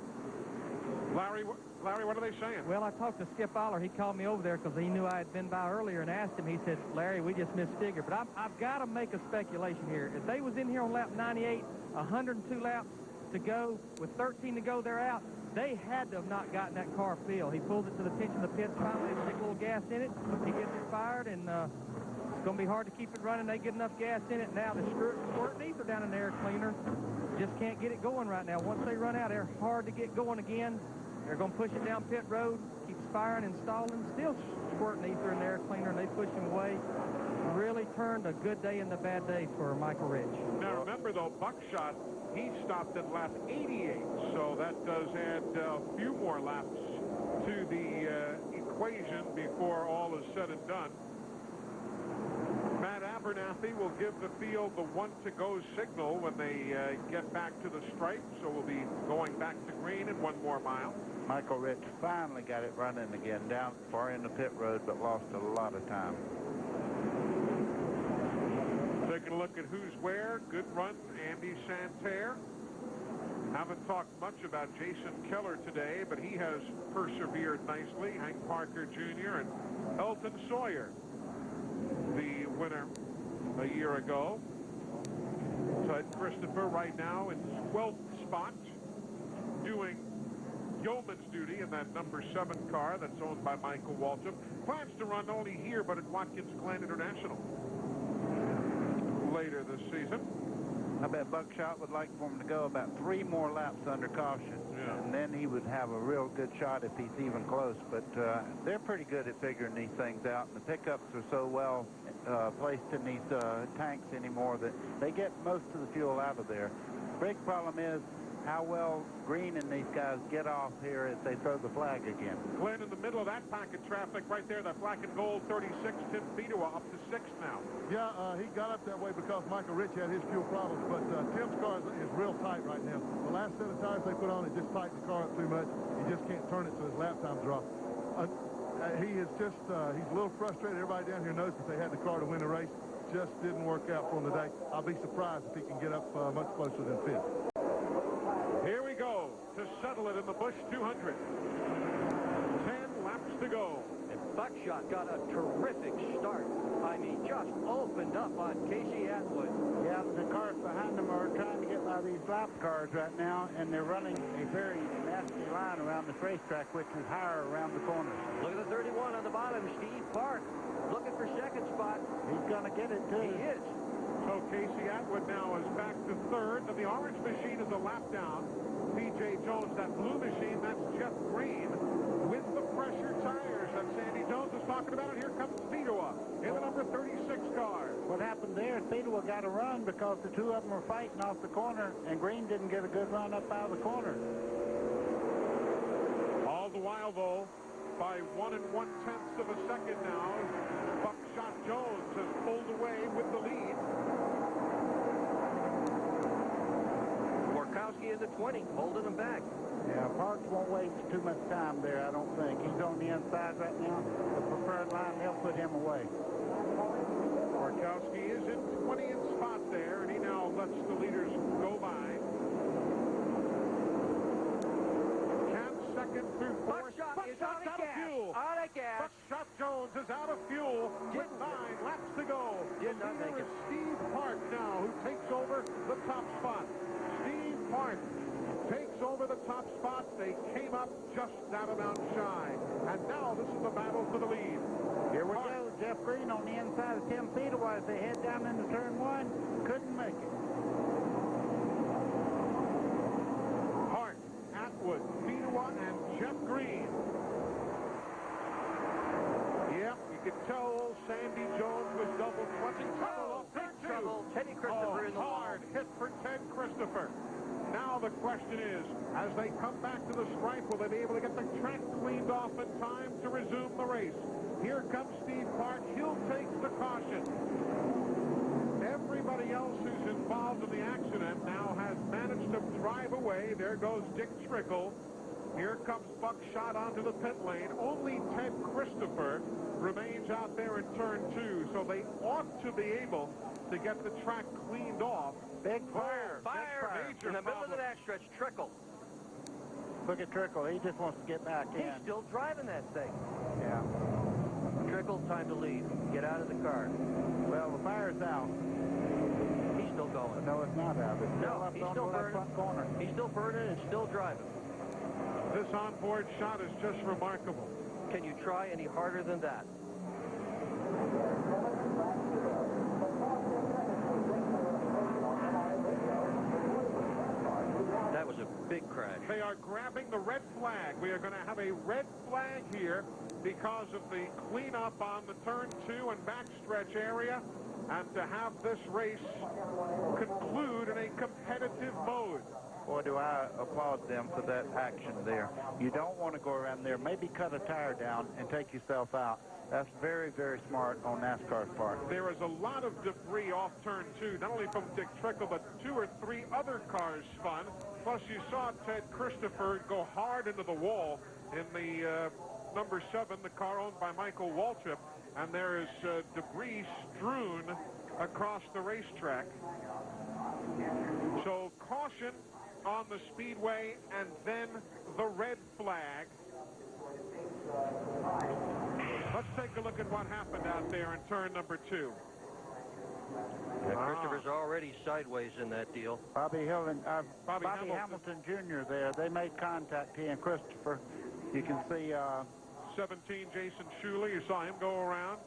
Speaker 1: Larry, what are they saying?
Speaker 7: Well, I talked to Skip Aller. He called me over there because he knew I had been by earlier and asked him. He said, Larry, we just misfigured. But I've got to make a speculation here. If they was in here on lap 98, 102 laps to go, with 13 to go, they're out. They had to have not gotten that car filled. He pulls it to the tension of the pits, finally stick a little gas in it. He gets it fired, and it's going to be hard to keep it running. They get enough gas in it. Now the squirting ether down in the air cleaner just can't get it going right now. Once they run out, they're hard to get going again. They're going to push it down pit road, keeps firing and stalling, still squirting ether in the air cleaner, and they push him away. Really turned a good day into bad day for Michael Rich.
Speaker 1: Now remember, though, Buckshot, he stopped at lap 88, so that does add a few more laps to the equation before all is said and done. Matt Abernathy will give the field the 1-to-go signal when they get back to the stripe, so we'll be going back to green in 1 more mile.
Speaker 6: Michael Rich finally got it running again, down far in the pit road, but lost a lot of time.
Speaker 1: Taking a look at who's where. Good run, Andy Santerre. Haven't talked much about Jason Keller today, but he has persevered nicely. Hank Parker Jr. and Elton Sawyer, the winner a year ago. Ted Christopher right now in 12th spot, doing yeoman's duty in that number 7 car that's owned by Michael Waltrip. Plans to run only here, but at Watkins Glen International later this season.
Speaker 6: I bet Buckshot would like for him to go about 3 more laps under caution, and then he would have a real good shot if he's even close. But they're pretty good at figuring these things out, and the pickups are so well placed in these tanks anymore that they get most of the fuel out of there. Big problem is how well Green and these guys get off here as they throw the flag again.
Speaker 1: Glenn in the middle of that pack of traffic right there, that black and gold 36, Tim Fedewa up to 6th now.
Speaker 8: Yeah, he got up that way because Michael Rich had his fuel problems, but Tim's car is real tight right now. The last set of tires they put on, it just tightened the car up too much. He just can't turn it, so his lap time dropped. He is just, he's a little frustrated. Everybody down here knows that they had the car to win the race. Just didn't work out for him today. I'll be surprised if he can get up much closer than 5th.
Speaker 1: Here we go to settle it in the Busch 200. 10 laps to go.
Speaker 5: And Buckshot got a terrific start. I mean, just opened up on Casey Atwood.
Speaker 6: Yeah, the cars behind them are trying to get by these lap cars right now, and they're running a very nasty line around the racetrack, which is higher around the corners.
Speaker 5: Look at the 31 on the bottom, Steve Park, looking for 2nd spot.
Speaker 6: He's going to get it, too.
Speaker 5: He is.
Speaker 1: So Casey Atwood now is back to 3rd. And the orange machine is a lap down. P.J. Jones, that blue machine, that's Jeff Green with the pressure tires that Sandy Jones was talking about. And here comes Fedewa in the number 36 car.
Speaker 6: What happened there is Fedewa got a run because the 2 of them were fighting off the corner, and Green didn't get a good run up out of the corner.
Speaker 1: All the while, though, by 1 1/10 of a second now, Buckshot Jones has pulled away with the lead.
Speaker 5: Gorkowski in the 20, holding him back.
Speaker 6: Yeah, Parks won't waste too much time there, I don't think. He's on the inside right now. The preferred line, they'll put him away.
Speaker 1: Gorkowski is in 20th spot there, and he now lets the leaders go by. Can 2nd through 4th.
Speaker 3: Buckshot is on the gas. On the gas.
Speaker 1: Buckshot Jones is out of fuel with 9 laps to go.
Speaker 5: Did not make it.
Speaker 1: Steve Park now, who takes over the top spot. Steve Park takes over the top spot. They came up just that amount shy. And now this is the battle for the lead.
Speaker 6: Here we go. Jeff Green on the inside of Tim Speedway as they head down into turn 1. Couldn't make it.
Speaker 1: Hart, Atwood, Speedway, and Jeff Green. Yep, you could tell old Sandy Jones was double clutching.
Speaker 5: Big trouble. Teddy Christopher in the
Speaker 1: hard hit for Ted Christopher. Now the question is, as they come back to the stripe, will they be able to get the track cleaned off in time to resume the race? Here comes Steve Park. He'll take the caution. Everybody else who's involved in the accident now has managed to drive away. There goes Dick Trickle. Here comes Buckshot onto the pit lane. Only Ted Christopher remains out there in turn 2, so they ought to be able to get the track cleaned off.
Speaker 6: Big fire.
Speaker 5: Major in the middle of the backstretch. Trickle.
Speaker 6: Look at Trickle. He just wants to get back in.
Speaker 5: He's still driving that thing.
Speaker 6: Yeah.
Speaker 5: Trickle, time to leave. Get out of the car.
Speaker 6: Well, the fire's out.
Speaker 5: He's still going.
Speaker 6: No, it's not out. It's still up
Speaker 5: he's
Speaker 6: on
Speaker 5: still
Speaker 6: the
Speaker 5: burning.
Speaker 6: front corner.
Speaker 5: He's still burning and still driving.
Speaker 1: This onboard shot is just remarkable.
Speaker 5: Can you try any harder than that? That was a big crash.
Speaker 1: They are grabbing the red flag. We are going to have a red flag here because of the cleanup on the turn 2 and backstretch area, and to have this race conclude in a competitive mode.
Speaker 6: Boy, do I applaud them for that action there. You don't want to go around there. Maybe cut a tire down and take yourself out. That's very, very smart on NASCAR's part.
Speaker 1: There is a lot of debris off turn 2, not only from Dick Trickle, but 2 or 3 other cars spun. Plus, you saw Ted Christopher go hard into the wall in the number 7, the car owned by Michael Waltrip, and there is debris strewn across the racetrack. So caution on the speedway, and then the red flag. Let's take a look at what happened out there in turn number 2.
Speaker 5: Yeah, Christopher's already sideways in that deal.
Speaker 6: Bobby Hamilton Jr. there. They made contact, he and Christopher. You can see
Speaker 1: 17, Jason Shuley. You saw him go around.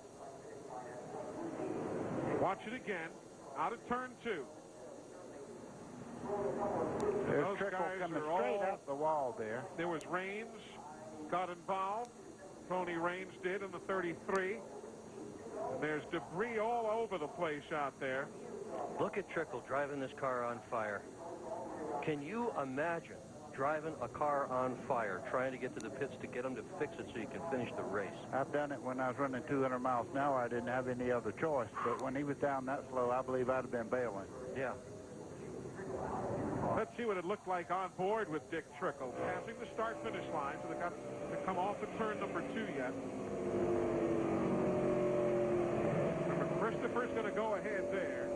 Speaker 1: Watch it again. Out of turn 2.
Speaker 6: There's
Speaker 1: Those
Speaker 6: Trickle
Speaker 1: guys
Speaker 6: coming
Speaker 1: are
Speaker 6: straight
Speaker 1: all,
Speaker 6: up the wall there.
Speaker 1: There was Raines got involved. Tony Raines did in the 33. And there's debris all over the place out there.
Speaker 5: Look at Trickle driving this car on fire. Can you imagine driving a car on fire, trying to get to the pits to get them to fix it so you can finish the race?
Speaker 6: I've done it when I was running 200 miles an hour. I didn't have any other choice. But when he was down that slow, I believe I'd have been bailing.
Speaker 5: Yeah.
Speaker 1: Let's see what it looked like on board with Dick Trickle. Passing the start-finish line, so they got to come off at turn number 2 yet. Remember, Christopher's going to go ahead there.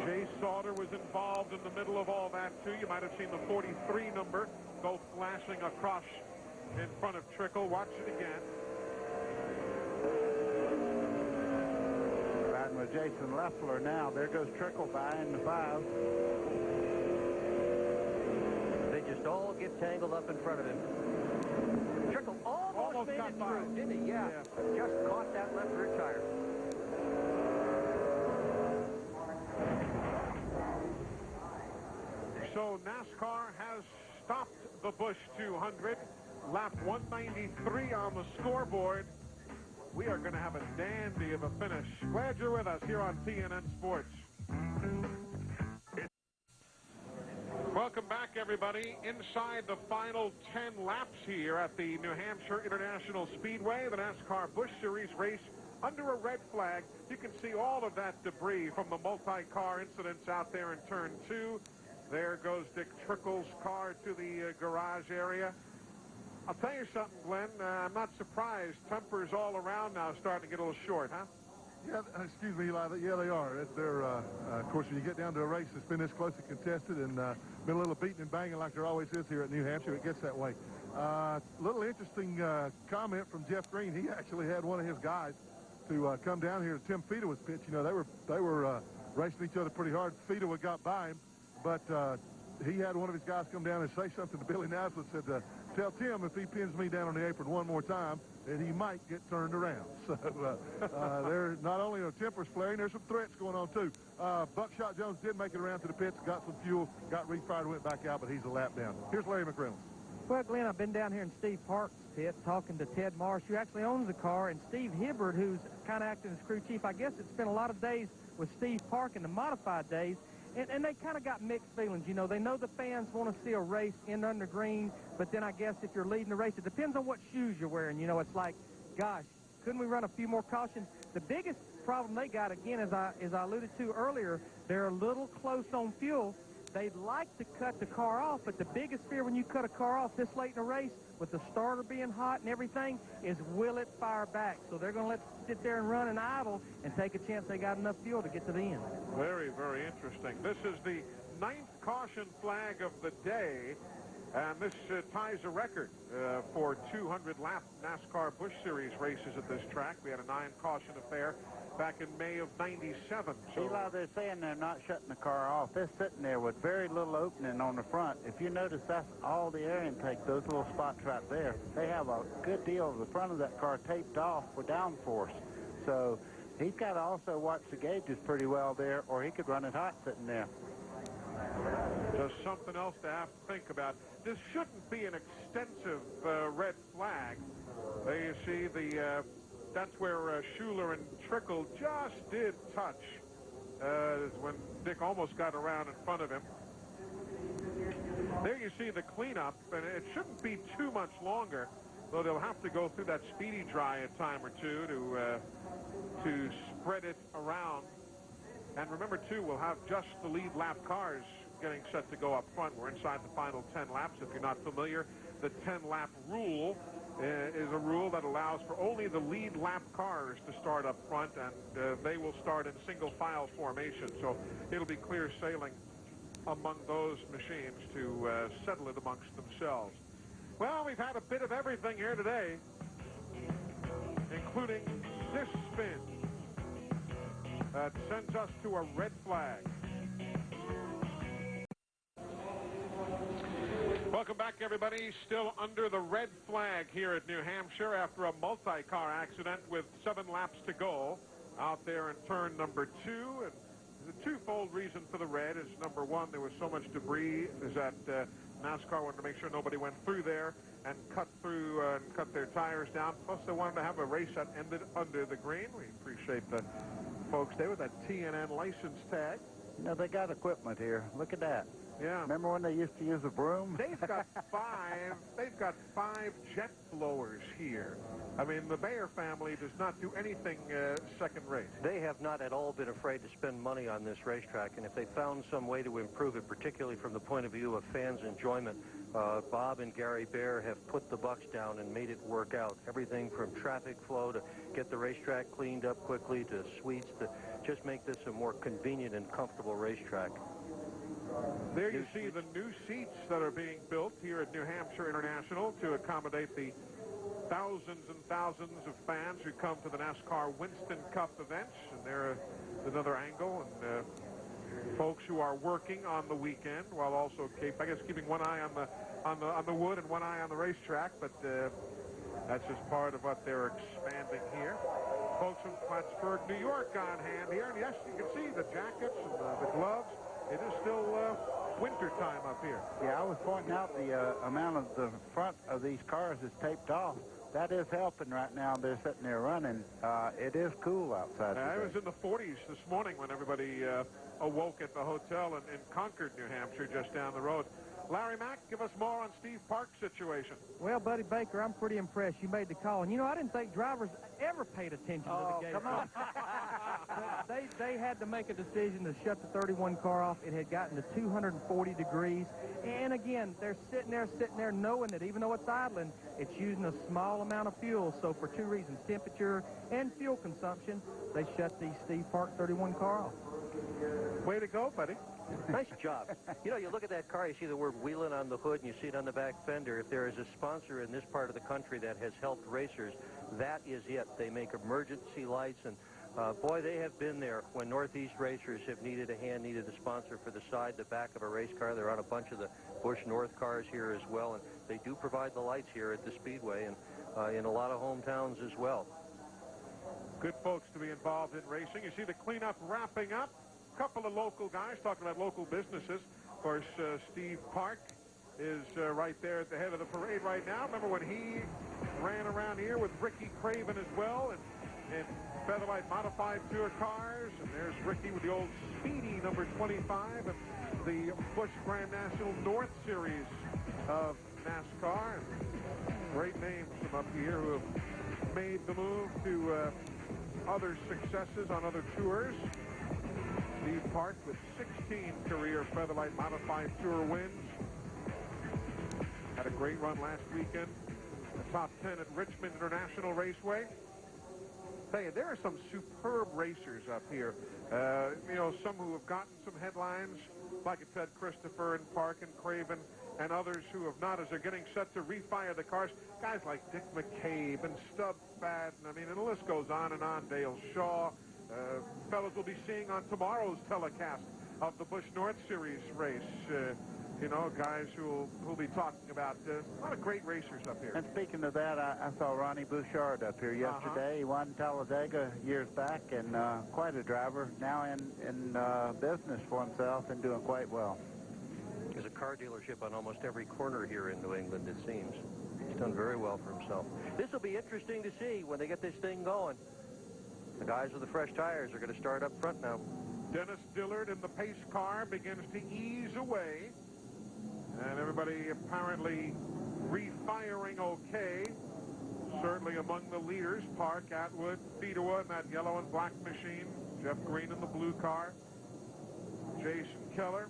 Speaker 1: Jay Sauter was involved in the middle of all that, too. You might have seen the 43 number go flashing across in front of Trickle. Watch it again.
Speaker 6: Riding with Jason Leffler now. There goes Trickle by in the 5.
Speaker 5: They just all get tangled up in front of him. Trickle almost made it through, didn't he? Yeah. Just caught that left rear tire.
Speaker 1: So NASCAR has stopped the Busch 200. Lap 193 on the scoreboard. We are going to have a dandy of a finish. Glad you're with us here on TNN Sports. Welcome back, everybody. Inside the final 10 laps here at the New Hampshire International Speedway, the NASCAR Busch Series race under a red flag. You can see all of that debris from the multi-car incidents out there in turn 2. There goes Dick Trickle's car to the garage area. I'll tell you something, Glenn. I'm not surprised. Tempers all around now starting to get a little short, huh?
Speaker 8: Yeah, excuse me, Eli. Yeah, they are. They're, of course, when you get down to a race that's been this closely contested and been a little beating and banging like there always is here at New Hampshire, it gets that way. Little interesting comment from Jeff Green. He actually had one of his guys to come down here. Tim Fedewa was pitch. You know, they were racing each other pretty hard. Fedewa got by him, but he had one of his guys come down and say something to Billy Naslett. Said, tell Tim if he pins me down on the apron one more time, that he might get turned around. So there not only are tempers flaring, there's some threats going on too. Buckshot Jones did make it around to the pits, got some fuel, got refired, went back out, but he's a lap down. Here's Larry McReynolds.
Speaker 12: Well, Glenn, I've been down here in Steve Park's pit talking to Ted Marsh, who actually owns the car, and Steve Hibbard, who's kind of acting as crew chief. I guess it's spent a lot of days with Steve Park in the modified days, and they kind of got mixed feelings. You know, they know the fans want to see a race in under green, but then I guess if you're leading the race, it depends on what shoes you're wearing. You know, it's like, gosh, couldn't we run a few more cautions? The biggest problem they got, again, as I alluded to earlier, they're a little close on fuel. They'd like to cut the car off, but the biggest fear when you cut a car off this late in a race, with the starter being hot and everything, is will it fire back? So they're going to let it sit there and run and idle and take a chance they got enough fuel to get to the end.
Speaker 1: Very, very interesting. This is the 9th caution flag of the day, and this ties a record for 200-lap NASCAR Busch Series races at this track. We had a 9-caution affair back in May of '97. So
Speaker 6: Eli, they're saying they're not shutting the car off. They're sitting there with very little opening on the front. If you notice, that's all the air intake, those little spots right there. They have a good deal of the front of that car taped off for downforce. So he's got to also watch the gauges pretty well there, or he could run it hot sitting there.
Speaker 1: Just something else to have to think about. This shouldn't be an extensive red flag. There you see the that's where Schuler and Trickle just did touch when Dick almost got around in front of him. There you see the cleanup, and it shouldn't be too much longer, though they'll have to go through that speedy dry a time or two to spread it around. And remember, too, we'll have just the lead lap cars getting set to go up front. We're inside the final 10 laps. If you're not familiar, the 10-lap rule is a rule that allows for only the lead lap cars to start up front, and they will start in single file formation. So it'll be clear sailing among those machines to settle it amongst themselves. Well, we've had a bit of everything here today, including this spin that sends us to a red flag. Welcome back, everybody. Still under the red flag here at New Hampshire after a multi-car accident with 7 laps to go out there in turn number 2. And the twofold reason for the red is, number one, there was so much debris is that NASCAR wanted to make sure nobody went through there and cut through and cut their tires down. Plus, they wanted to have a race that ended under the green. We appreciate the folks there with that TNN license tag.
Speaker 6: You know, they got equipment here. Look at that.
Speaker 1: Yeah.
Speaker 6: Remember when they used to use a broom?
Speaker 1: They've got 5 jet blowers here. I mean, the Bayer family does not do anything second rate.
Speaker 5: They have not at all been afraid to spend money on this racetrack, and if they found some way to improve it, particularly from the point of view of fans' enjoyment, Bob and Gary Bayer have put the bucks down and made it work out. Everything from traffic flow to get the racetrack cleaned up quickly to suites to just make this a more convenient and comfortable racetrack.
Speaker 1: There you see the new seats that are being built here at New Hampshire International to accommodate the thousands and thousands of fans who come to the NASCAR Winston Cup events. And there's another angle, and folks who are working on the weekend while also, I guess, keeping one eye on the wood and one eye on the racetrack. But that's just part of what they're expanding here. Folks from Plattsburgh, New York on hand here. And yes, you can see the jackets and the gloves. It is still winter time up here.
Speaker 6: Yeah, I was pointing out the amount of the front of these cars is taped off. That is helping right now. They're sitting there running. It is cool outside today.
Speaker 1: It was in the 40s this morning when everybody awoke at the hotel in Concord, New Hampshire, just down the road. Larry Mack, give us more on Steve Park's situation.
Speaker 12: Well, Buddy Baker, I'm pretty impressed. You made the call. And, you know, I didn't think drivers ever paid attention to the game.
Speaker 6: Come on.
Speaker 12: They had to make a decision to shut the 31 car off. It had gotten to 240 degrees. And again, they're sitting there knowing that even though it's idling, it's using a small amount of fuel. So for two reasons, temperature and fuel consumption, they shut the Steve Park 31 car off.
Speaker 1: Way to go, buddy.
Speaker 5: Nice job. You know, you look at that car, you see the word Wheelin' on the hood, and you see it on the back fender. If there is a sponsor in this part of the country that has helped racers, that is it. They make emergency lights, and boy, they have been there when Northeast racers have needed a hand, needed a sponsor for the side, the back of a race car. They're on a bunch of the Busch North cars here as well, and they do provide the lights here at the Speedway and in a lot of hometowns as well.
Speaker 1: Good folks to be involved in racing. You see the cleanup wrapping up. A couple of local guys talking about local businesses. Of course, Steve Park is right there at the head of the parade right now. Remember when he ran around here with Ricky Craven as well, and Featherlight Modified Tour cars, and there's Ricky with the old Speedy number 25 and the Busch Grand National North Series of NASCAR. Great names from up here who have made the move to other successes on other tours. Steve Park with 16 career Featherlight Modified Tour wins. Had a great run last weekend. The top 10 at Richmond International Raceway. Tell you, there are some superb racers up here. You know, some who have gotten some headlines, like I said, Christopher and Park and Craven, and others who have not as they're getting set to refire the cars. Guys like Dick McCabe and Stub Fadden. I mean, and the list goes on and on. Dale Shaw. Fellows will be seeing on tomorrow's telecast of the Busch North Series race. You know, guys who will be talking about a lot of great racers up here.
Speaker 6: And speaking of that, I saw Ronnie Bouchard up here yesterday. He won Talladega years back, and quite a driver. Now in business for himself and doing quite well.
Speaker 5: There's a car dealership on almost every corner here in New England, it seems. He's done very well for himself. This will be interesting to see when they get this thing going. The guys with the fresh tires are going to start up front now.
Speaker 1: Dennis Dillard in the pace car begins to ease away. And everybody apparently refiring okay. Certainly among the leaders, Park, Atwood, Fedewa in that yellow and black machine. Jeff Green in the blue car. Jason Keller.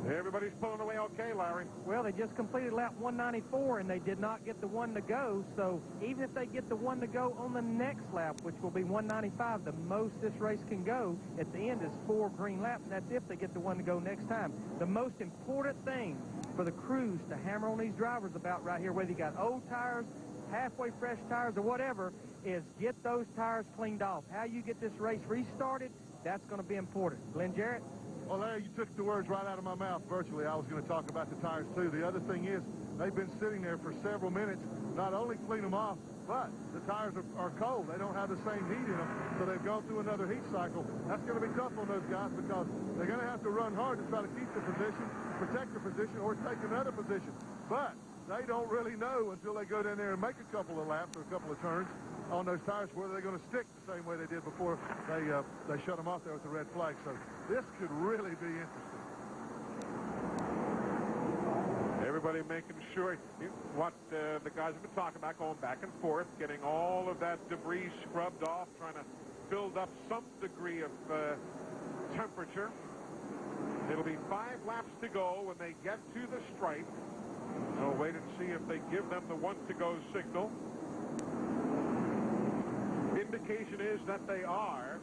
Speaker 1: Everybody's pulling away okay, Larry.
Speaker 12: Well, they just completed lap 194, and they did not get the one to go. So even if they get the one to go on the next lap, which will be 195, the most this race can go at the end is 4 green laps. And that's if they get the one to go next time. The most important thing for the crews to hammer on these drivers about right here, whether you got old tires, halfway fresh tires, or whatever, is get those tires cleaned off. How you get this race restarted, that's going to be important. Glenn Jarrett?
Speaker 8: Well, Larry, you took the words right out of my mouth virtually. I was going to talk about the tires, too. The other thing is they've been sitting there for several minutes. Not only clean them off, but the tires are cold. They don't have the same heat in them, so they've gone through another heat cycle. That's going to be tough on those guys because they're going to have to run hard to try to keep the position, protect the position, or take another position. But they don't really know until they go down there and make a couple of laps or a couple of turns on those tires whether they're going to stick the same way they did before they shut them off there with the red flag. So this could really be interesting.
Speaker 1: Everybody making sure what the guys have been talking about, going back and forth, getting all of that debris scrubbed off, trying to build up some degree of temperature. It'll be 5 laps to go when they get to the stripe. We'll wait and see if they give them the one-to-go signal. Indication is that they are.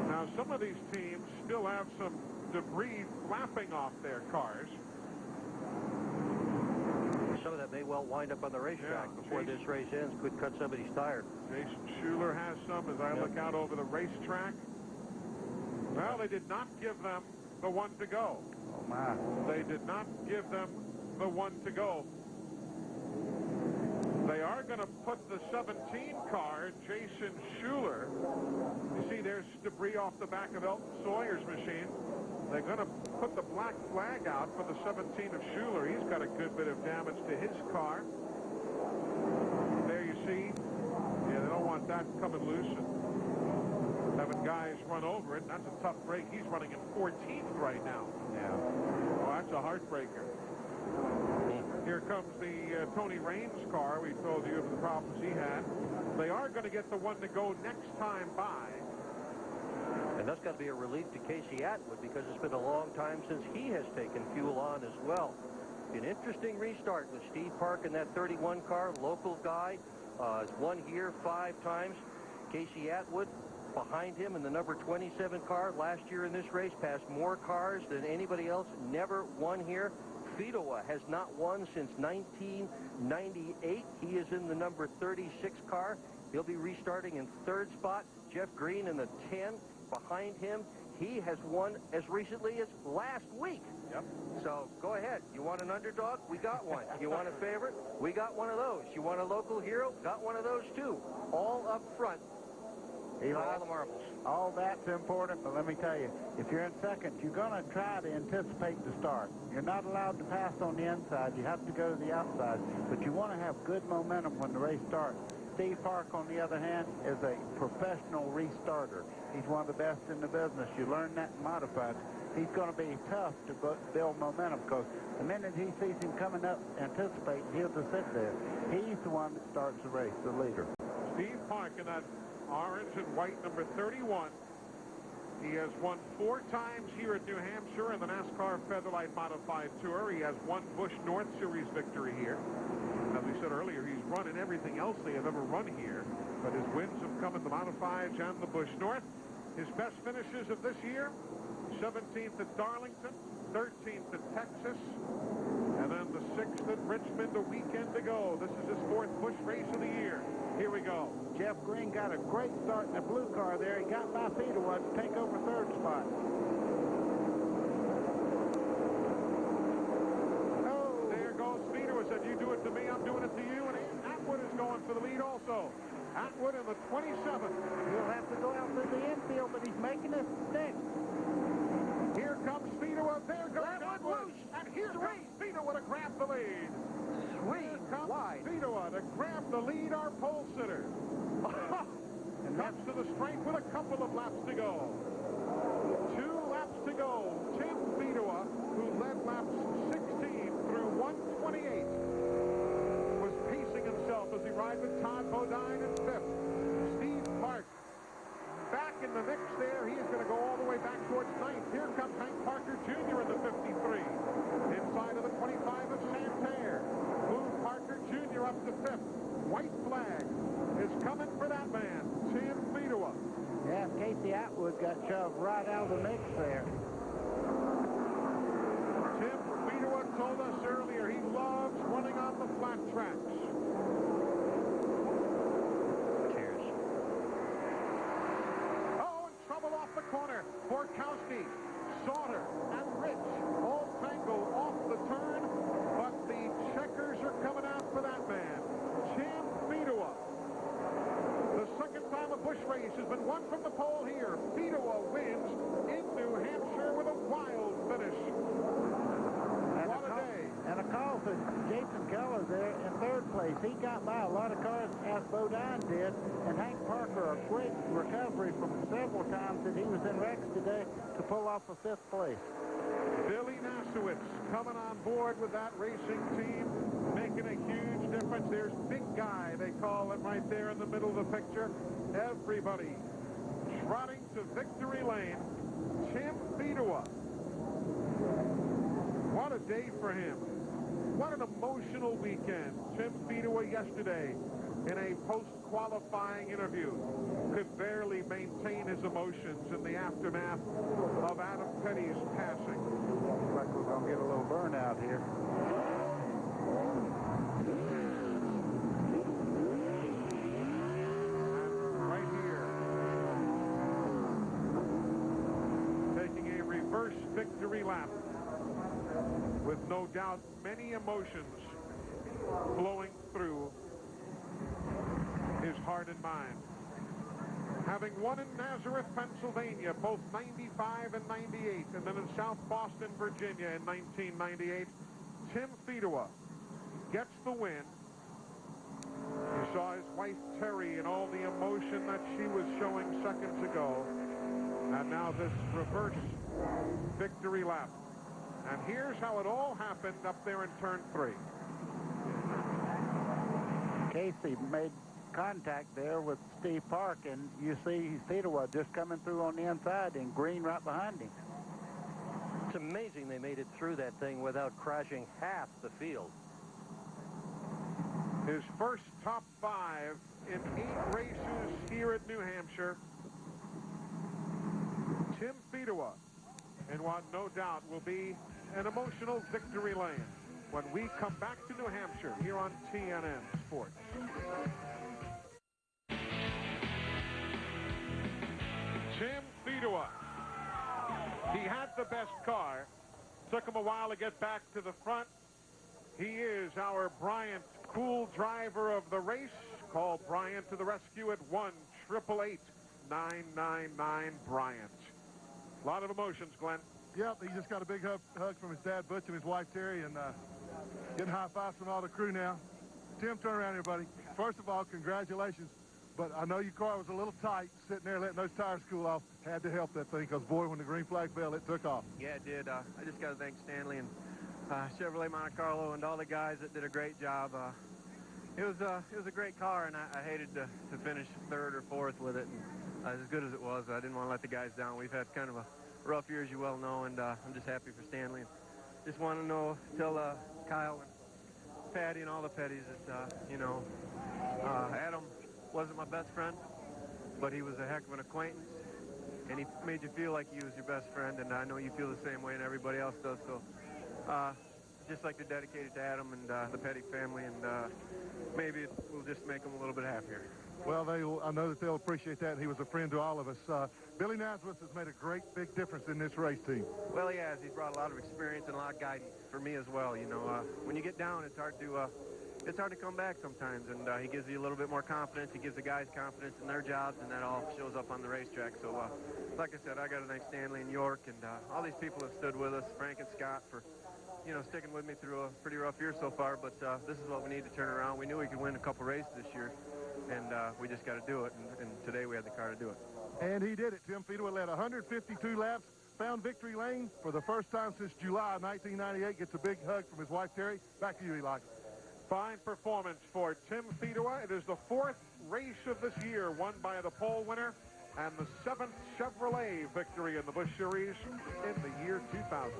Speaker 1: Now, some of these teams still have some debris flapping off their cars.
Speaker 5: Some of that may well wind up on the racetrack before this race ends. Could cut somebody's tire.
Speaker 1: Jason Schuler has some as I look out over the racetrack. Well, they did not give them the one to go.
Speaker 6: Oh, my.
Speaker 1: They did not give them the one to go. They are going to put the 17 car, Jason Schuler. You see, there's debris off the back of Elton Sawyer's machine. They're going to put the black flag out for the 17 of Schuler. He's got a good bit of damage to his car. There you see. Yeah, they don't want that coming loose and having guys run over it. That's a tough break. He's running in 14th right now.
Speaker 6: Yeah.
Speaker 1: Oh, that's a heartbreaker. Here comes the Tony Raines car. We told you of the problems he had. They are going to get the one to go next time by.
Speaker 5: And that's got to be a relief to Casey Atwood because it's been a long time since he has taken fuel on as well. An interesting restart with Steve Park in that 31 car, local guy, has won here 5 times. Casey Atwood behind him in the number 27 car last year in this race, passed more cars than anybody else, never won here. Fedowa has not won since 1998. He is in the number 36 car. He'll be restarting in 3rd spot. Jeff Green in the 10 behind him. He has won as recently as last week.
Speaker 11: Yep.
Speaker 5: So go ahead. You want an underdog? We got one. You want a favorite? We got one of those. You want a local hero? Got one of those too. All up front. All the marbles.
Speaker 6: All that's important, but let me tell you, if you're in second, you're going to try to anticipate the start. You're not allowed to pass on the inside. You have to go to the outside, but you want to have good momentum when the race starts. Steve Park, on the other hand, is a professional restarter. He's one of the best in the business. You learn that in modified. He's going to be tough to build momentum because the minute he sees him coming up, anticipating, he'll just sit there. He's the one that starts the race, the leader.
Speaker 1: Steve Park in that orange and white number 31. He has won 4 times here at New Hampshire in the NASCAR Featherlight Modified Tour. He has won Busch North Series victory here. As we said earlier, he's run in everything else they have ever run here, but his wins have come in the Modifieds and the Busch North. His best finishes of this year: 17th at Darlington, 13th at Texas, and then the 6th at Richmond a weekend ago. This is his 4th Busch race of the year. Here we go.
Speaker 6: Jeff Green got a great start in the blue car there. He got by Fedowa to take over 3rd spot.
Speaker 1: Oh, there goes Fedowa. Said, you do it to me, I'm doing it to you. And Atwood is going for the lead also. Atwood in the 27th.
Speaker 6: He'll have to go out through the infield, but he's making it stick.
Speaker 1: Here comes Fedowa. There goes Atwood. And here comes Fedowa to grab the lead. Here comes Fedowa to grab the lead, our pole sitter. And comes to the straight with a couple of laps to go. 2 laps to go. Tim Fedowa, who led laps 16 through 128, was pacing himself as he rides with Todd Bodine in 5th. Steve Park back in the mix there. He is going to go all the way back towards 9th. Here comes Hank Parker Jr. in the 53. Inside of the 25 of Santerre. Boone Parker Jr. up to 5th. White flag is coming for that man, Tim Fedowa.
Speaker 6: Yeah, Casey Atwood got shoved right out of the mix there.
Speaker 1: Tim Fedowa told us earlier he loves running on the flat tracks.
Speaker 5: Cheers.
Speaker 1: Oh, and trouble off the corner. Borkowski, Sauter, and Rich all tangle off the turn, but the checkers are coming out for that man, Tim Fedowa. The second time a Busch race has been won from the pole here. Fedowa wins in New Hampshire with a wild finish. What a day.
Speaker 6: And a call for Jason Keller there in 3rd place. He got by a lot of cars as Bodine did, and Hank Parker, a great recovery from several times that he was in wrecks today to pull off a 5th place.
Speaker 1: Billy Nasowitz coming on board with that racing team, making a huge difference. There's Big Guy, they call him right there in the middle of the picture. Everybody trotting to victory lane. Tim Fedowa. What a day for him. What an emotional weekend. Tim Fedowa yesterday in a post-qualifying interview could barely maintain his emotions in the aftermath of Adam Petty's passing.
Speaker 6: Looks like we're going to get a little burnout here.
Speaker 1: And right here, taking a reverse victory lap with no doubt many emotions flowing through his heart and mind. Having won in Nazareth, Pennsylvania, both 95 and 98, and then in South Boston, Virginia in 1998, Tim Fedowa gets the win. You saw his wife, Terry, and all the emotion that she was showing seconds ago. And now this reverse victory lap. And here's how it all happened up there in turn 3.
Speaker 6: Casey made contact there with Steve Park, and you see Fedewa just coming through on the inside and Green right behind him.
Speaker 5: It's amazing they made it through that thing without crashing half the field.
Speaker 1: His first top 5 in 8 races here at New Hampshire. Tim Fedewa in what no doubt will be an emotional victory lane when we come back to New Hampshire here on TNN Sports. Tim Fedewa. He had the best car. Took him a while to get back to the front. He is our Bryant Cool Driver of the race. Call Bryant to the rescue at 1-888-999-Bryant. A lot of emotions, Glenn.
Speaker 8: Yep, he just got a big hug from his dad, Busch, and his wife, Terry, and getting high fives from all the crew now. Tim, turn around here, buddy. First of all, congratulations. But I know your car was a little tight, sitting there letting those tires cool off. Had to help that thing, because, boy, when the green flag fell, it took off.
Speaker 11: Yeah, it did. I just got to thank Stanley and Chevrolet Monte Carlo and all the guys that did a great job. It was a great car, and I hated to finish 3rd or 4th with it. And as good as it was, I didn't want to let the guys down. We've had kind of a rough year, as you well know, and I'm just happy for Stanley. And just want to tell Kyle and Patty and all the Petties that, Adam wasn't my best friend, but he was a heck of an acquaintance, and he made you feel like he was your best friend, and I know you feel the same way, and everybody else does. So just like to dedicate it to Adam and the Petty family, and maybe it will just make them a little bit happier.
Speaker 8: Well, I know that they'll appreciate that. He was a friend to all of us. Billy Nasmith has made a great big difference in this race team.
Speaker 11: Well, he has. He's brought a lot of experience and a lot of guidance for me as well. You know, when you get down, it's hard to come back sometimes, and he gives you a little bit more confidence. He gives the guys confidence in their jobs, and that all shows up on the racetrack. So, like I said, I got to thank Stanley and York and all these people that stood with us, Frank and Scott, for sticking with me through a pretty rough year so far. But this is what we need to turn around. We knew we could win a couple races this year, and we just got to do it. And today we had the car to do it.
Speaker 8: And he did it. Tim Fedewa led 152 laps, found victory lane for the first time since July 1998. Gets a big hug from his wife, Terry. Back to you, Eli.
Speaker 1: Fine performance for Tim Fedewa. It is the 4th race of this year won by the pole winner and the 7th Chevrolet victory in the Busch Series in the year 2000.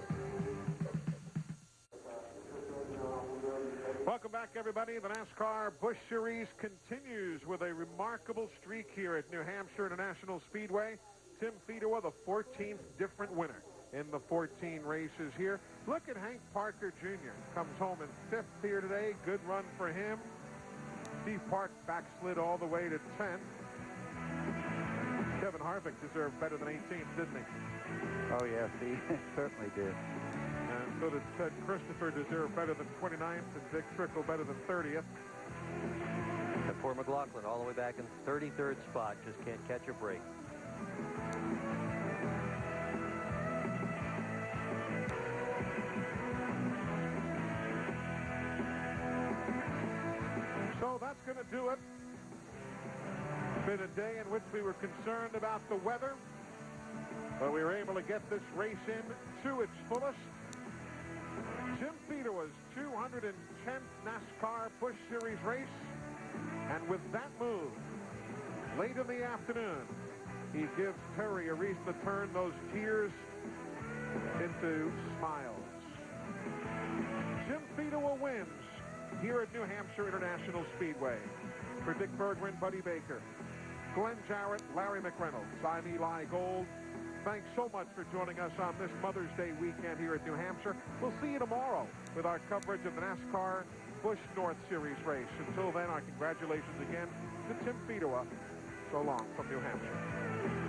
Speaker 1: Welcome back, everybody. The NASCAR Busch Series continues with a remarkable streak here at New Hampshire International Speedway. Tim Fedewa, the 14th different winner in the 14 races here. Look at Hank Parker Jr. Comes home in 5th here today. Good run for him. Steve Park backslid all the way to 10th. Kevin Harvick deserved better than 18th, didn't he?
Speaker 6: Oh, yes, he certainly did.
Speaker 1: And so did Ted Christopher deserve better than 29th, and Dick Trickle better than 30th.
Speaker 5: And poor McLaughlin all the way back in 33rd spot. Just can't catch a break.
Speaker 1: So that's going to do it. Been a day in which we were concerned about the weather, but we were able to get this race in to its fullest. Tim Fedewa's 210th NASCAR Busch Series race, and with that move, late in the afternoon, he gives Terry a reason to turn those tears into smiles. Tim Fedewa wins here at New Hampshire International Speedway. For Dick Bergman, Buddy Baker, Glenn Jarrett, Larry McReynolds, I'm Eli Gold. Thanks so much for joining us on this Mother's Day weekend here at New Hampshire. We'll see you tomorrow with our coverage of the NASCAR Busch North Series race. Until then, our congratulations again to Tim Fedewa. So long from New Hampshire.